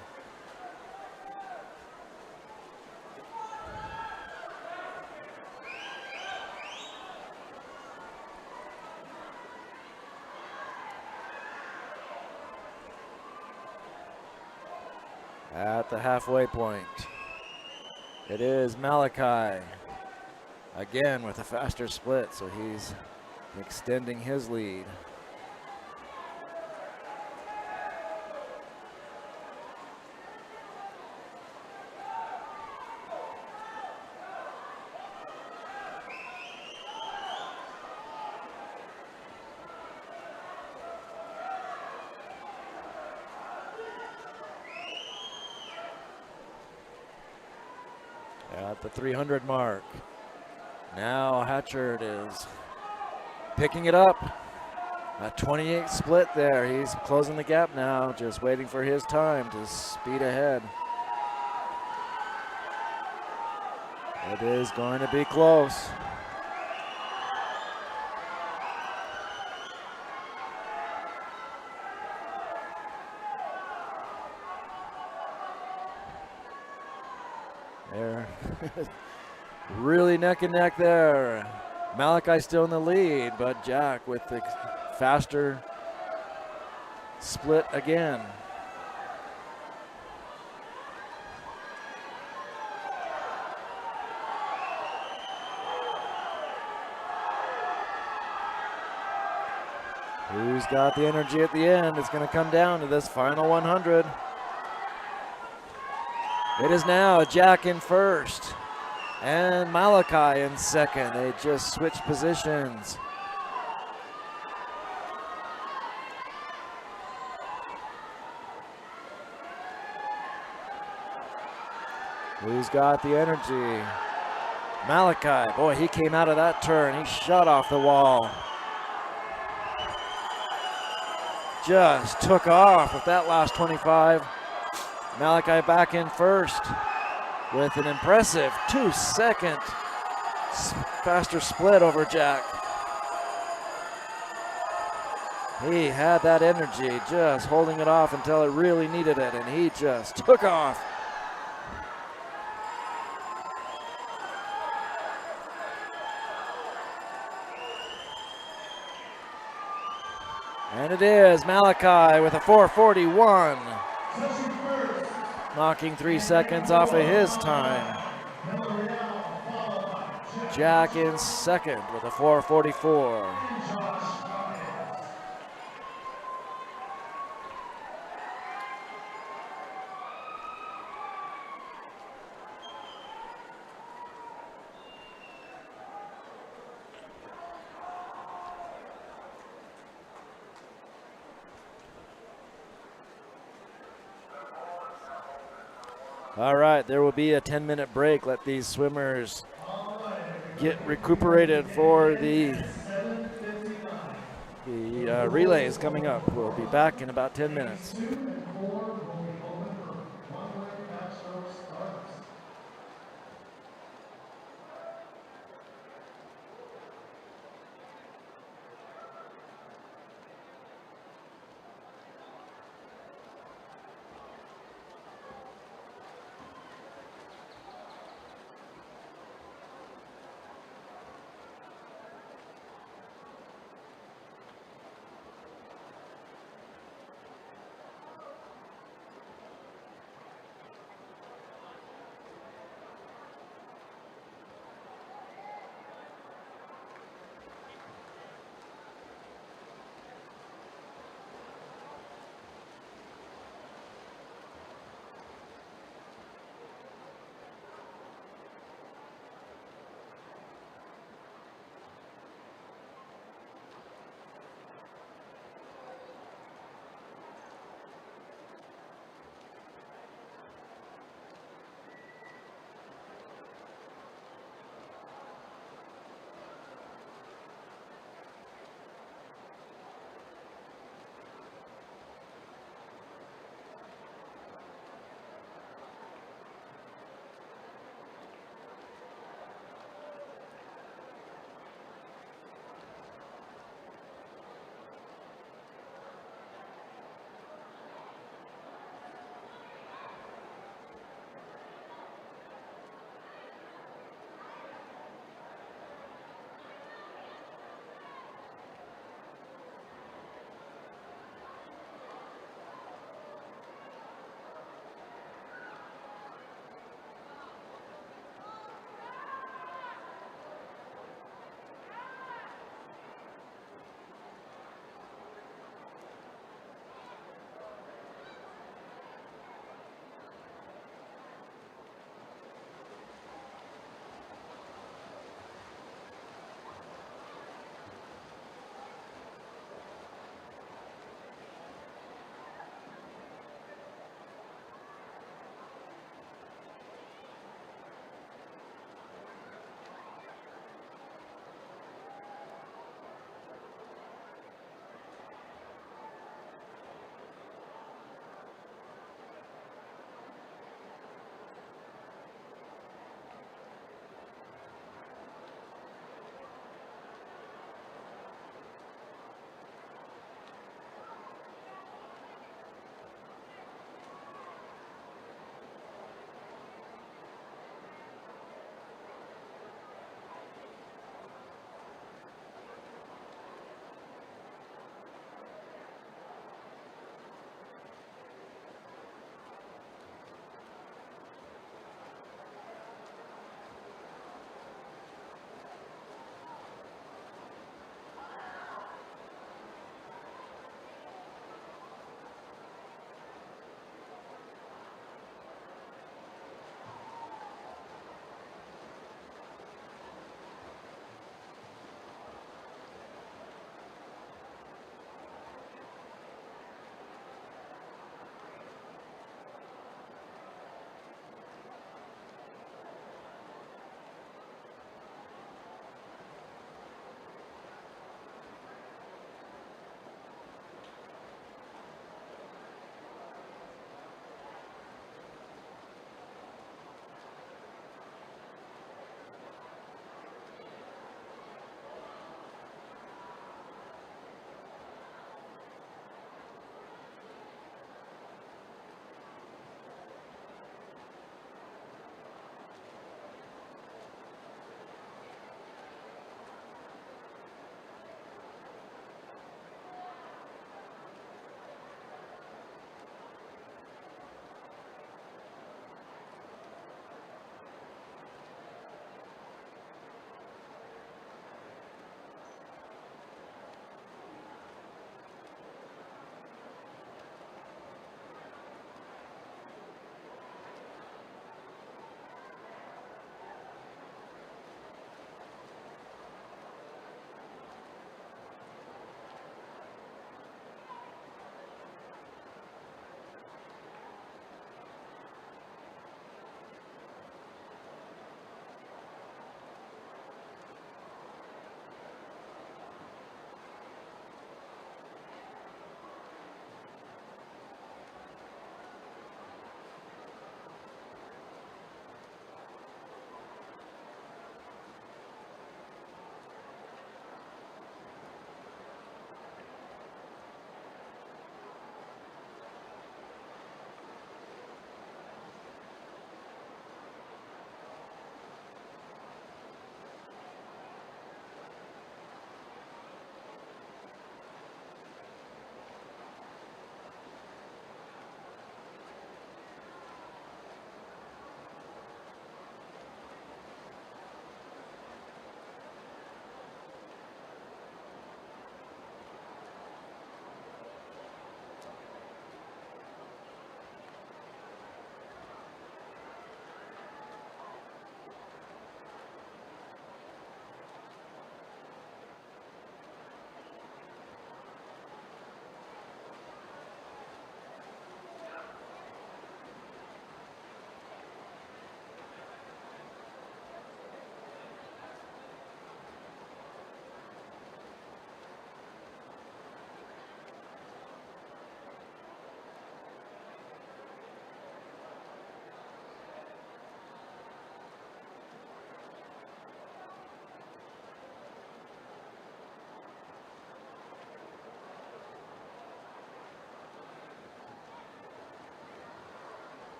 At the halfway point, it is Malachi. Again with a faster split, so he's extending his lead. At the 300 mark. Now Hatchard is picking it up. A 28 split there. He's closing the gap now, just waiting for his time to speed ahead. It is going to be close. There. Really neck and neck there. Malachi still in the lead, but Jack with the faster split again. Who's got the energy at the end? It's going to come down to this final 100. It is now Jack in first and Malachi in second. They just switched positions. Who's got the energy? Malachi. Boy, he came out of that turn. He shot off the wall. just took off with that last 25. Malachi back in first with an impressive 2-second faster split over Jack. He had that energy, just holding it off until it really needed it, and he just took off. And it is Malachi with a 4:41, knocking 3 seconds off of his time. Jack in second with a 4:44. All right, there will be a 10-minute break. Let these swimmers get recuperated for the relays coming up. We'll be back in about 10 minutes.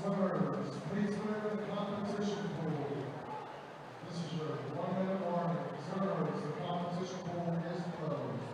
Swimmers, please swim in the competition pool. This is your 1-minute warning. Swimmers, the competition pool is closed.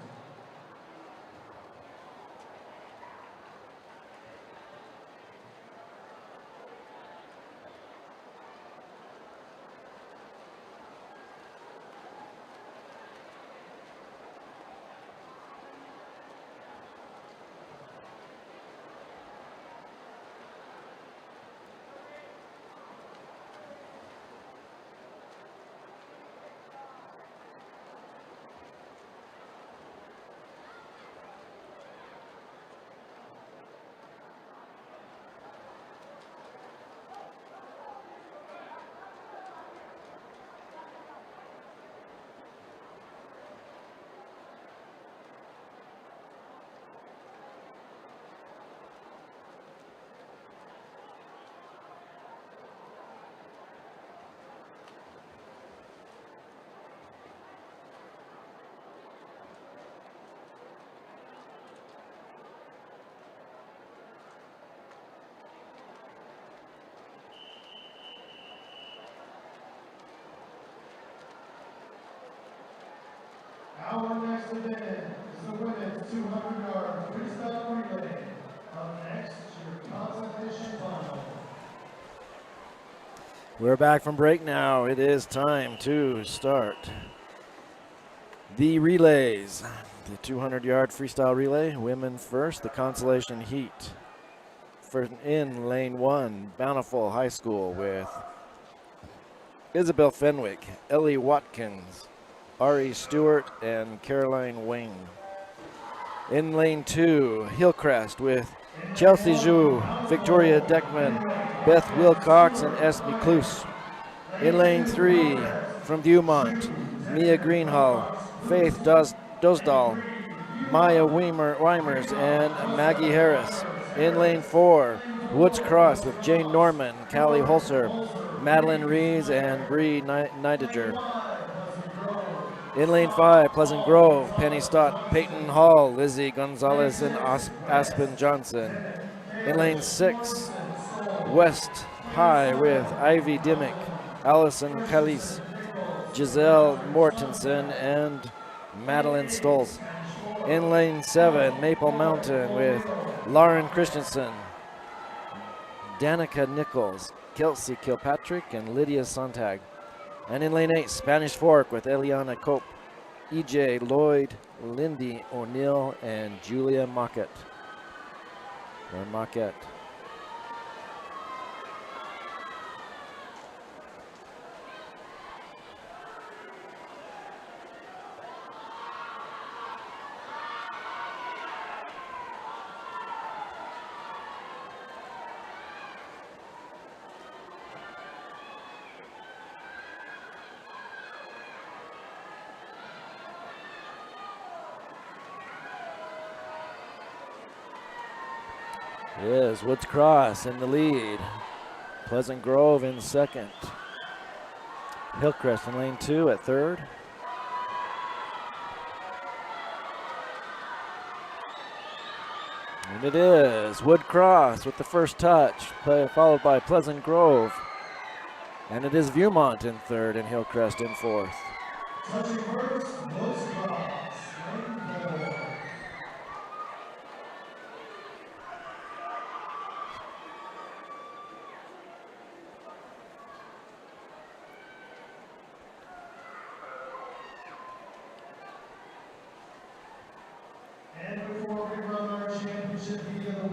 Our next event is the women's 200-yard freestyle relay. Up next, your competition final. We're back from break now. It is time to start the relays. The 200-yard freestyle relay, women first, the consolation heat. For in lane 1, Bountiful High School with Isabel Fenwick, Ellie Watkins, Ari Stewart, and Caroline Wing. In lane 2, Hillcrest with Chelsea Zhu, Victoria Deckman, Beth Wilcox, and Esme Kloos. In lane 3, from Viewmont, Mia Greenhall, Faith Dosdal, Maya Weimers, and Maggie Harris. In lane 4, Woods Cross with Jane Norman, Callie Holzer, Madeline Rees, and Bree Neidiger. In lane 5, Pleasant Grove, Penny Stott, Peyton Hall, Lizzie Gonzalez, and Aspen Johnson. In lane 6, West High with Ivy Dimmick, Allison Calise, Giselle Mortensen, and Madeline Stolz. In lane 7, Maple Mountain with Lauren Christensen, Danica Nichols, Kelsey Kilpatrick, and Lydia Sontag. And in lane 8, Spanish Fork with Eliana Cope, EJ Lloyd, Lindy O'Neill, and Julia Mockett. Or Mockett. Is Woods Cross in the lead. Pleasant Grove in second. Hillcrest in lane 2 at third. And it is Wood Cross with the first touch, followed by Pleasant Grove. And it is Viewmont in third and Hillcrest in fourth. Touching first, Woods Cross, lane 4.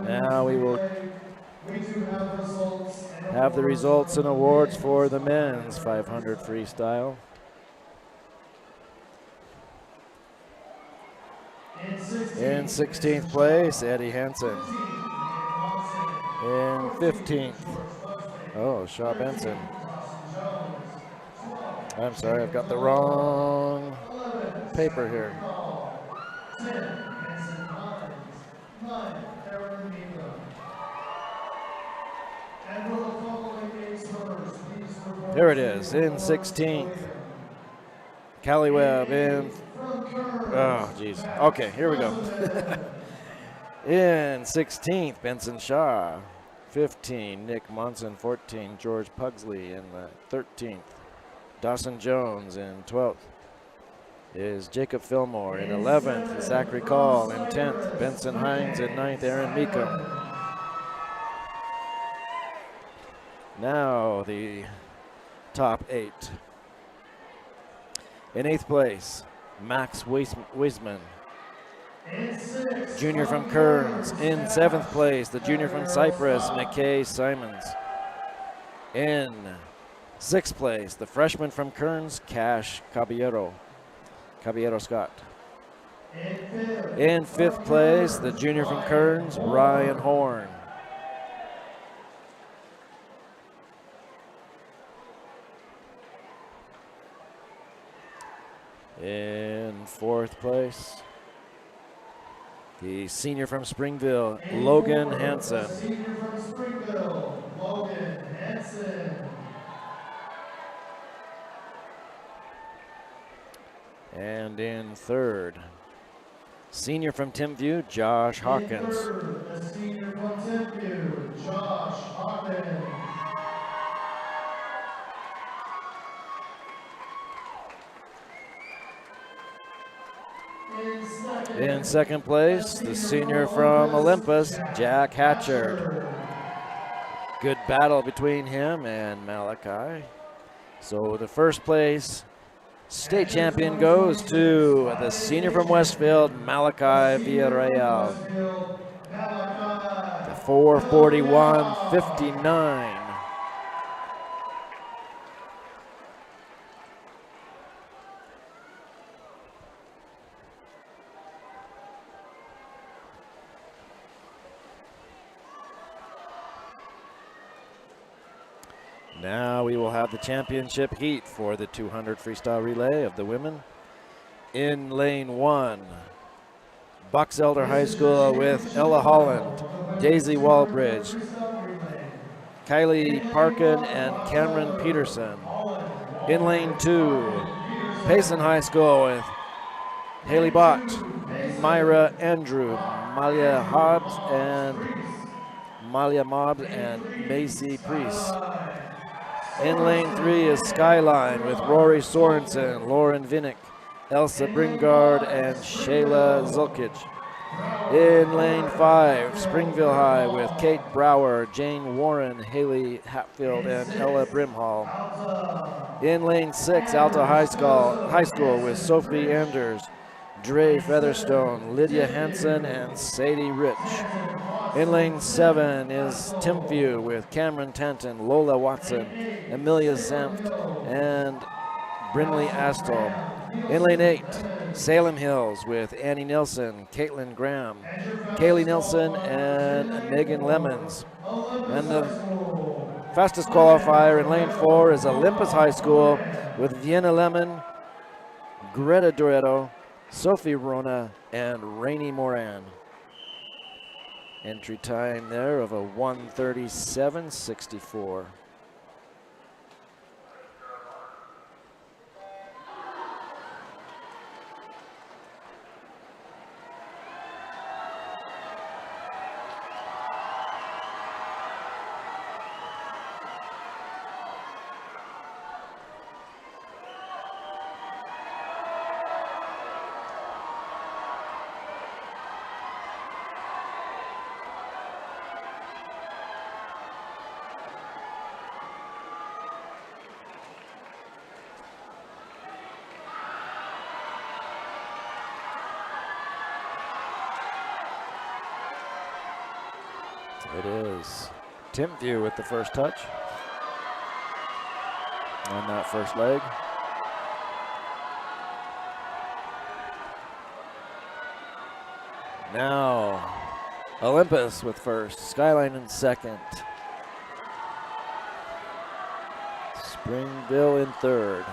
Now we will have the results and awards for the men's 500 freestyle. In 16th place, Eddie Hansen. In 15th, Shaw Benson. I'm sorry, I've got the wrong paper here. There it is, in 16th. Callie Webb in, okay, here we go. In 16th, Benson Shaw. 15, Nick Monson. 14, George Pugsley in the 13th. Dawson Jones in 12th is Jacob Fillmore. In 11th, Zachary Call. In 10th, Benson Hines. In 9th, Aaron Meekum. Now the top 8. In 8th place, Max Wiesman, junior from Kearns. In 7th place, the junior from Cypress, McKay Simons. In 6th place, the freshman from Kearns, Cash Caballero Scott. In 5th place, the junior from Kearns, Ryan Horn. In 4th place, the senior from Springville, Logan Hansen. Senior from Springville, Logan Hansen. And in 3rd, senior from Timpview, Josh Hawkins. In 3rd, the senior from Timpview, Josh Hawkins. In 2nd place, the senior from Olympus, Jack Hatchard. Good battle between him and Malachi. So the 1st place state champion goes to the senior from Westfield, Malachi Villarreal. The 4:41.59. Now we will have the championship heat for the 200 freestyle relay of the women. In lane 1, Box Elder High School with Ella Holland, Daisy Walbridge, Kylie Parkin, and Cameron Peterson. In lane 2, Payson High School with Haley Bott, Myra Andrew, Malia Mobbs, and Macy Priest. In lane 3 is Skyline with Rory Sorensen, Lauren Vinnick, Elsa Bringard, and Shayla Zulkich. In lane 5, Springville High with Kate Brower, Jane Warren, Haley Hatfield, and Ella Brimhall. In lane 6, Alta High School with Sophie Anders, Dre Featherstone, Lydia Hansen, and Sadie Rich. In lane 7 is Timpview with Cameron Tanton, Lola Watson, Amelia Zampt, and Brinley Astol. In lane 8, Salem Hills with Annie Nilsson, Caitlin Graham, Kaylee Nilsson, and Megan Lemons. And the fastest qualifier in lane 4 is Olympus High School with Vienna Lemon, Greta Doretto, Sophie Rona, and Rainey Moran. Entry time there of a 1:37.64. It is Timpview with the first touch on that first leg. Now Olympus with first, Skyline in second, Springville in third.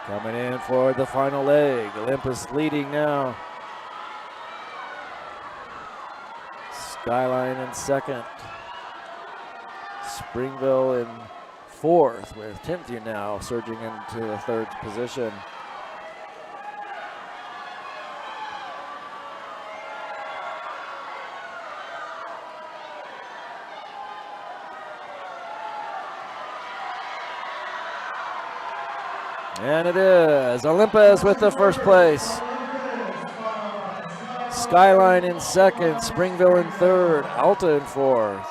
Coming in for the final leg, Olympus leading now. Skyline in second. Springville in fourth, with Timpview now surging into the third position. And it is Olympus with the first place. Skyline in second, Springville in third, Alta in fourth.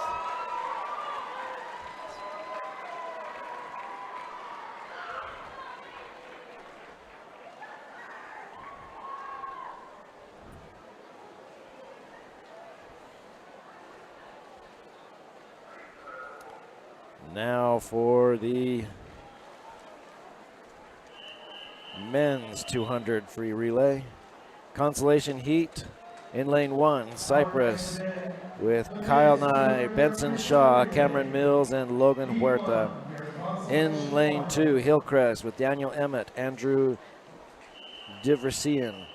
Now for the men's 200 free relay. Consolation heat in lane 1, Cypress with Kyle Nye, Benson Shaw, Cameron Mills, and Logan Huerta. In lane 2, Hillcrest with Daniel Emmett, Andrew Diversian,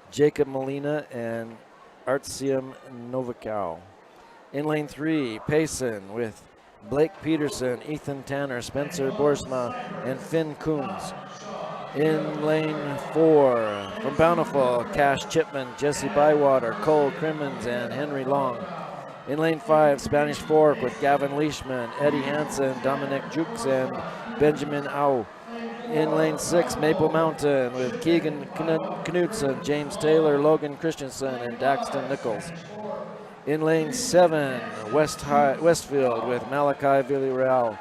Jacob Molina, and Artsium Novikau. In lane 3, Payson with Blake Peterson, Ethan Tanner, Spencer Borsma, and Finn Coons. In lane 4, from Bountiful, Cash Chipman, Jesse Bywater, Cole Crimmins, and Henry Long. In lane 5, Spanish Fork with Gavin Leishman, Eddie Hansen, Dominic Jukes, and Benjamin Au. In lane 6, Maple Mountain with Keegan Knudsen, James Taylor, Logan Christensen, and Daxton Nichols. In lane 7, Westfield with Malachi Villarreal,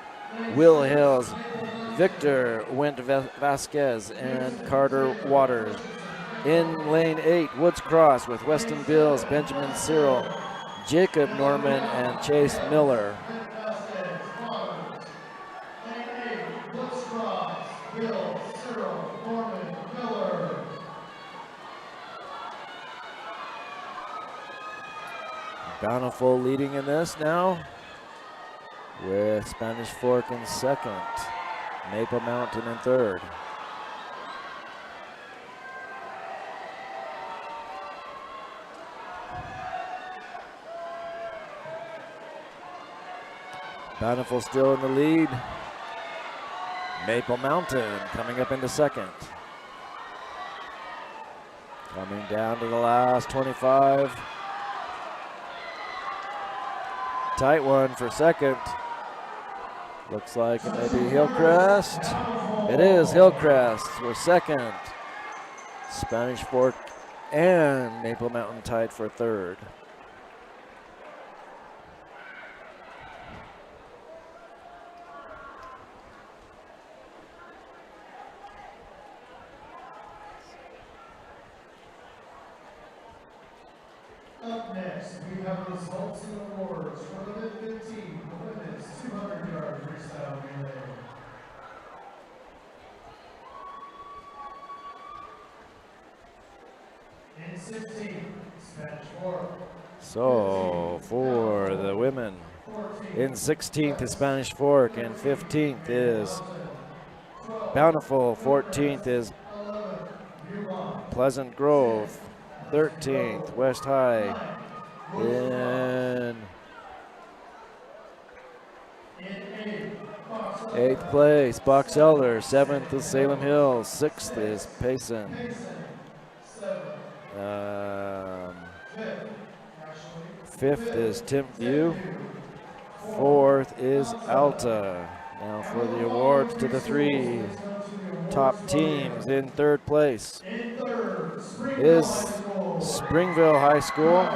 Will Hills, Victor Went Vasquez, and Carter Waters. In lane 8, Woods Cross with Weston Bills, Benjamin Cyril, Jacob Norman, and Chase Miller. Bountiful leading in this now, with Spanish Fork in second, Maple Mountain in third. Bountiful still in the lead. Maple Mountain coming up into second. Coming down to the last 25. Tight one for second. Looks like it may be Hillcrest. It is Hillcrest for second. Spanish Fork and Maple Mountain tied for third. Up next, we have results and awards for the mid-15 women's 200-yard freestyle relay. In 16, Spanish Fork. So for the women, in 16th is Spanish Fork, and 15th is Bountiful, 14th is Pleasant Grove, 13th, West High. In 8th place, Box Elder. 7th is Salem Hills. 6th is Payson. 5th is Timpview. 4th is Alta. Now for the awards to the 3 top teams. In 3rd place is Springville High School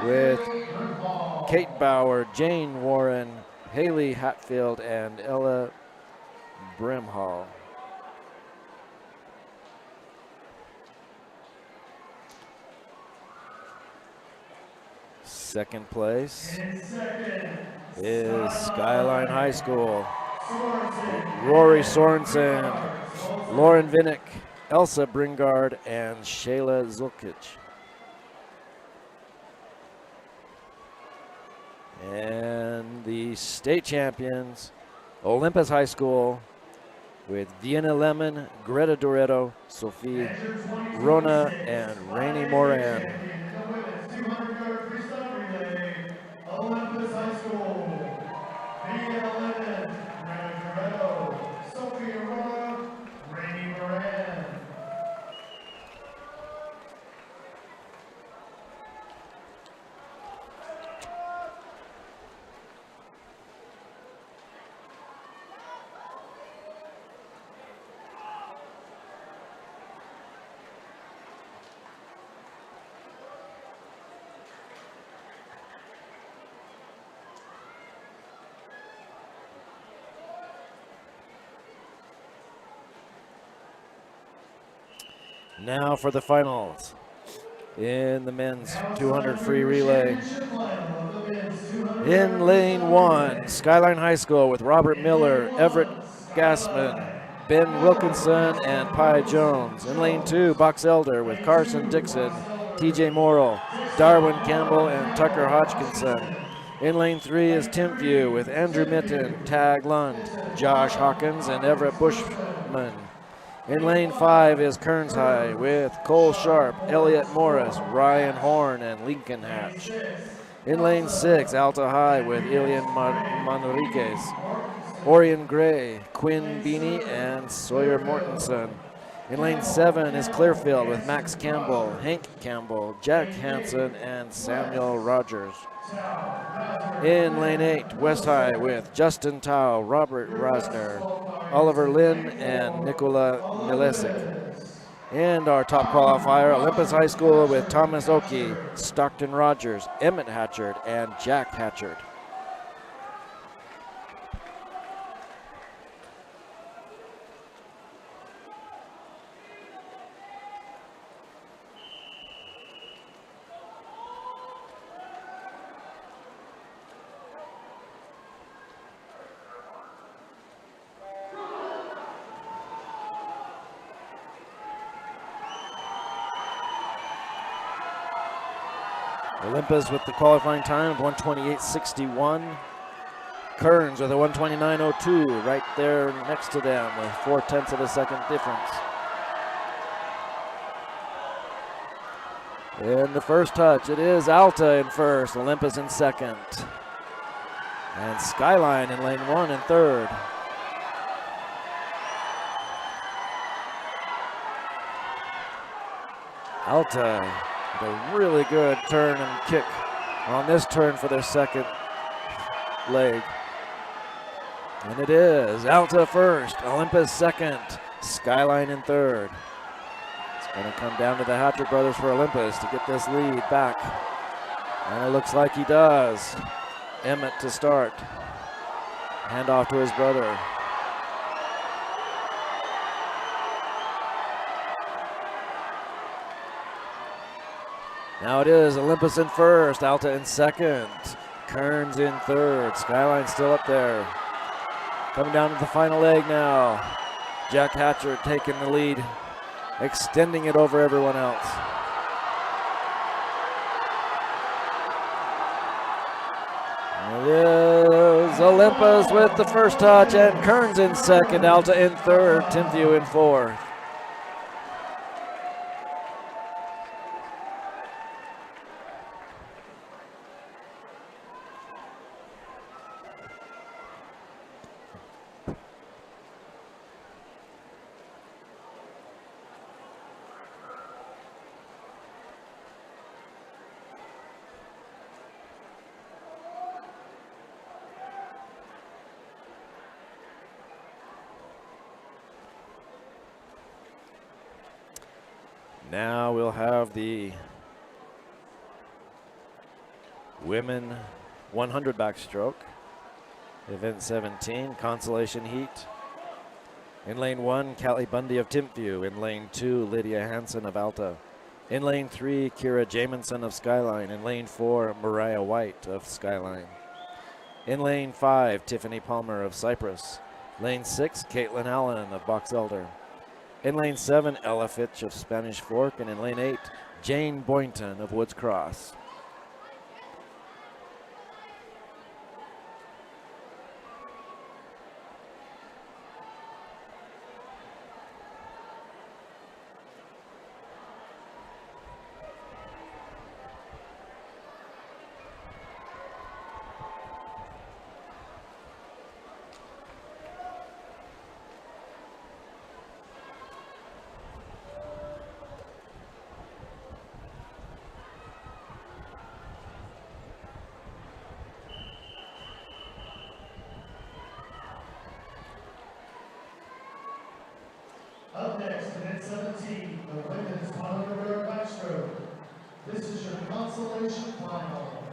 with Kate Bauer, Jane Warren, Haley Hatfield, and Ella Brimhall. Second place is Skyline High School. Rory Sorensen, Lauren Vinnick, Elsa Bringard, and Shayla Zulkic. And the state champions, Olympus High School, with Vienna Lemon, Greta Doretto, Sophie Rona, and Rainey Moran. Olympus High School, Vienna Lemon, Greta Doretto, Sophie Rona, Rainey Moran. Now for the finals. In the men's 200 free relay. In lane 1, Skyline High School with Robert Miller, Everett Gassman, Ben Wilkinson, and Pi Jones. In lane 2, Box Elder with Carson Dixon, TJ Morrill, Darwin Campbell, and Tucker Hodgkinson. In lane 3 is Timpview with Andrew Mitten, Tag Lund, Josh Hawkins, and Everett Bushman. In lane 5 is Kearns High with Cole Sharp, Elliot Morris, Ryan Horn, and Lincoln Hatch. In lane 6, Alta High with Ilian Manriquez, Orion Gray, Quinn Beanie, and Sawyer Mortensen. In lane 7 is Clearfield with Max Campbell, Hank Campbell, Jack Hansen, and Samuel Rogers. In lane 8, West High with Justin Tao, Robert Rosner, Oliver Lynn, and Nikola Milesic. And our top qualifier, Olympus High School with Thomas Oki, Stockton Rogers, Emmett Hatchard, and Jack Hatchard. Olympus with the qualifying time of 1:28.61. Kearns with a 1:29.02 right there next to them with 0.4 of a second difference. In the first touch, it is Alta in first, Olympus in second. And Skyline in lane 1 in third. Alta with a really good turn and kick on this turn for their second leg. And it is Alta first, Olympus second, Skyline in third. It's going to come down to the Hatcher brothers for Olympus to get this lead back. And it looks like he does. Emmett to start. Hand off to his brother. Now it is Olympus in first, Alta in second, Kearns in third, Skyline still up there. Coming down to the final leg now. Jack Hatcher taking the lead, extending it over everyone else. It is Olympus with the first touch and Kearns in second, Alta in third, Timpview in fourth. Now we'll have the women 100 backstroke, event 17, consolation heat. In lane 1, Callie Bundy of Timpview. In lane 2, Lydia Hansen of Alta. In lane 3, Kira Jamison of Skyline. In lane 4, Mariah White of Skyline. In lane 5, Tiffany Palmer of Cypress. Lane 6, Caitlin Allen of Box Elder. In lane 7, Ella Fitch of Spanish Fork, and in lane 8, Jane Boynton of Woods Cross. Up next, event 17, the women's 100-yard backstroke. This is your consolation final.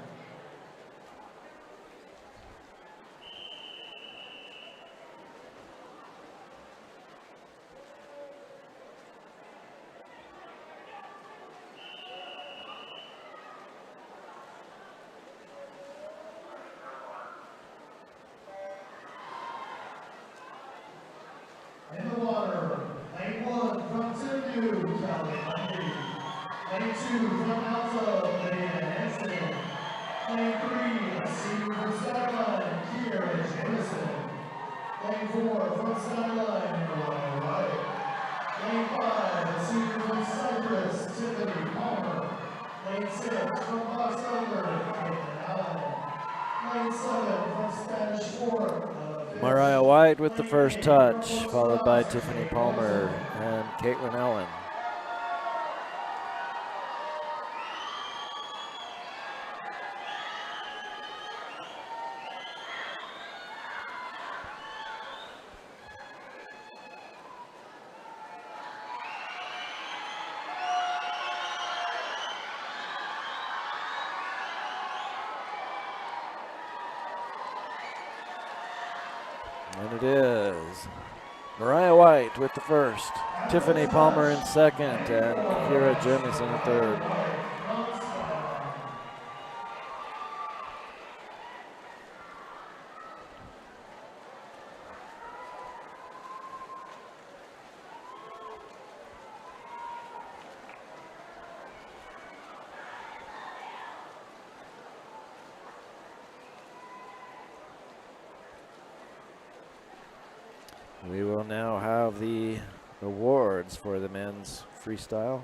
Lane 2 from Alta, Leia Hansen. Lane 3, a senior from Skyline, Kiera Jameson. Lane 4 from Skyline, Mariah White. Lane 5, a senior from Cypress, Tiffany Palmer. Lane 6 from Box Elder, Caitlin Allen. Lane 7 from Spanish Fork, Mariah White with the first touch, followed by Tiffany Palmer and Caitlin Allen. And it is Mariah White with the first, Tiffany Palmer in second, and Kiera Jamison in third. We will now have the awards for the men's freestyle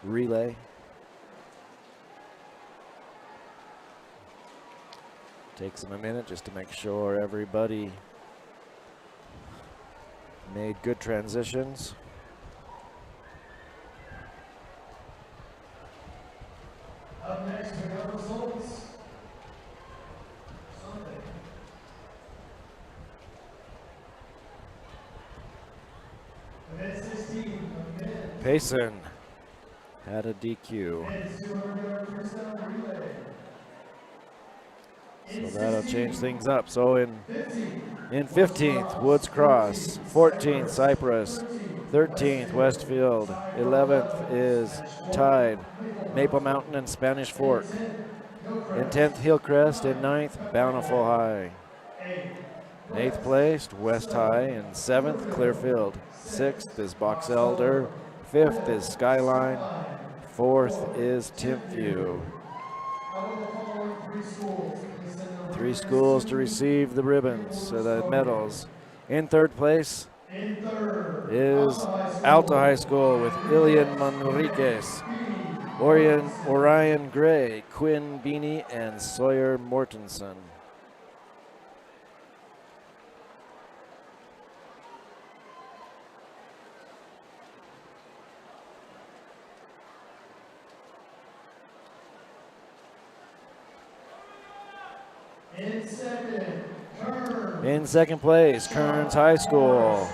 relay. Takes them a minute just to make sure everybody made good transitions. Up next, we have results. Sunday. Event 16 of men's. Payson had a DQ. Men's 200-yard freestyle relay. So that'll change things up. So in 15th, Woods Cross. 14th, Cypress. 13th, Westfield. 11th is tied Maple Mountain and Spanish Fork. In 10th, Hillcrest. In 9th, Bountiful High. 8th place, West High. In 7th, Clearfield. 6th is Box Elder. 5th is Skyline. 4th is Timpview. 3 schools to receive the ribbons, the medals. In 3rd place is Alta High School with Ilian Manriquez, Orion Gray, Quinn Beanie, and Sawyer Mortensen. In second place, Kearns High School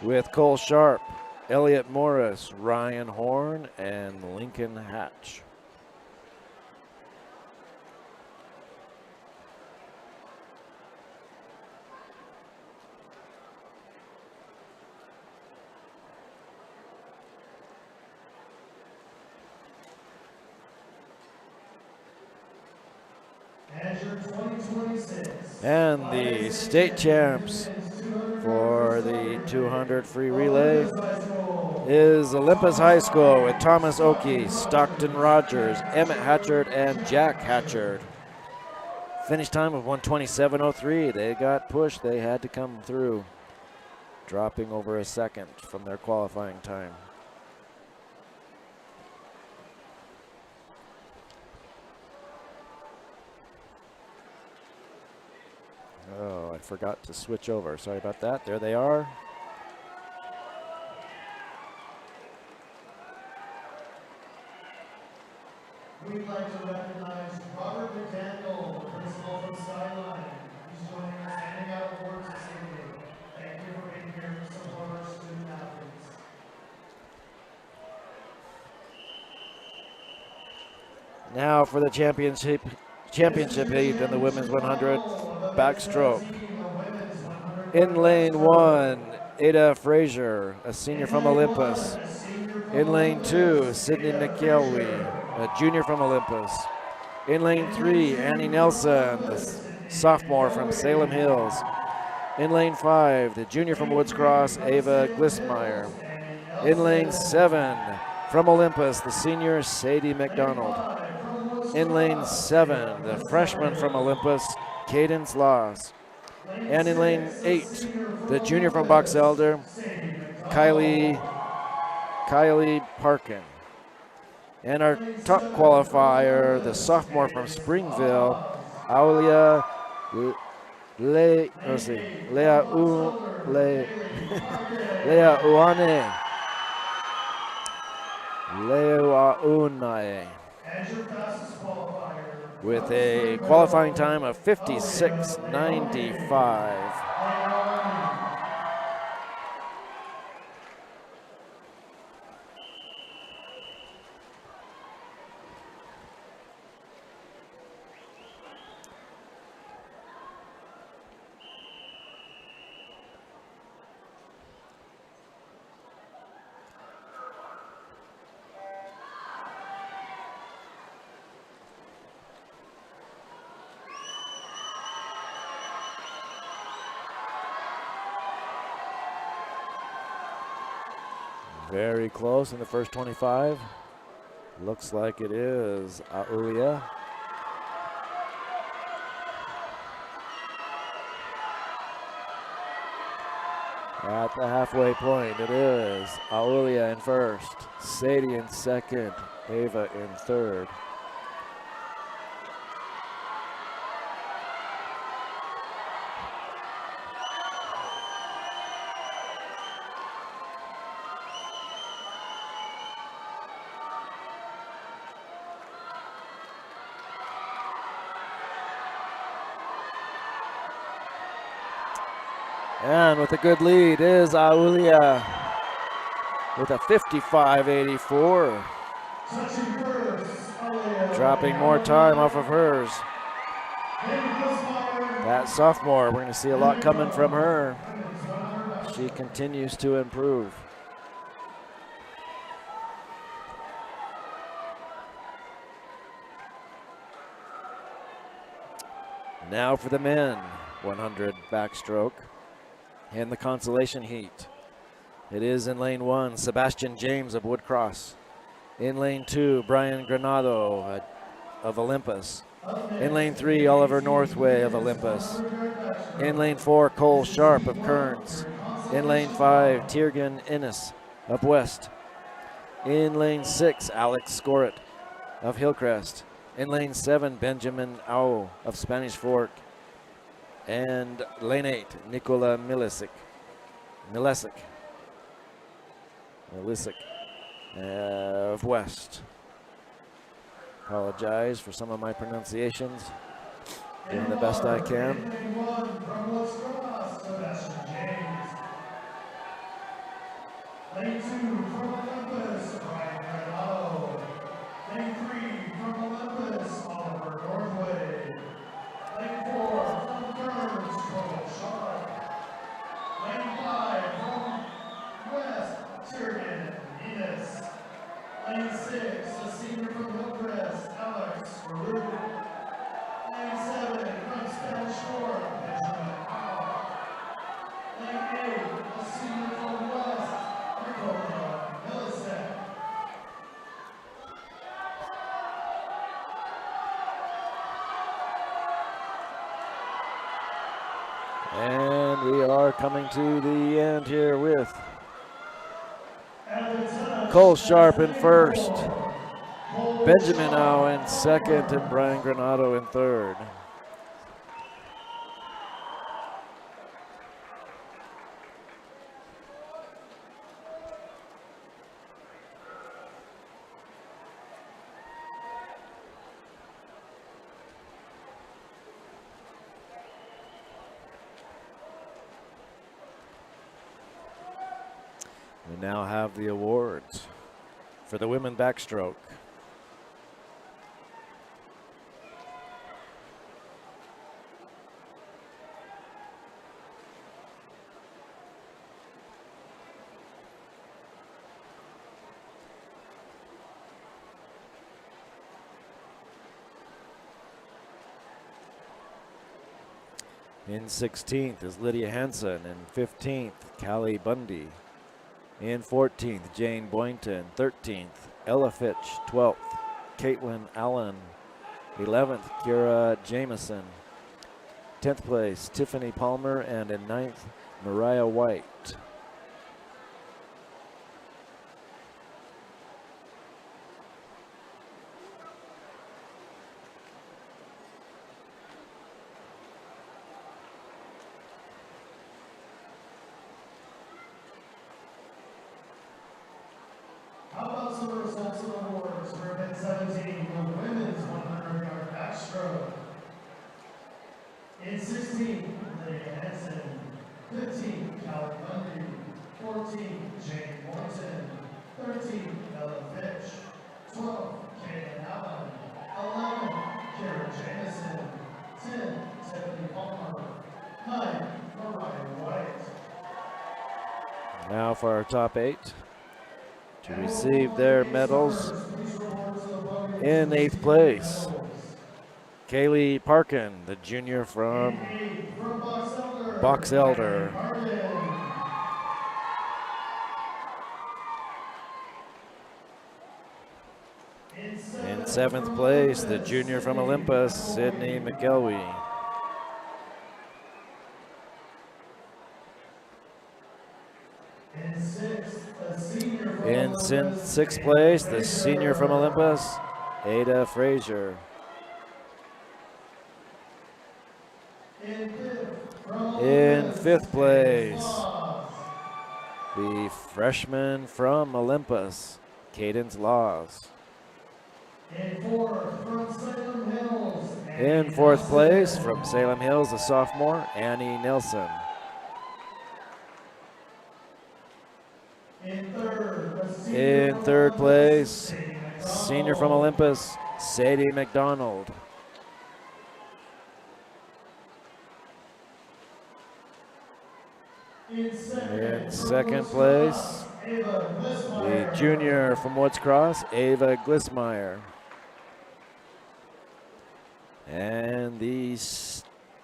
with Cole Sharp, Elliot Morris, Ryan Horn, and Lincoln Hatch. And the state champs for the 200 free relay is Olympus High School with Thomas Oakey, Stockton Rogers, Emmett Hatchard, and Jack Hatchard. Finish time of 1:27.03. They got pushed. They had to come through, dropping over a second from their qualifying time. Oh, I forgot to switch over. Sorry about that. There they are. We'd like to recognize Robert McDaniel, the principal from Skyline. He's joining us handing out awards this evening. Thank you for being here to support our student athletes. Now for the championship heat in the women's 100 backstroke. In lane 1, Ada Frazier, a senior from Olympus. In lane 2, Sydney McKelwey, a junior from Olympus. In lane 3, Annie Nelson, a sophomore from Salem Hills. In lane 5, the junior from Woods Cross, Ava Glissmeyer. In lane 7, from Olympus, the senior Sadie McDonald. In lane 7, the freshman from Olympus, Cadence Laws. And in lane 8, the junior from Box Elder, Kylie Parkin. And our top qualifier, the sophomore from Springville, Aulia Leaunae with a qualifying time of 56:95. Very close in the first 25. Looks like it is Aulia. At the halfway point, it is Aulia in first, Sadie in second, Ava in third. And with a good lead is Aulia with a 55.84. Dropping more time off of hers. That sophomore, we're going to see a lot coming from her. She continues to improve. Now for the men, 100 backstroke. In the consolation heat, it is in lane 1, Sebastian James of Woodcross. In lane 2, Brian Granado of Olympus. In lane 3, Oliver Northway of Olympus. In lane 4, Cole Sharp of Kearns. In lane 5, Tiergan Innes of West. In lane 6, Alex Scoret of Hillcrest. In lane 7, Benjamin Au of Spanish Fork. And lane 8, Nikola Milisic of West. Apologize for some of my pronunciations. Doing the best I can. Lane 2 from Olympus, Brian Granado. Lane 3 from Olympus, Oliver Northway. Lane 4 from Kearns, Cole Sharp. Lane 5 from West, Tiergan Innes. Lane 6, a senior from Hillcrest, Alex Rue. Lane 7 from Spanish Fork, Benjamin Au. Lane 8, a senior from West, Nikola Milisic. And we are coming to the end here with Cole Sharp in first, Benjamin Au in second, and Brian Granado in third. We now have the awards for the women backstroke. In 16th is Lydia Hansen, and 15th, Callie Bundy. In 14th, Jane Boynton. 13th, Ella Fitch. 12th, Caitlin Allen. 11th, Kira Jameson. 10th place, Tiffany Palmer. And in 9th, Mariah White. How about some results and awards for event 17, the women's 100-yard backstroke? In 16th, Lydia Hansen. 15th, Callie Bundy. 14th, Jane Morton. 13th, Ella Fitch. 12th, Caitlin Allen. 11th, Kara Jamison. 10th, Tiffany Palmer. 9th, Mariah White. Now for our top 8 to receive their medals. In 8th place, Kaylee Parkin, the junior from Box Elder. In 7th place, the junior from Olympus, Sydney McElwee. In 6th place, the senior from Olympus, Ada Frazier. In 5th place, the freshman from Olympus, Cadence Laws. In 4th place, from Salem Hills, the sophomore, Annie Nilsson. In 3rd place, senior from Olympus, Sadie McDonald. In 2nd place, the junior from Woods Cross, Ava Glismeyer. And the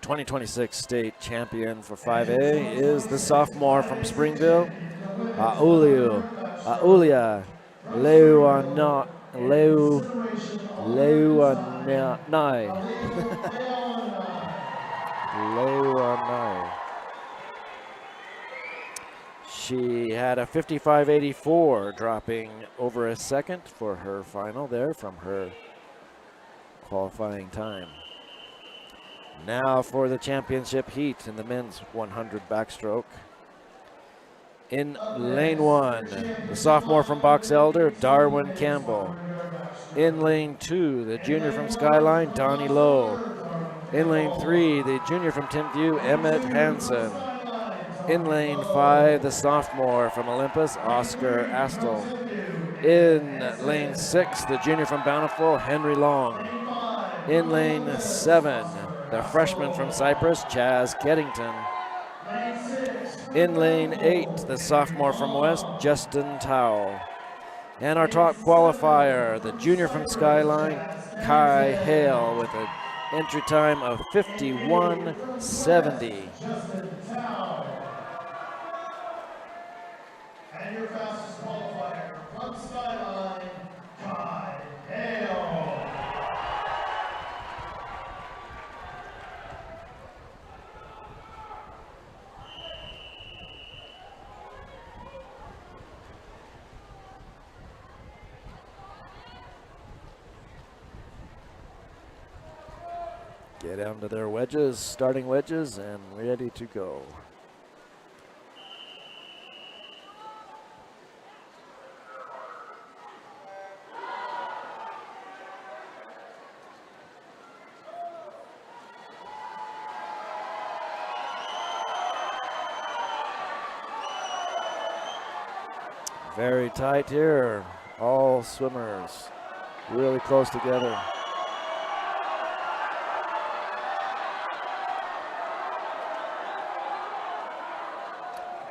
2026 state champion for 5A is the sophomore from Springville, Aulia Leuanai. Leuanai. She had a 55.84, dropping over a second for her final there from her qualifying time. Now for the championship heat in the men's 100 backstroke. In lane 1, the sophomore from Box Elder, Darwin Campbell. In lane 2, the junior from Skyline, Donnie Lowe. In lane 3, the junior from Timpview, Emmett Hansen. In lane 5, the sophomore from Olympus, Oscar Astle. In lane 6, the junior from Bountiful, Henry Long. In lane 7, the freshman from Cypress, Chaz Keddington. In lane 8, the sophomore from West, Justin Towle. And our top qualifier, the junior from Skyline, Kai Hale, with an entry time of 51.70. And your fastest qualifier from Skyline, Kai Hale. Get down to their wedges, starting wedges, and ready to go. Very tight here, all swimmers really close together.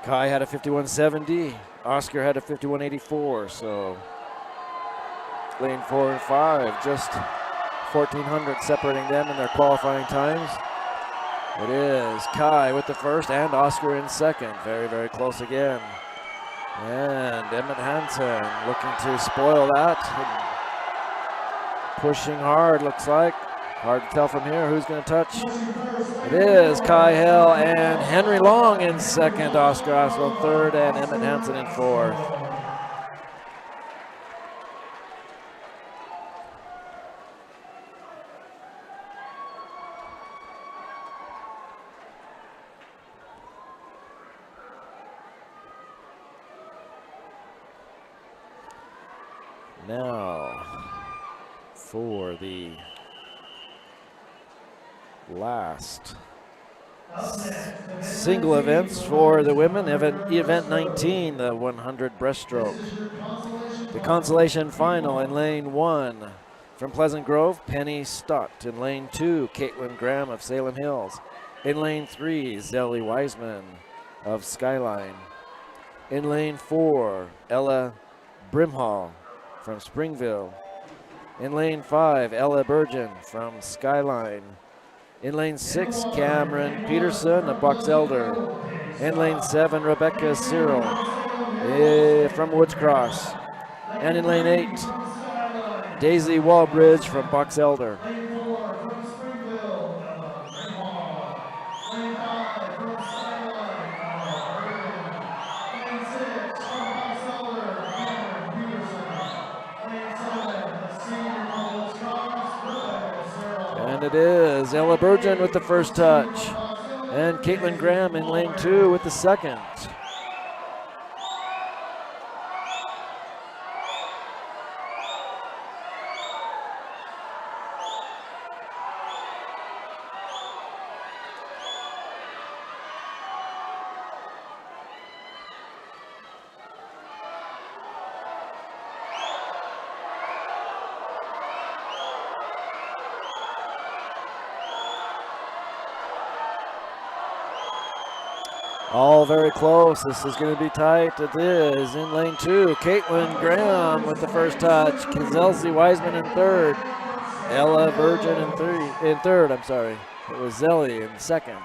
Kai had a 51.70, Oscar had a 51.84, so lane 4 and 5, just 1,400 separating them in their qualifying times. It is Kai with the first and Oscar in second, very, very close again. And Emmett Hansen looking to spoil that. Pushing hard, looks like. Hard to tell from here who's going to touch. It is Kai Hill and Henry Long in second, Oscar Aswell in third, and Emmett Hansen in fourth. Now, for the last single events for the women, event 19, the 100 breaststroke. The consolation final in lane 1 from Pleasant Grove, Penny Stott. In lane 2, Caitlin Graham of Salem Hills. In lane 3, Zelly Wiseman of Skyline. In lane 4, Ella Brimhall from Springville. In lane 5, Ella Burgeon from Skyline. In lane 6, Cameron Peterson of Box Elder. In lane 7, Rebecca Cyril from Woods Cross. And in lane 8, Daisy Walbridge from Box Elder. And it is Ella Burgeon with the first touch, and Caitlin Graham in lane 2 with the second. All very close. This is going to be tight. It is in lane 2. Caitlin Graham with the first touch. Zelzy Wiseman in third. Ella Burgeon in third. I'm sorry. It was Zelly in second.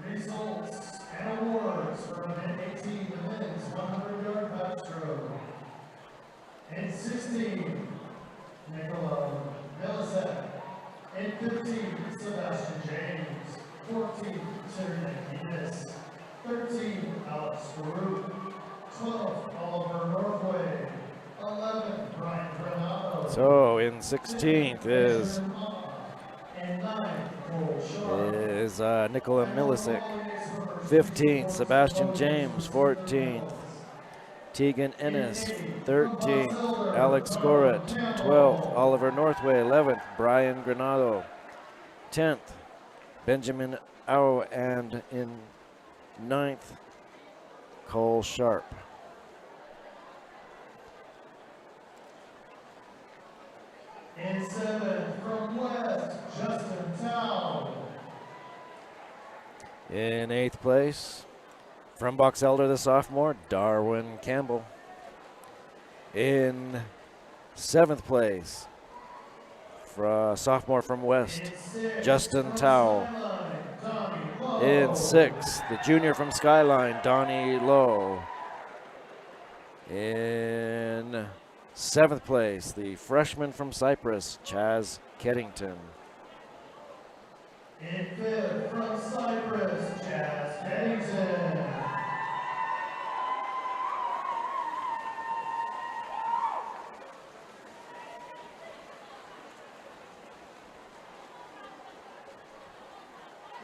Results and awards for event 18, the men's 100-yard backstroke. In 16, Nicola Millisak. In 15, Sebastian James. 14, Terry Guinness. 13, Alex Farouk. 12, Oliver Northway. 11, Brian Granado. So in 16th is Nicola Milisic. 15th, Sebastian James. 14th, Tegan Ennis. 13th, Alex Goret. 12th, Oliver Northway. 11th, Brian Granado. 10th, Benjamin Au, and in 9th, Cole Sharp. In 7th, from West, Justin Tao. In 8th place, from Box Elder, the sophomore, Darwin Campbell. In 7th place, sophomore from West, Justin Tao. In 6th, the junior from Skyline, Donnie Lowe. In 7th place, the freshman from Cyprus, Chaz Keddington. In 5th, from Cyprus, Chaz Keddington.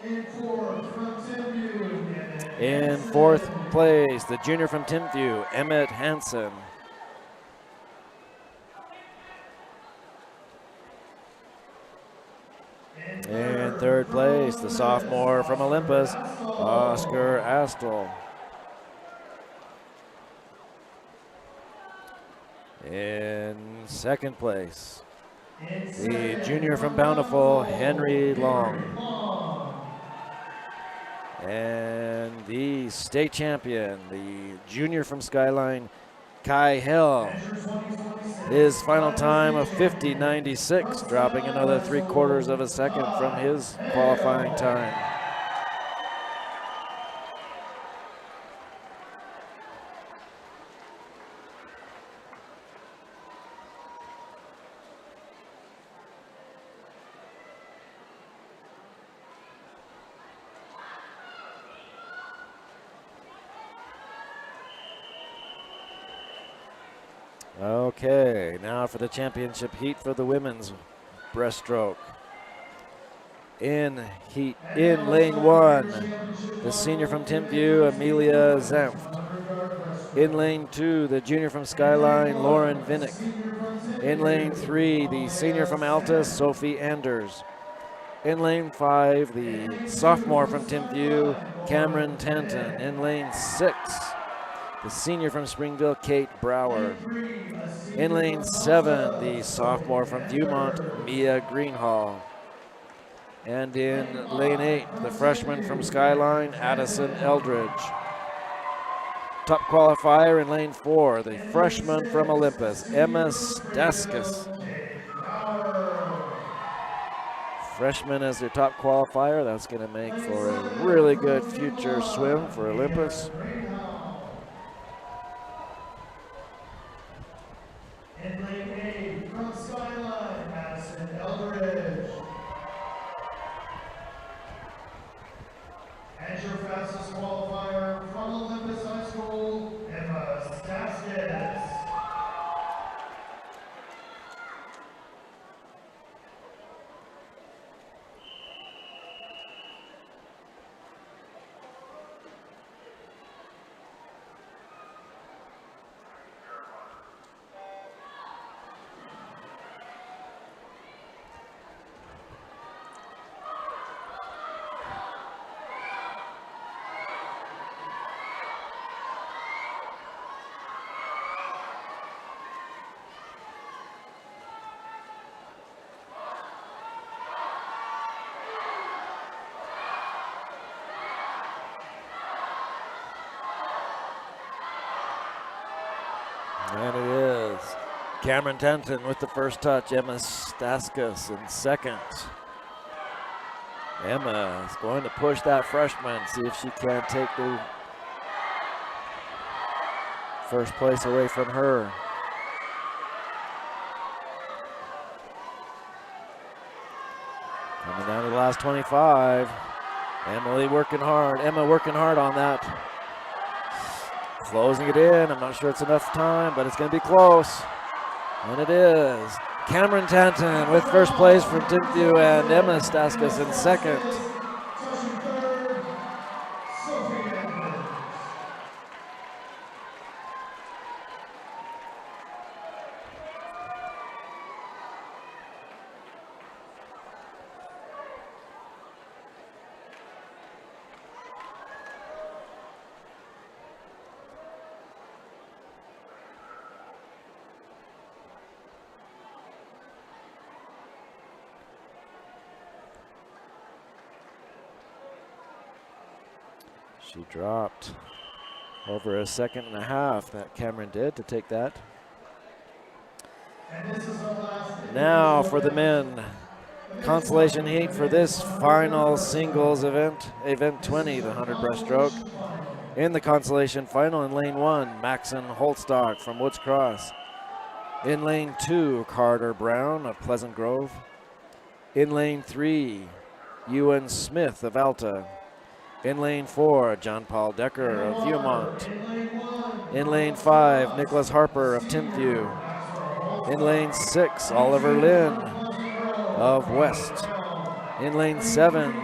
In 4th, from Timpview. In 4th place, the junior from Timpview, Emmett Hansen. In 3rd place, the sophomore from Olympus, Oscar Astle. In 2nd place, the junior from Bountiful, Henry Long. And the state champion, the junior from Skyline, Kai Hill. His final time of 50.96, dropping another 3/4 of a second from his qualifying time. Okay, now for the championship heat for the women's breaststroke. In lane 1, the senior from Timpview, Amelia Zanft. In lane 2, the junior from Skyline, Lauren Vinnick. In lane 3, the senior from Alta, Sophie Anders. In lane 5, the sophomore from Timpview, Cameron Tanton. In lane 6, the senior from Springville, Kate Brower. In lane 7, the sophomore from Viewmont, Mia Greenhall. And in lane 8, the freshman from Skyline, Addison Eldridge. Top qualifier in lane 4, the freshman from Olympus, Emma Staskis. Freshman as their top qualifier. That's going to make for a really good future swim for Olympus. In lane 8, from Skyline, Addison Eldridge. And your fastest qualifier from Olympus High School, Emma Staskis. And it is Cameron Tanton with the first touch, Emma Staskis in second. Emma is going to push that freshman, see if she can take the first place away from her. Coming down to the last 25. Emma working hard on that. Closing it in. I'm not sure it's enough time, but it's going to be close. And it is. Cameron Tanton with first place from Timpview and Emma Staskis in second. She dropped over a second and a half, that Cameron did, to take that. Now for the men. Consolation heat for this final singles event, event 20, the 100 breaststroke. In the consolation final in lane 1, Maxon Holtstock from Woods Cross. In lane 2, Carter Brown of Pleasant Grove. In lane 3, Ewan Smith of Alta. In lane 4, John Paul Decker of Viewmont. In lane 5, Nicholas Harper of Timpview. In lane 6, Oliver Lynn of West. In lane 7,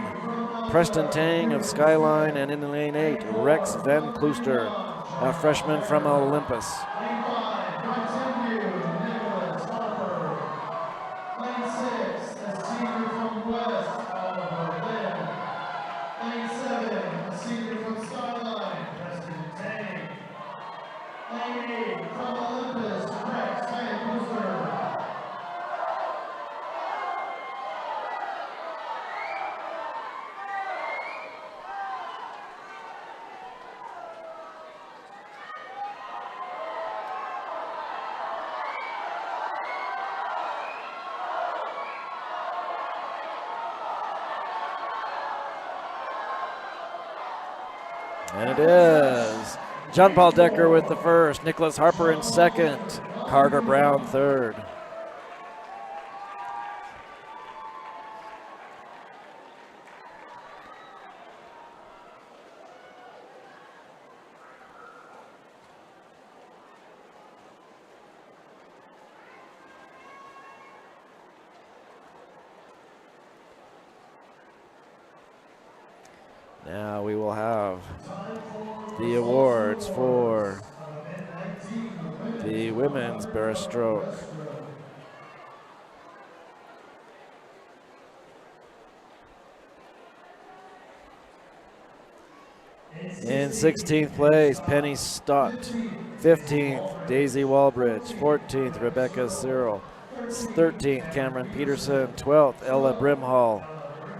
Preston Tang of Skyline. And in lane 8, Rex Van Klooster, a freshman from Olympus. And it is. John Paul Decker with the first, Nicholas Harper in second, Carter Brown third. Now we will have the awards for the women's breaststroke. In 16th place, Penny Stott. 15th, Daisy Walbridge. 14th, Rebecca Cyril. 13th, Cameron Peterson. 12th, Ella Brimhall.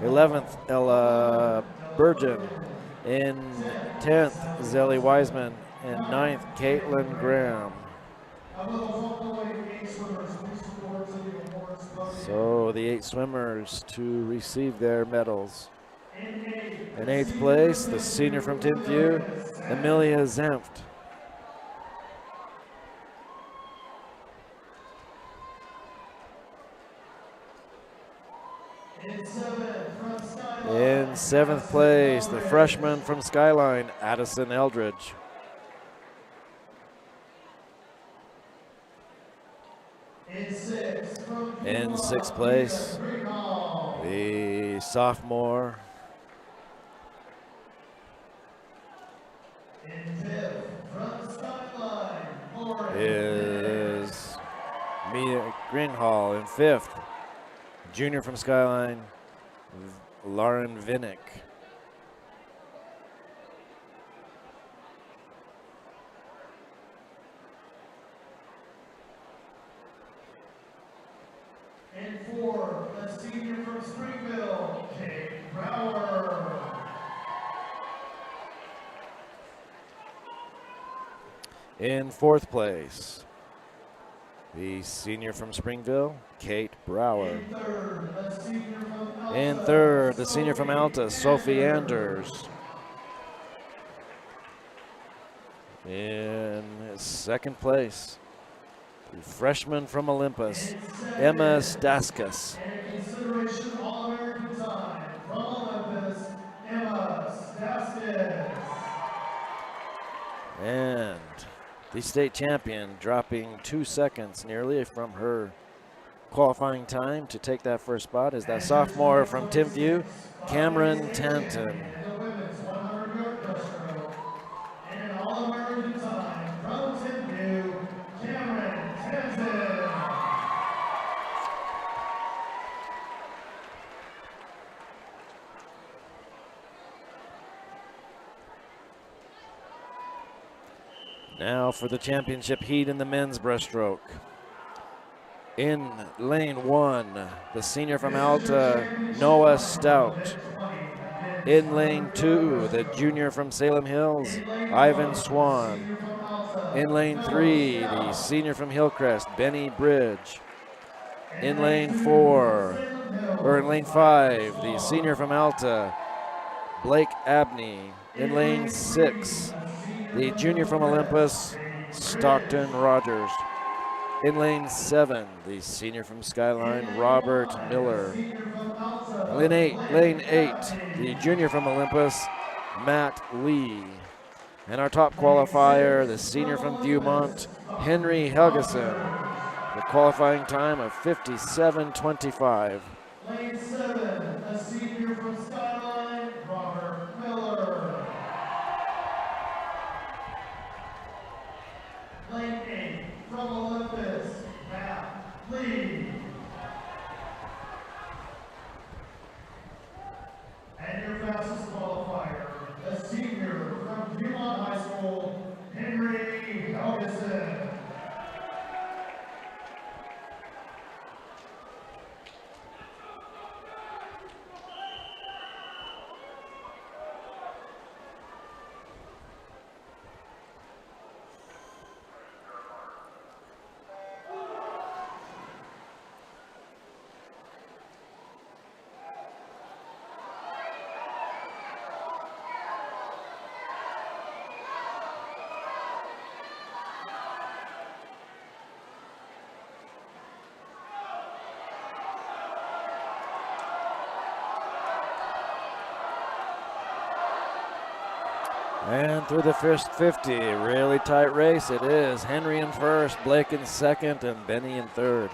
11th, Ella Burgeon. In 10th, Zelly Wiseman. And 9th, Caitlin Graham. So the 8 swimmers to receive their medals. In 8th place, the senior from Timpview, Amelia Zemft. In 7th place, the freshman from Skyline, Addison Eldridge. In 6th place, the sophomore is Mia Greenhall. In 5th, junior from Skyline, Lauren Vinnick. And 4, the senior from Springville, Kate Brower. In 4th place, the senior from Springville, Kate Brower. In 3rd, the senior from Alta, Sophie Anders. In 2nd place, the freshman from Olympus, Emma Staskas. And consideration All-American time from Olympus, Emma Staskas. And the state champion dropping 2 seconds nearly from her qualifying time to take that first spot is that sophomore from Timpview, Cameron Tanton. And the women's 100-yard breaststroke. And an All-American time from Timpview, Cameron Tanton. Now for the championship heat in the men's breaststroke. In lane 1, the senior from Alta, Noah Stout. In lane 2, the junior from Salem Hills, Ivan Swan. In lane 3, the senior from Hillcrest, Benny Bridge. In lane 5, the senior from Alta, Blake Abney. In lane 6, the junior from Olympus, Stockton Rogers. In lane 7, the senior from Skyline, Robert Miller. Lane 8, the junior from Olympus, Matt Lee. And our top qualifier, the senior from Viewmont, Henry Helgeson. The qualifying time of 57:25. Lane 7, a senior from Skyline, Robert Miller. Lane 8, from Olympus, Matt Lee. And your fastest qualifier, a senior from Viewmont High School, Henry Helgeson. And through the first 50, really tight race it is. Henry in first, Blake in second, and Benny in third.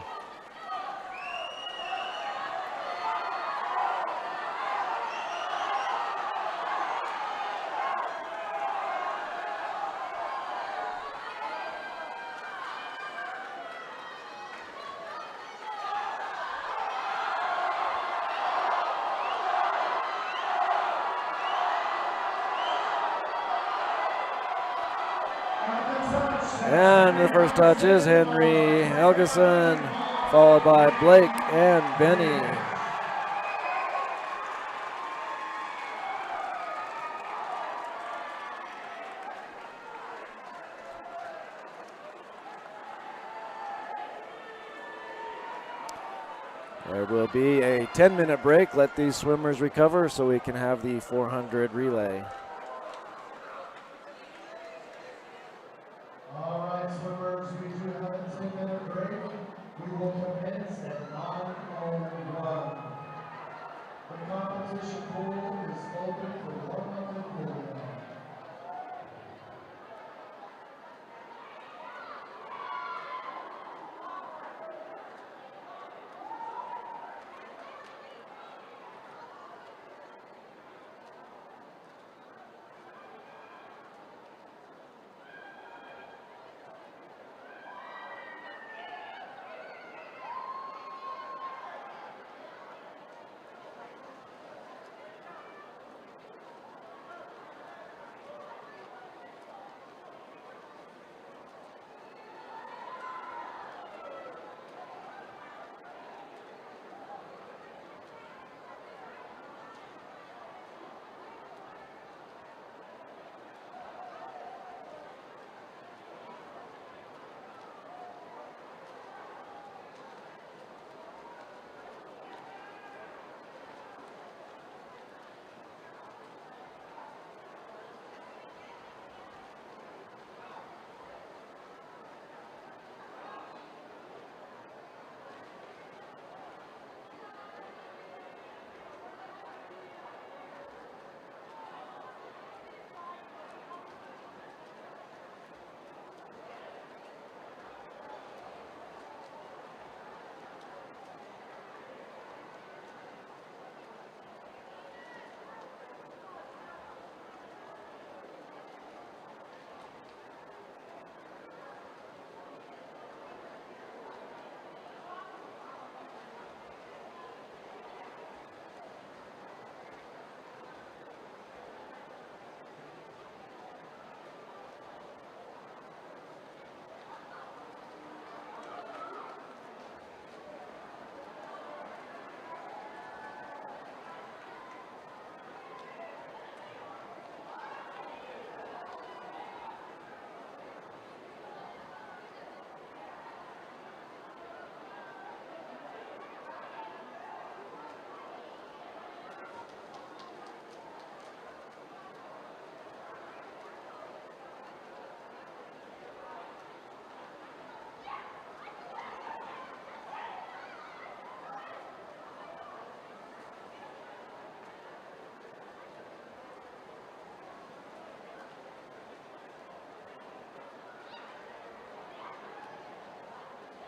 And the first touch is Henry Helgeson, followed by Blake and Benny. There will be a 10-minute break. Let these swimmers recover so we can have the 400 relay. All right, swimmers, we do have a 10-minute break. We will commence at 9:01. The competition pool is open for warm-up and cool-down.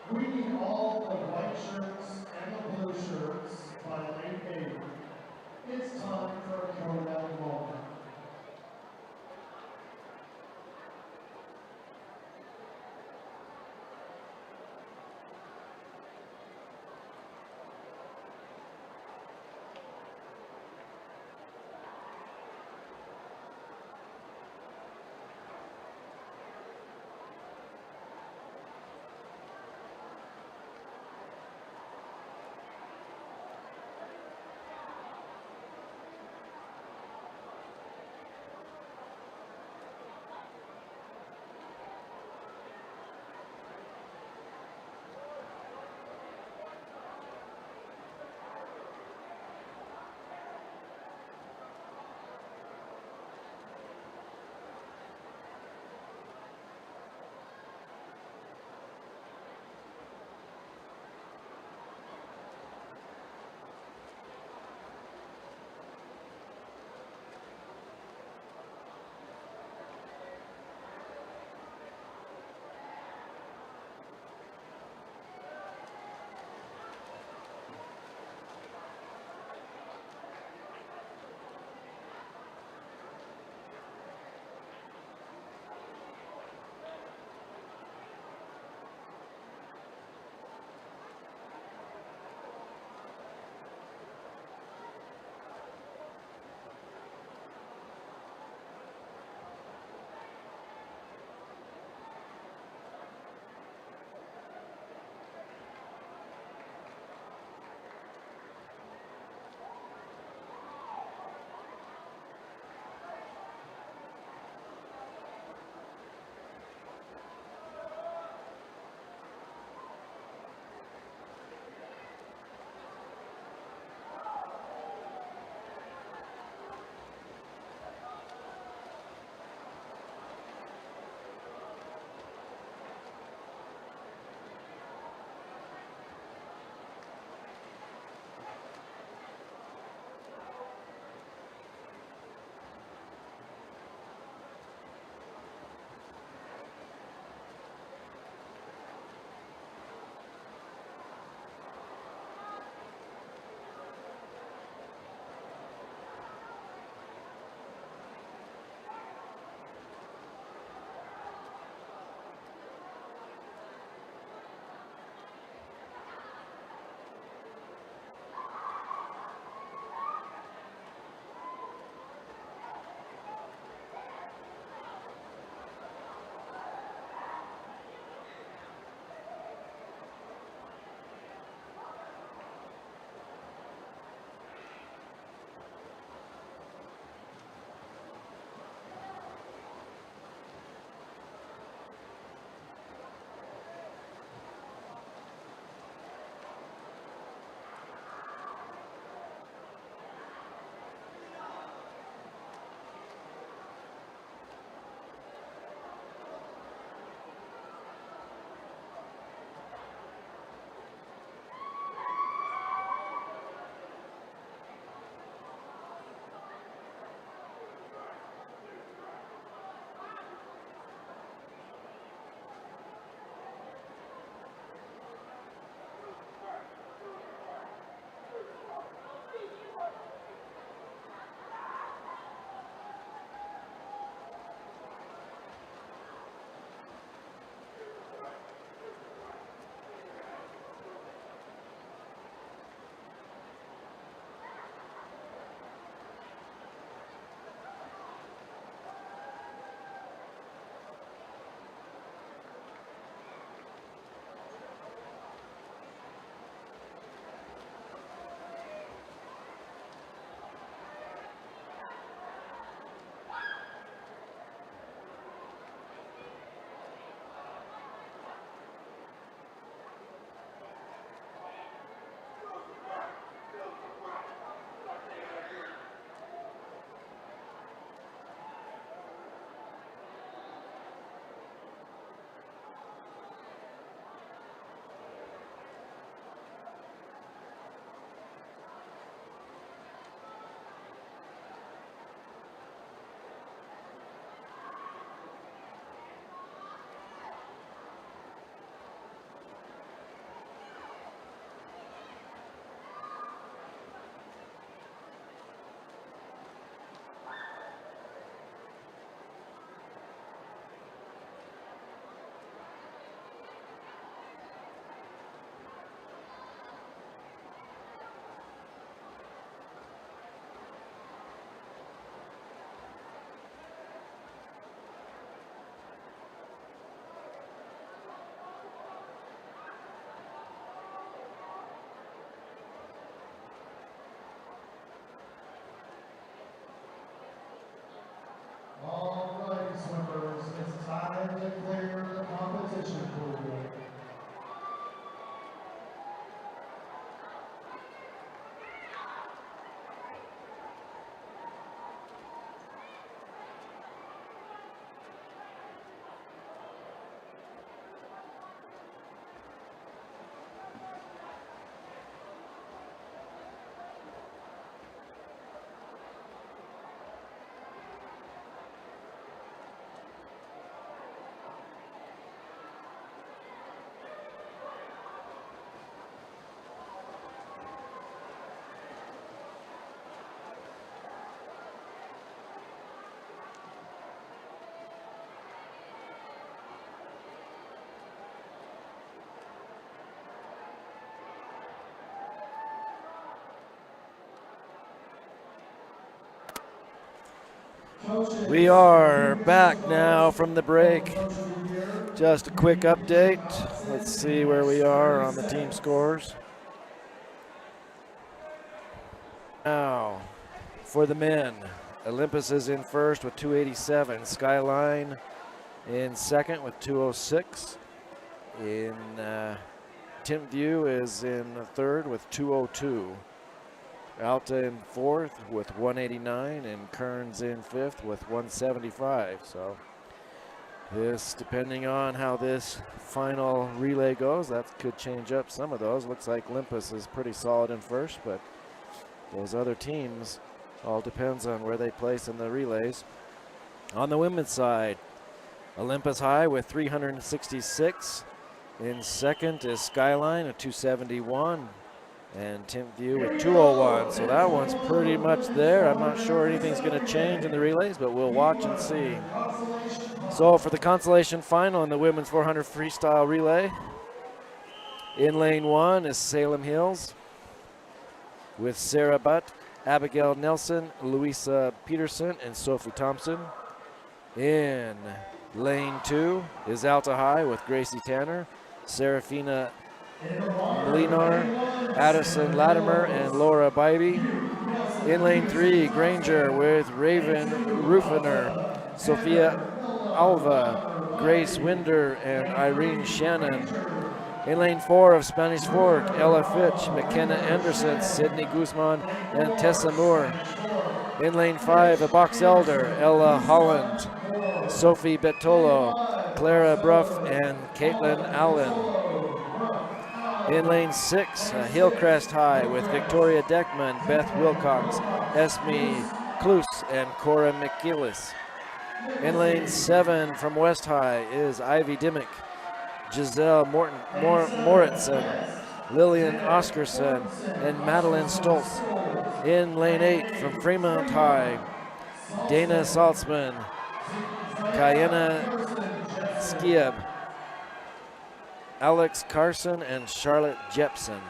We need all the white shirts and the blue shirts by late 8. It's time for a throwdown moment. members, it's time to clear the competition pool. We are back now from the break. Just a quick update. Let's see where we are on the team scores. Now, for the men, Olympus is in first with 287. Skyline in second with 206. In Timpview is in third with 202. Alta in fourth with 189, and Kearns in fifth with 175. So this, depending on how this final relay goes, that could change up some of those. Looks like Olympus is pretty solid in first, but those other teams all depends on where they place in the relays. On the women's side, Olympus High with 366. In second is Skyline at 271. And Timpview with 201. So that one's pretty much there. I'm not sure anything's going to change in the relays, but we'll watch and see. So for the consolation final in the women's 400 freestyle relay, in lane 1 is Salem Hills with Sarah Butt, Abigail Nelson, Louisa Peterson, and Sophie Thompson. In lane 2 is Alta High with Gracie Tanner, Serafina Molinar, Addison Latimer, and Laura Bybee. In lane 3, Granger with Raven Rufiner, Sophia Alva, Grace Winder, and Irene Shannon. In lane 4 of Spanish Fork, Ella Fitch, McKenna Anderson, Sydney Guzman, and Tessa Moore. In lane 5 of Box Elder, Ella Holland, Sophie Bettolo, Clara Bruff, and Caitlin Allen. In lane 6, Hillcrest High with Victoria Deckman, Beth Wilcox, Esme Klus, and Cora McGillis. In lane 7 from West High is Ivy Dimmick, Giselle Moritzen, Lillian Oscarson, and Madeline Stoltz. In lane 8 from Fremont High, Dana Saltzman, Kayana Skiab, Alex Carson, and Charlotte Jepson.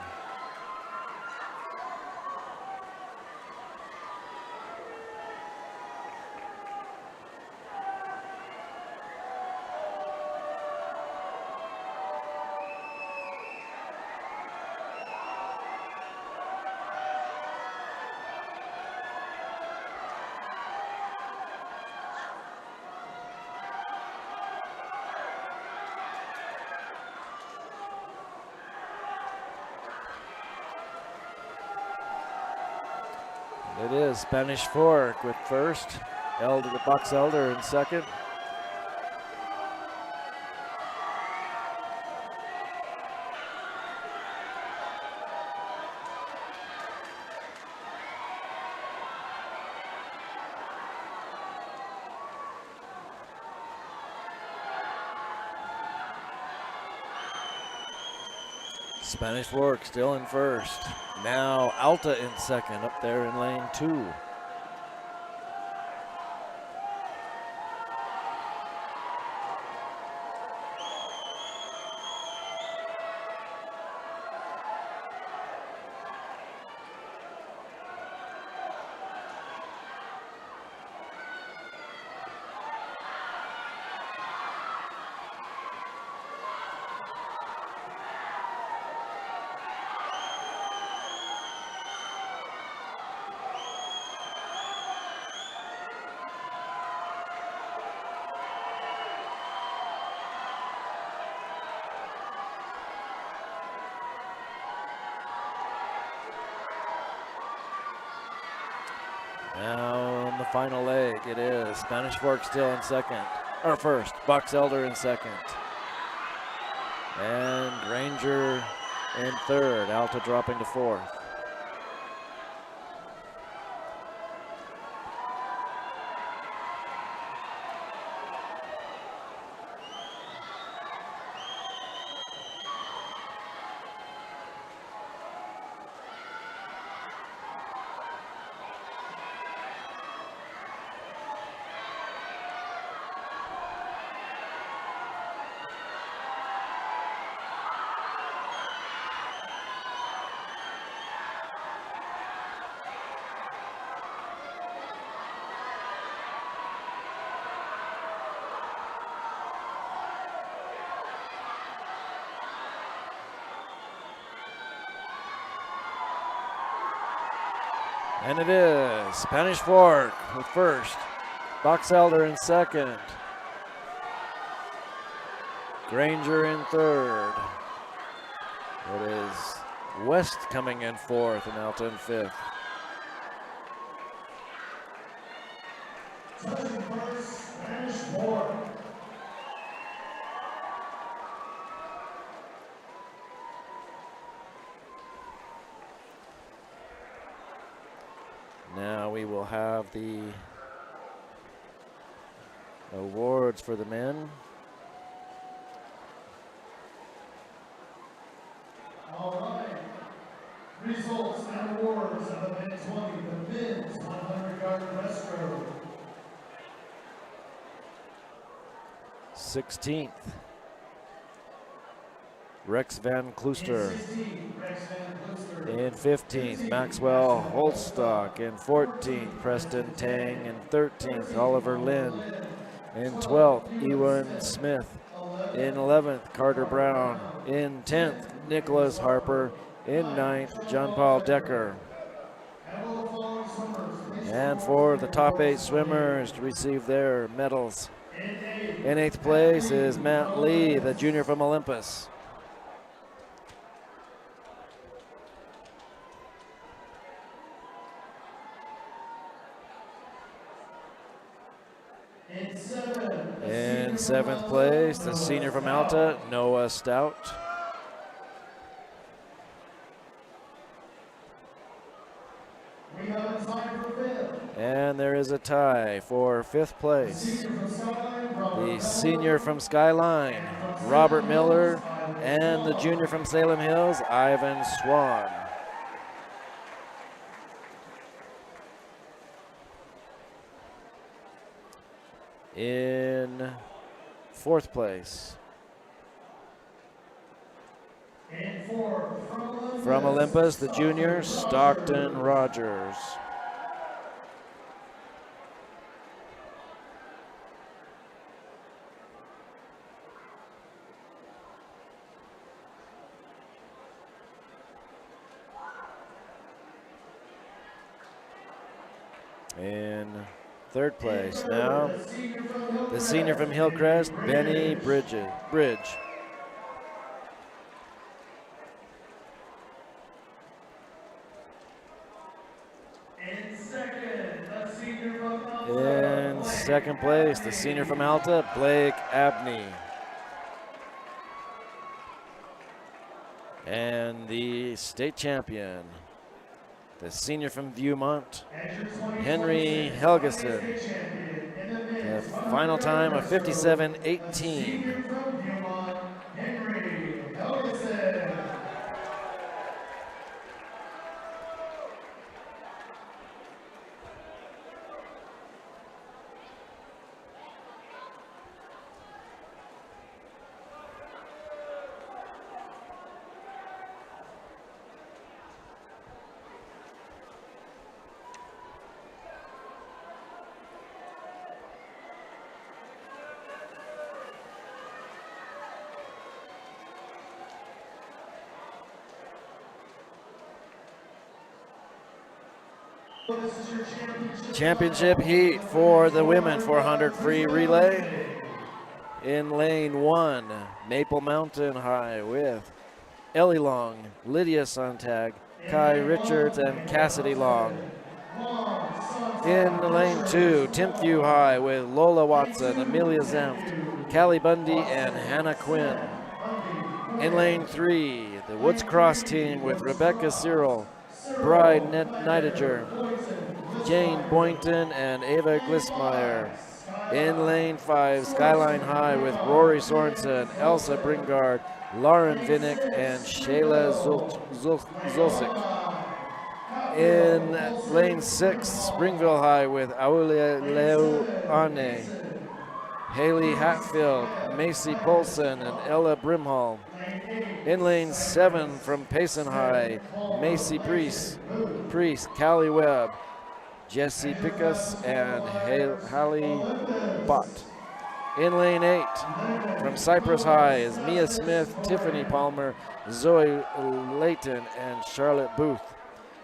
It is Spanish Fork with first, Elder, the Box Elder in second. Spanish Fork still in first. Now Alta in second, up there in lane 2. Now in the final leg, it is Spanish Fork still in second, or first, Box Elder in second. And Granger in third, Alta dropping to fourth. And it is Spanish Fork with first, Box Elder in second, Granger in third. It is West coming in fourth and Alta in fifth. Touching first, Spanish Fork. Now we will have the awards for the men. All right. Results and awards of event 20, the men's 100-yard breaststroke. 16th, Rex Van Klooster. In 15th, Maxwell Holstock. In 14th, Preston Tang. In 13th, Oliver Lynn. In 12th, Ewan Smith. In 11th, Carter Brown. In 10th, Nicholas Harper. In 9th, John Paul Decker. And for the top 8 swimmers to receive their medals, in 8th place is Matt Lee, the junior from Olympus. In 7th place, the senior from Alta, Noah Stout. And there is a tie for 5th place. The senior from Skyline, Robert Miller, and the junior from Salem Hills, Ivan Swan. In 4th place, from Olympus, the junior, Stockton Rogers. In 3rd place now, the senior from Hillcrest, Benny Bridge. In 2nd place, the senior from Alta, Blake Abney. And the state champion, the senior from Viewmont, Henry Helgeson. The final time of 57:18. Championship heat for the women 400 free relay. In lane 1, Maple Mountain High with Ellie Long, Lydia Sontag, Kai Richards, and Cassidy Long. In lane 2, Timpview High with Lola Watson, Amelia Zemft, Callie Bundy, and Hannah Quinn. In lane 3, the Woods Cross team with Rebecca Cyril, Bride Neidiger, Jane Boynton, and Ava Glissmeyer. In lane 5, Skyline High with Rory Sorensen, Elsa Bringard, Lauren Vinnick, and Shayla Zulsik. In lane 6, Springville High with Aulia Leoane, Haley Hatfield, Macy Polson, and Ella Brimhall. In lane 7 from Payson High, Macy Priest, Callie Webb, Jessie Pickus, and Hallie Bott. In lane 8 from Cypress High is Mia Smith, Tiffany Palmer, Zoe Layton, and Charlotte Booth.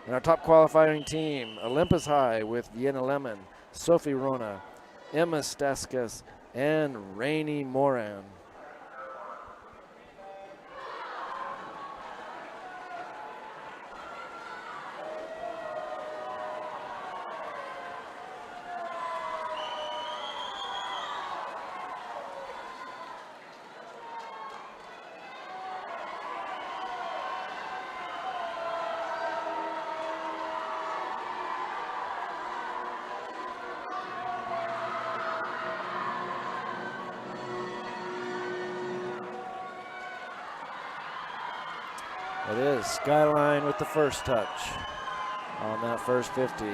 And our top qualifying team, Olympus High with Yenna Lemon, Sophie Rona, Emma Staskas, and Rainey Moran. It is Skyline with the first touch on that first 50.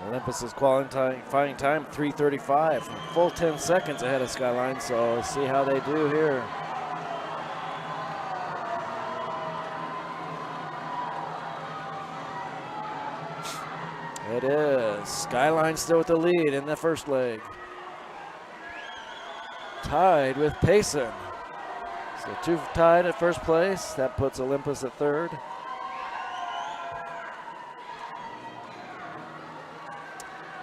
Olympus's qualifying time, 3:35, full 10 seconds ahead of Skyline, so let's see how they do here. It is Skyline still with the lead in the first leg. Tied with Payson. So 2 tied at first place. That puts Olympus at third.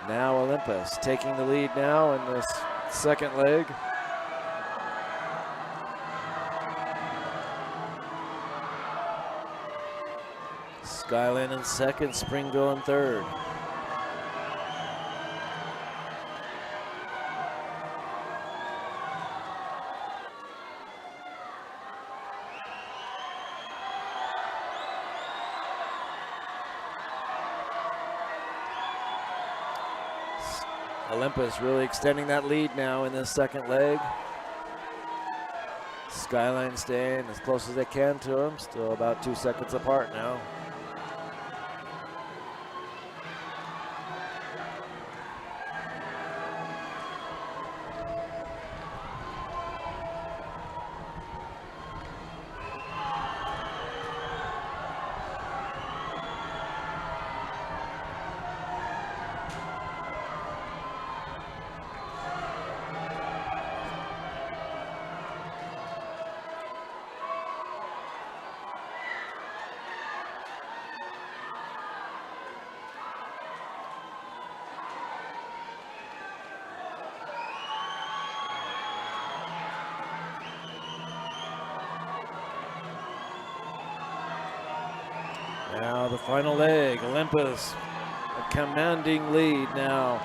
Now Olympus taking the lead now in this second leg. Skyline in second, Springville in third. Olympus really extending that lead now in this second leg. Skyline staying as close as they can to them, still about 2 seconds apart now. Now the final leg, Olympus, a commanding lead now.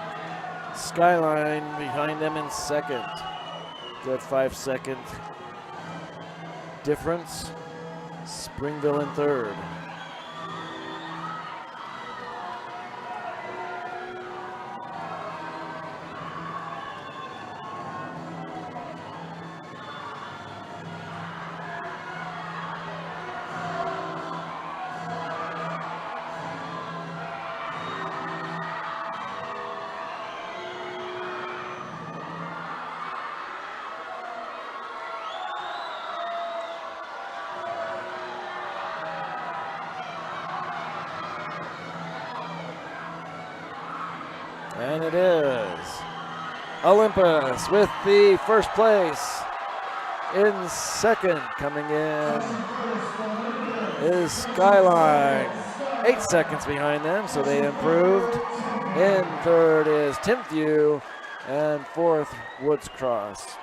Skyline behind them in second. Good 5-second difference. Springville in third. And it is Olympus with the first place. In second, coming in, is Skyline. 8 seconds behind them, so they improved. In third is Timpview, and fourth, Woods Cross.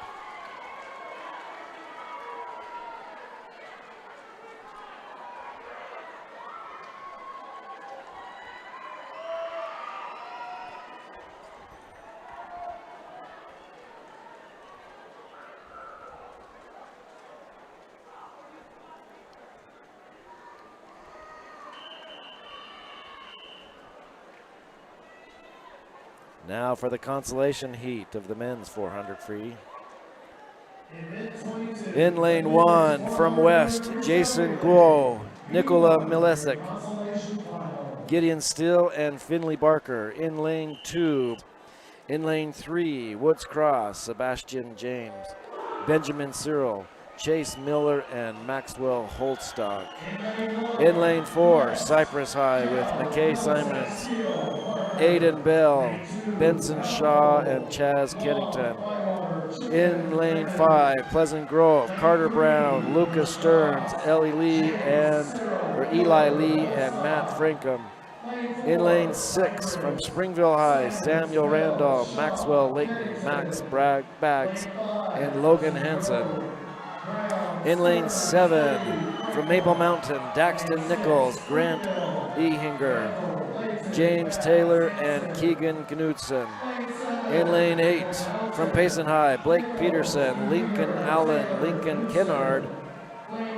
Now for the consolation heat of the men's 400 free. In lane 1 from West, Jason Guo, Nikola Milesic, Gideon Still, and Finley Barker. In lane 2, in lane 3, Woods Cross, Sebastian James, Benjamin Cyril, Chase Miller, and Maxwell Holtstock. In lane 4, Cypress High with McKay Simons, Aiden Bell, Benson Shaw, and Chaz Kennington. In lane 5, Pleasant Grove, Carter Brown, Lucas Stearns, Eli Lee, and Matt Frankham. In lane 6, from Springville High, Samuel Randall, Maxwell Layton, Max Baggs, and Logan Hansen. In lane 7, from Maple Mountain, Daxton Nichols, Grant Ehinger, James Taylor, and Keegan Knudsen. In lane 8, from Payson High, Blake Peterson, Lincoln Allen, Lincoln Kennard,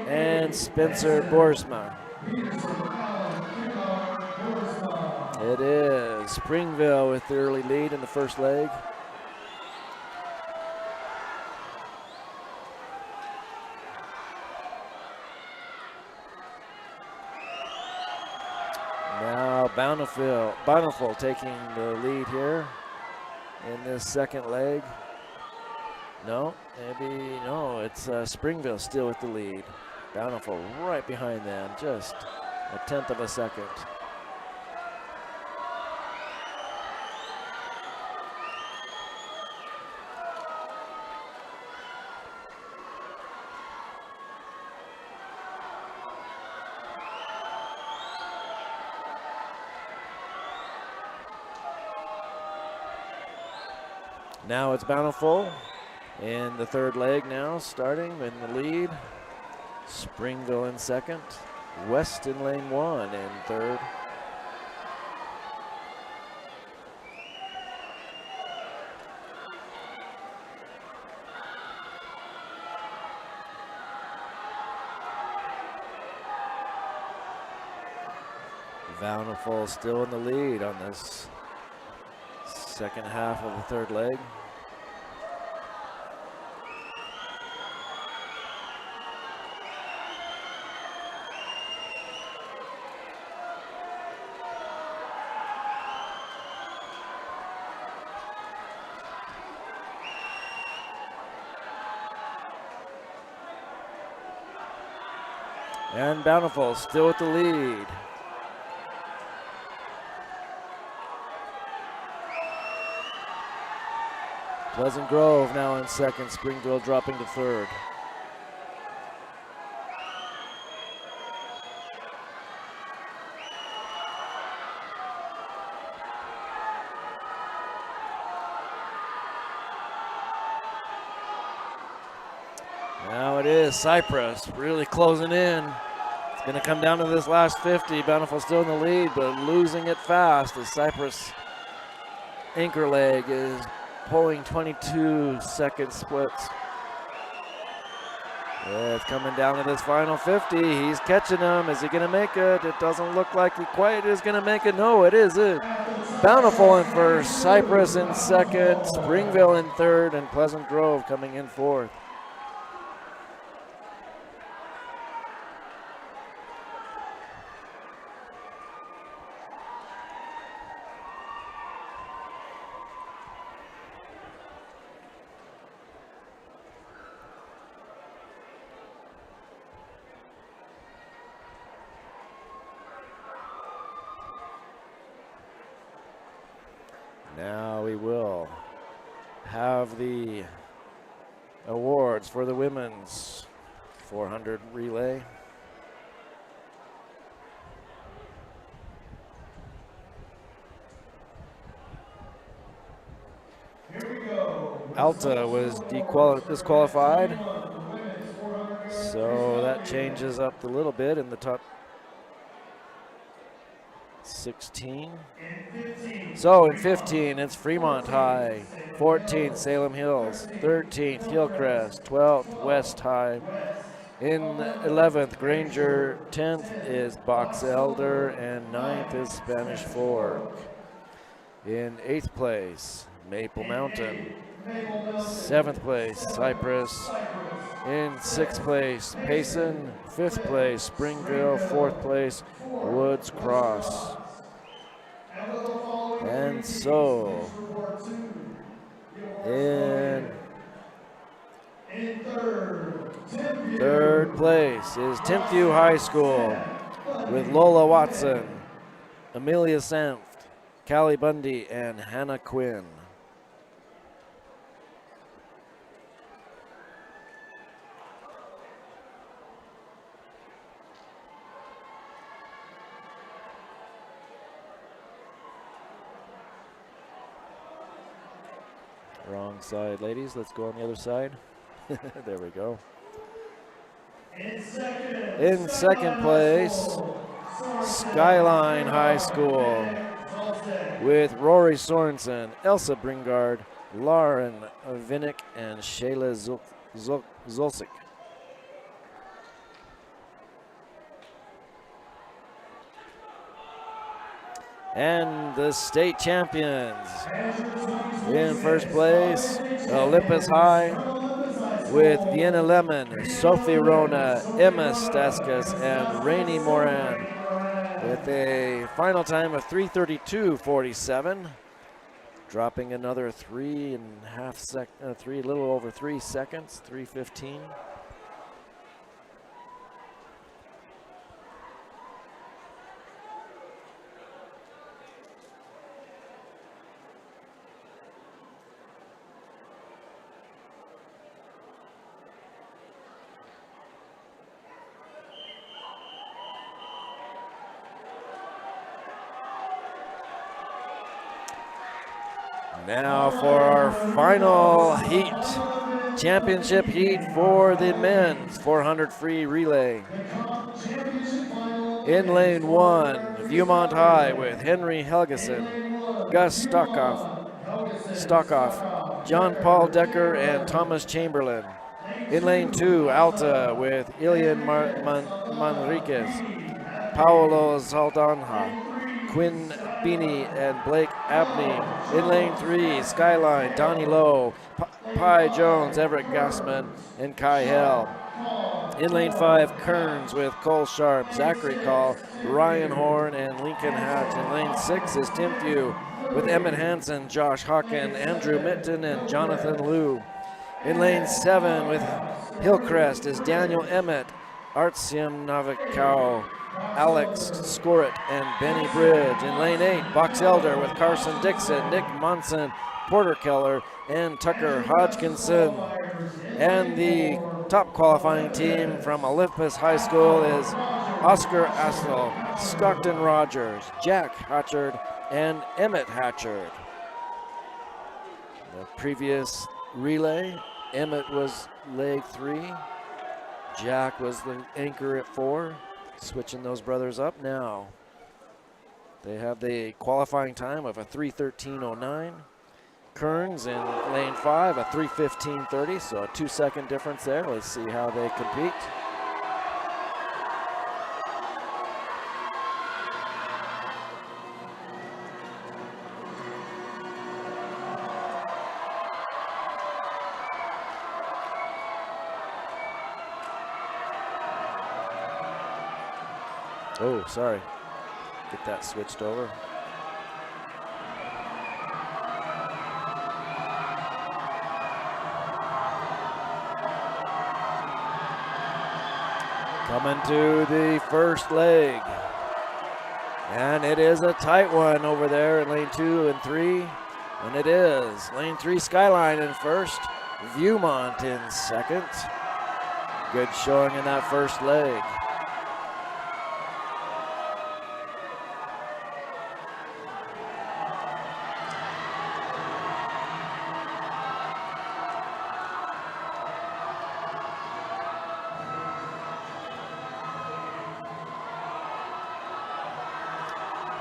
and Spencer Boersma. It is Springville with the early lead in the first leg. Now Bountiful taking the lead here in this second leg. No, it's Springville still with the lead. Bountiful right behind them, just a tenth of a second. Now it's Bountiful in the third leg now, starting in the lead. Springville in second. West in lane 1 in third. Bountiful still in the lead on this second half of the third leg. And Bountiful still with the lead. Pleasant Grove now in second, Springville dropping to third. Now it is Cypress really closing in. It's going to come down to this last 50. Bountiful still in the lead, but losing it fast as Cypress anchor leg is pulling 22-second splits. Yeah, it's coming down to this final 50. He's catching them. Is he going to make it? It doesn't look like he quite is going to make it. No, it is it. Bountiful in first, Cypress in second, Springville in third, and Pleasant Grove coming in fourth. Now we will have the awards for the women's 400 relay. Alta was disqualified, so that changes up a little bit in the top 16. So in 15, it's Fremont High, 14th, Salem Hills, 13th, Hillcrest, 12th, West High. In 11th, Granger, 10th is Box Elder, and 9th is Spanish Fork. In 8th place, Maple Mountain. 7th place, Cypress. In 6th place, Payson. 5th place, Springville. 4th place, Woods Cross. And so, in third place is Timpview High School with Lola Watson, Amelia Sanft, Callie Bundy, and Hannah Quinn. Wrong side, ladies. Let's go on the other side. There we go. In second place, Skyline High School with Rory Sorensen, Elsa Bringard, Lauren Vinnick, and Shayla Zolcic. And the state champions. In first place, Olympus High with Vienna Lemon, Sophie Rona, Emma Staskas, and Rainey Moran with a final time of 3:32.47, dropping another a little over 3 seconds, 3:15. Now for our final heat, championship heat for the men's 400 free relay. In lane 1, Viewmont High with Henry Helgeson, Gus Stockoff, John Paul Decker, and Thomas Chamberlain. In lane 2, Alta with Ilian Manriquez, Paolo Zaldanja, Quinn Beanie, and Blake Abney. In lane 3, Skyline, Donnie Lowe, Pi Jones, Everett Gassman, and Kai Hell. In lane 5, Kearns with Cole Sharp, Zachary Call, Ryan Horn, and Lincoln Hatch. In lane 6 is Timpview with Emmett Hansen, Josh Hawken, Andrew Mitton, and Jonathan Liu. In lane 7 with Hillcrest is Daniel Emmett, Artyom Novikov, Alex Scorit, and Benny Bridge. In lane 8, Box Elder with Carson Dixon, Nick Monson, Porter Keller, and Tucker Hodgkinson. And the top qualifying team from Olympus High School is Oscar Astle, Stockton Rogers, Jack Hatchard, and Emmett Hatchard. The previous relay, Emmett was leg 3, Jack was the anchor at 4. Switching those brothers up now. They have the qualifying time of a 3:13.09. Kearns in lane 5, a 3:15.30, so a 2-second difference there. Let's see how they compete. Oh, sorry. Get that switched over. Coming to the first leg. And it is a tight one over there in lane 2 and 3. And it is lane 3 Skyline in first, Viewmont in second. Good showing in that first leg.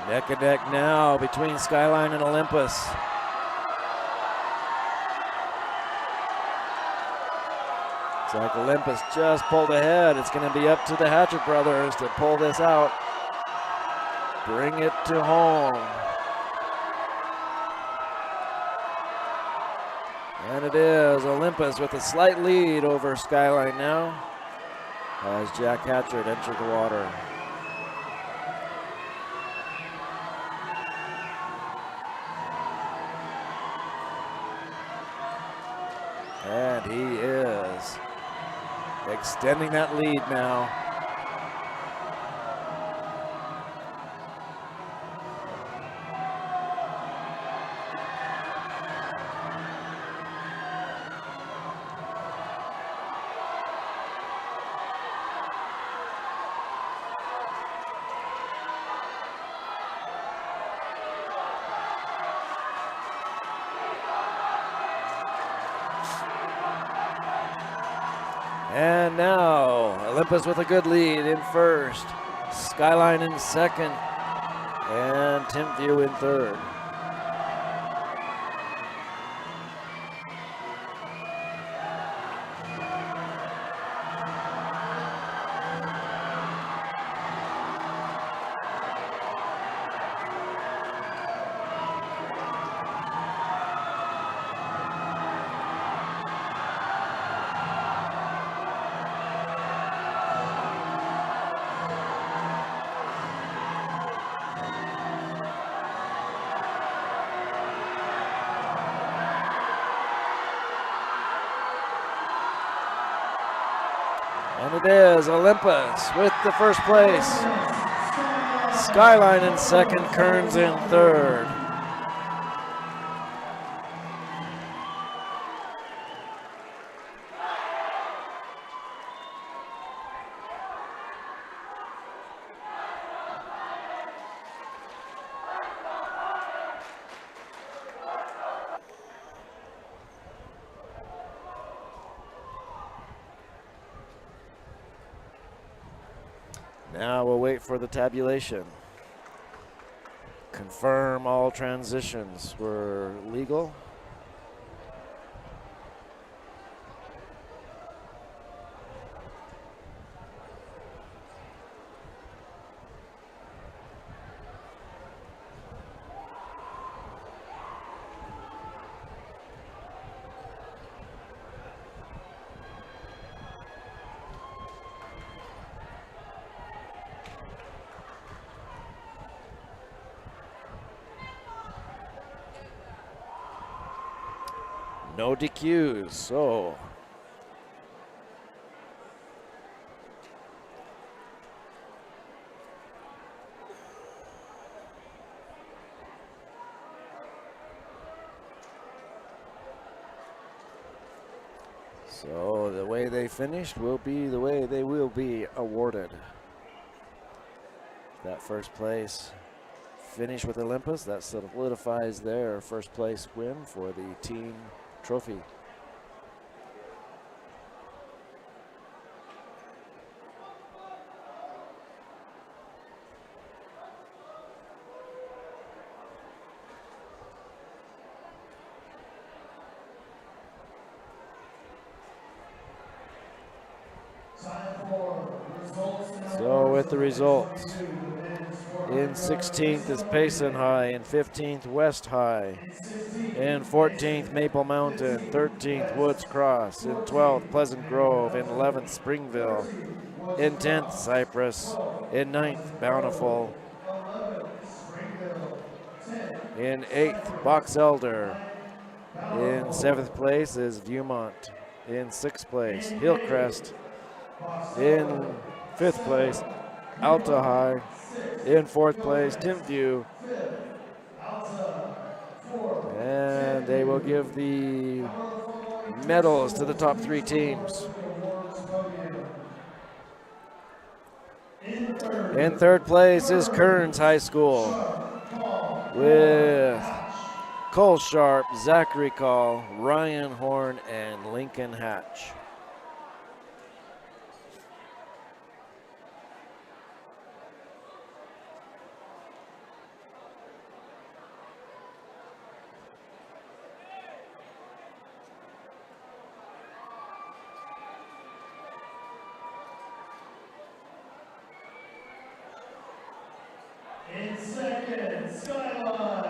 Neck and neck now between Skyline and Olympus. It's like Olympus just pulled ahead. It's going to be up to the Hatchet brothers to pull this out. Bring it to home. And it is Olympus with a slight lead over Skyline now as Jack Hatchard entered the water. And he is extending that lead now. And now Olympus with a good lead in first, Skyline in second, and Timpview in third. And it is Olympus with the first place. Skyline in second, Kearns in third. Now we'll wait for the tabulation. Confirm all transitions were legal. No DQs, so the way they finished will be the way they will be awarded. That first place finish with Olympus, that solidifies their first place win for the team trophy. So with the results, in 16th is Payson High, in 15th West High, in 14th Maple Mountain, 13th Woods Cross, in 12th Pleasant Grove, in 11th Springville, in 10th Cypress, in 9th Bountiful, in 8th Box Elder, in 7th place is Viewmont, in 6th place Hillcrest, in 5th place Alta High, in 4th place Timpview, and they will give the medals to the top 3 teams. In 3rd place is Kearns High School with Cole Sharp, Zachary Call, Ryan Horn, and Lincoln Hatch.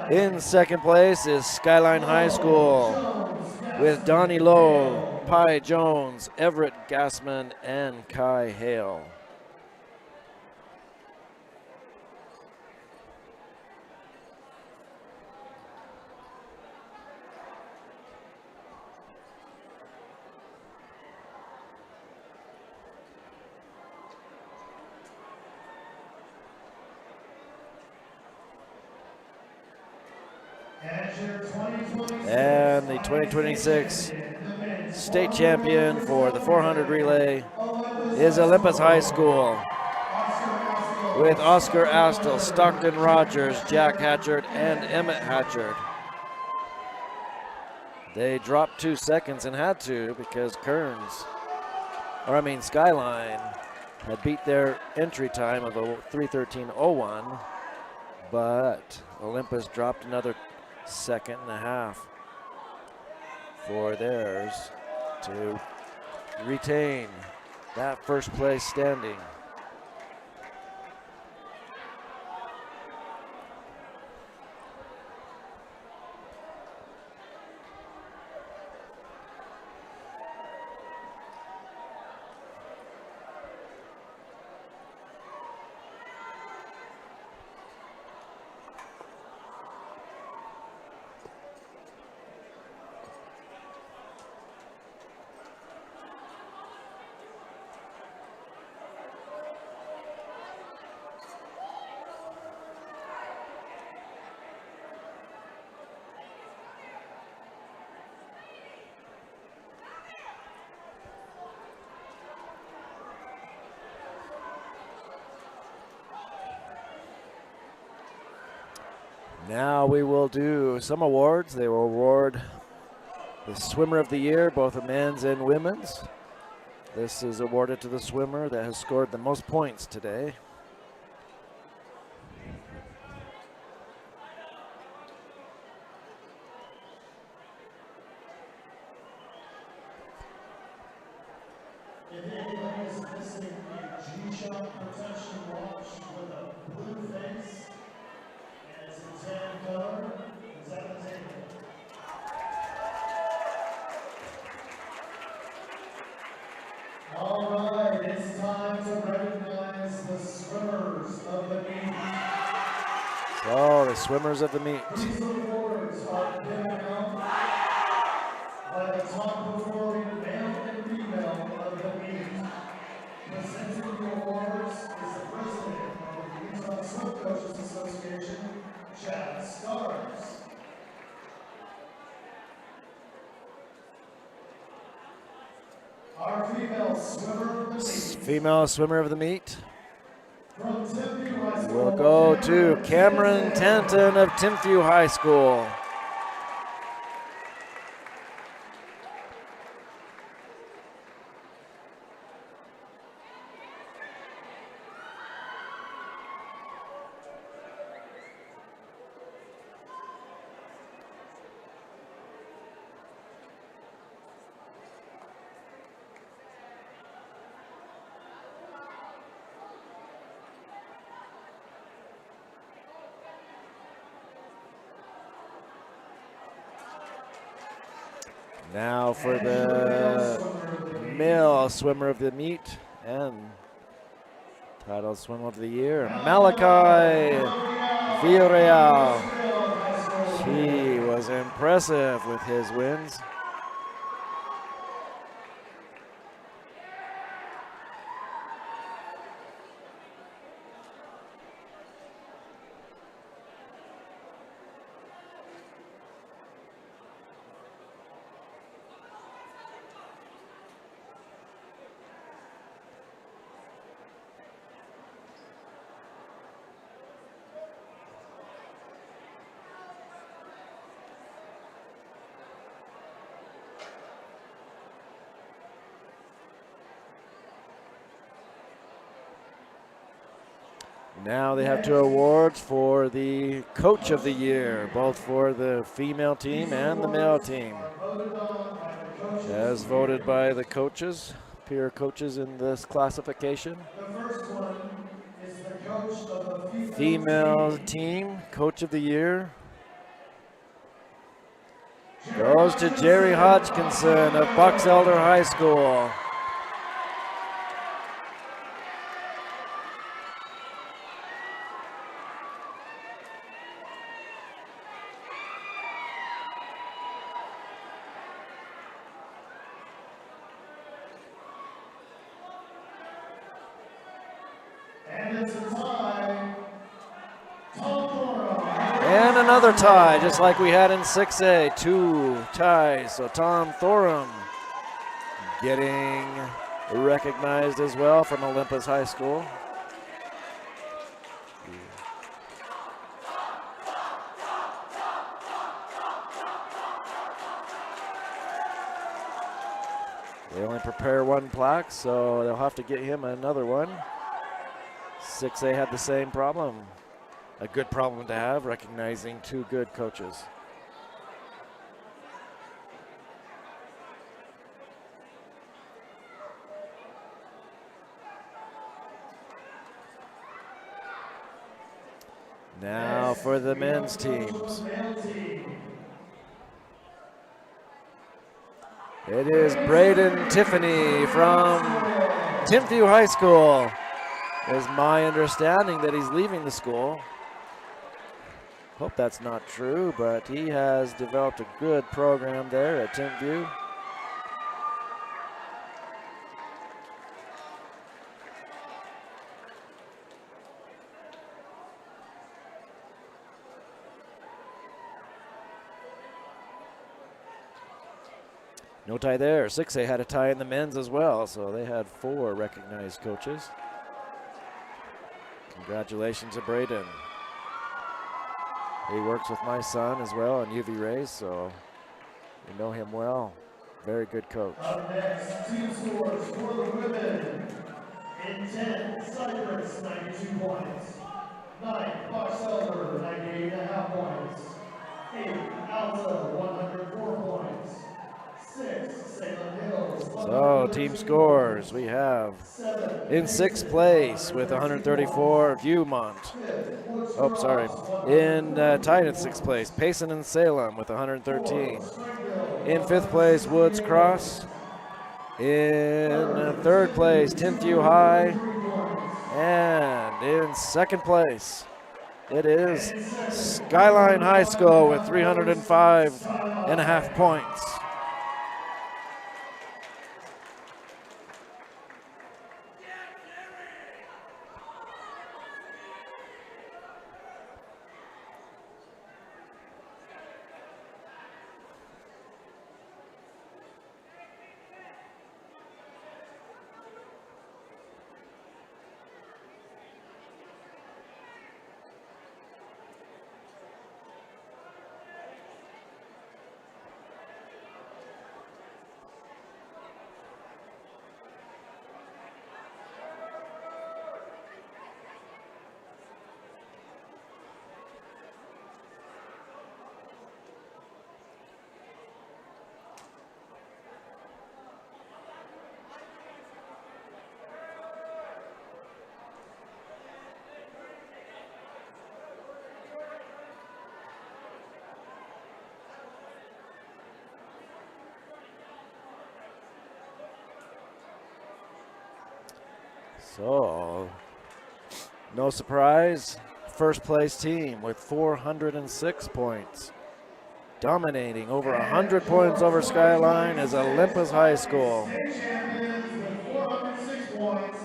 In second place is Skyline High School with Donnie Lowe, Pi Jones, Everett Gassman, and Kai Hale. And the 2026 state champion for the 400 relay is Olympus High School with Oscar Astle, Stockton Rogers, Jack Hatchard, and Emmett Hatchard. They dropped 2 seconds and had to because Skyline had beat their entry time of a 3:13:01, but Olympus dropped another 1.5 seconds for theirs to retain that first place standing. Now we will do some awards. They will award the Swimmer of the Year, both a men's and women's. This is awarded to the swimmer that has scored the most points today. If anybody is missing a G-Shock protection watch with a blue face and it's in tan color, it's at the table. All right, it's time to recognize the swimmers of the meet. So the swimmers of the meet. These awards are given out by the top performing male and female of the meet. Presenting the awards is the president of the Utah Swim Coaches Association, Chad Stars. Our female swimmer of the meet. Female swimmer of the meet From Timpview High School. will go to Cameron Tanton of Timpview High School. Now for the male swimmer of the meet and title swimmer of the year, Malachi Villarreal. He was impressive with his wins. Now they have 2 awards for the Coach of the Year, both for the female team and the male team, as voted by the coaches, peer coaches in this classification. The first one is the coach of the Female team, Coach of the Year, goes to Jerry Hodgkinson of Box Elder High School. And it's a tie. Tom Thornton. And another tie, just like we had in 6A. 2 ties. So Tom Thorham getting recognized as well from Olympus High School. They only prepare 1 plaque, so they'll have to get him another one. 6A had the same problem. A good problem to have, recognizing 2 good coaches. Now for the men's teams. It is Braden Tiffany from Timpview High School. It's my understanding that he's leaving the school. Hope that's not true, but he has developed a good program there at Timpview. No tie there. 6A had a tie in the men's as well, so they had 4 recognized coaches. Congratulations to Braden. He works with my son as well on UV Rays, so we know him well. Very good coach. Up next, team scores for the women. In 10, Cypress, 92 points. 9, Box Elder, 98.5 points. 8, Alta, 104 points. 6, Salem Hills. So team scores, we have in 6th place with 134, Viewmont. Oh, sorry. In tied at 6th place, Payson and Salem with 113. In 5th place, Woods Cross. In 3rd place, Timpview High. And in 2nd place, it is Skyline High School with 305.5 points. So, no surprise, 1st place team with 406 points. Dominating over 100 points over Skyline is Olympus High School. State champions with 406 points,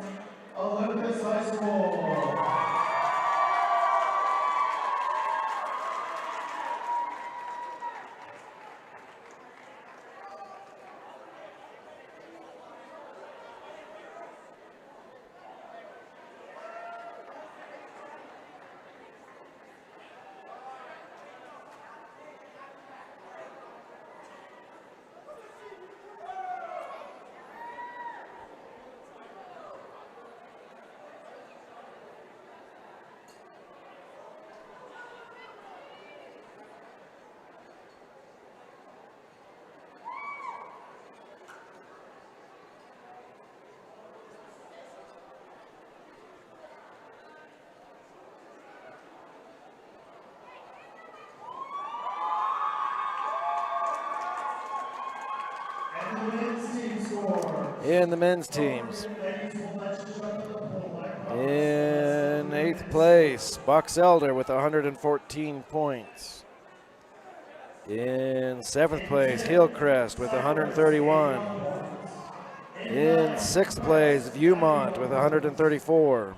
Olympus High School. in the men's teams. In 8th place, Box Elder with 114 points. In 7th place, Hillcrest with 131. In 6th place, Viewmont with 134.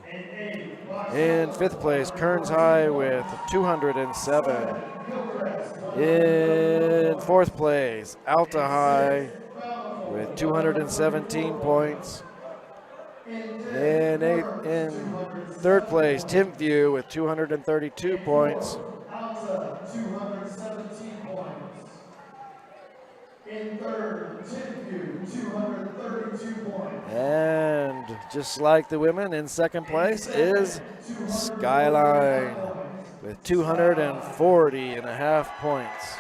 In 5th place, Kearns High with 207. In 4th place, Alta High with 217 points. In 3rd place, Timpview with 232 points. In 3rd, Timpview, 232 points. And just like the women, in 2nd place is Skyline with 240.5 points.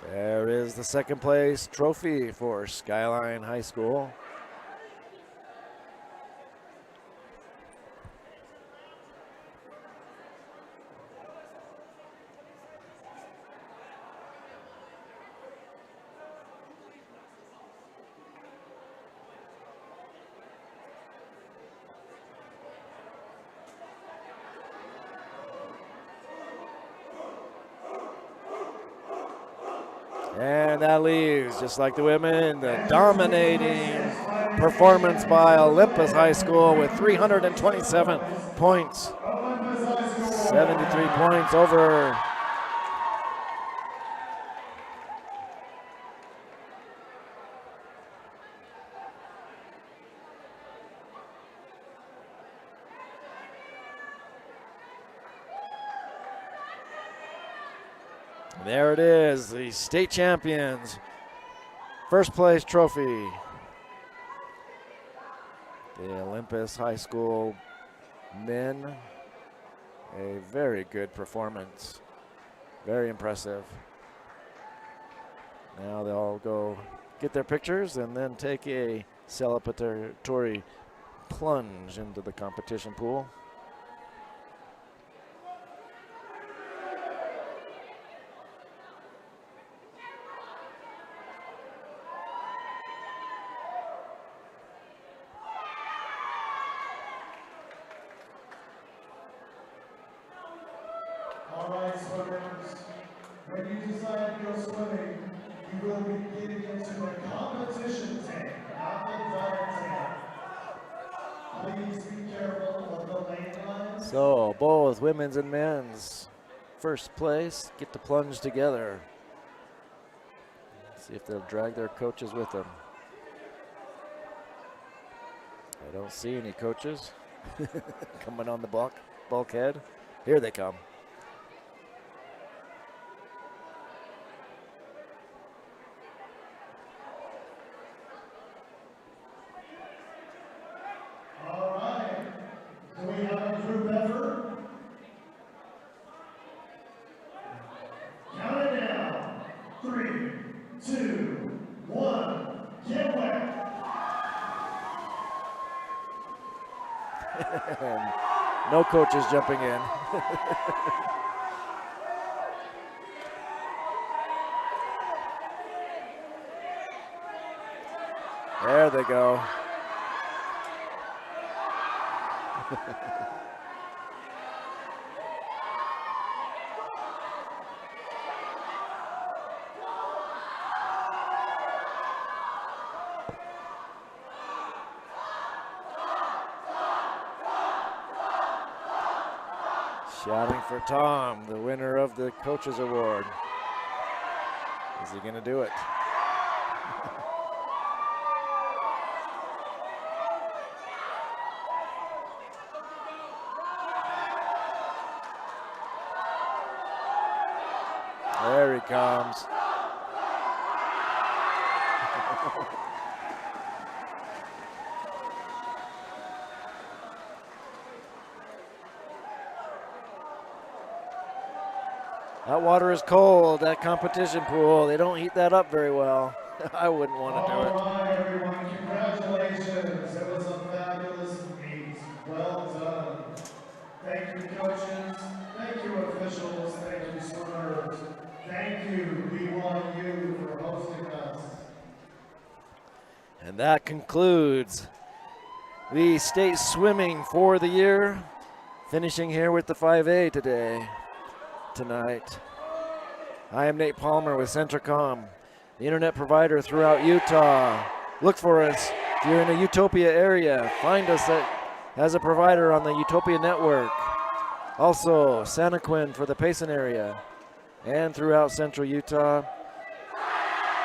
There is the 2nd place trophy for Skyline High School. And that leaves, just like the women, the dominating performance by Olympus High School with 327 points. 73 points over. There it is, the state champions. 1st place trophy. The Olympus High School men. A very good performance. Very impressive. Now they'll go get their pictures and then take a celebratory plunge into the competition pool. All right, swimmers, when you decide to go swimming, you will be getting into the competition tank, not the dive tank. Please be careful of the lane lines. So both women's and men's 1st place get to plunge together. See if they'll drag their coaches with them. I don't see any coaches coming on the bulkhead. Here they come. All right, do we have a group effort? Count it down. 3, 2, 1, get wet. No coaches jumping in. There they go. Shouting for Tom, the winner of the Coaches Award. Is he going to do it? There he comes. That water is cold, that competition pool. They don't heat that up very well. I wouldn't want to do it. All right, everyone, congratulations. It was a fabulous meet. Well done. Thank you, coaches. Thank you, officials. Thank you, swimmers. Thank you, BYU, for hosting us. And that concludes the state swimming for the year. Finishing here with the 5A tonight. I am Nate Palmer with Centricom, the internet provider throughout Utah. Look for us if you're in the Utopia area. Find us as a provider on the Utopia network. Also, Santaquin for the Payson area and throughout central Utah.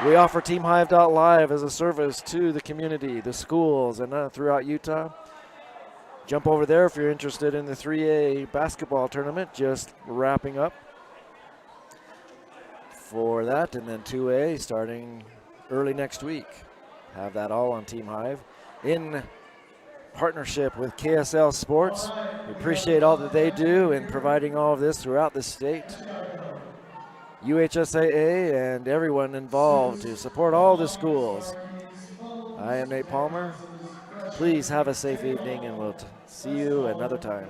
We offer TeamHive.live as a service to the community, the schools, and throughout Utah. Jump over there if you're interested in the 3A basketball tournament, just wrapping up for that, and then 2A starting early next week. Have that all on Team Hive in partnership with KSL Sports. We appreciate all that they do in providing all of this throughout the state. UHSAA and everyone involved to support all the schools. I am Nate Palmer. Please have a safe evening, and we'll see you another time.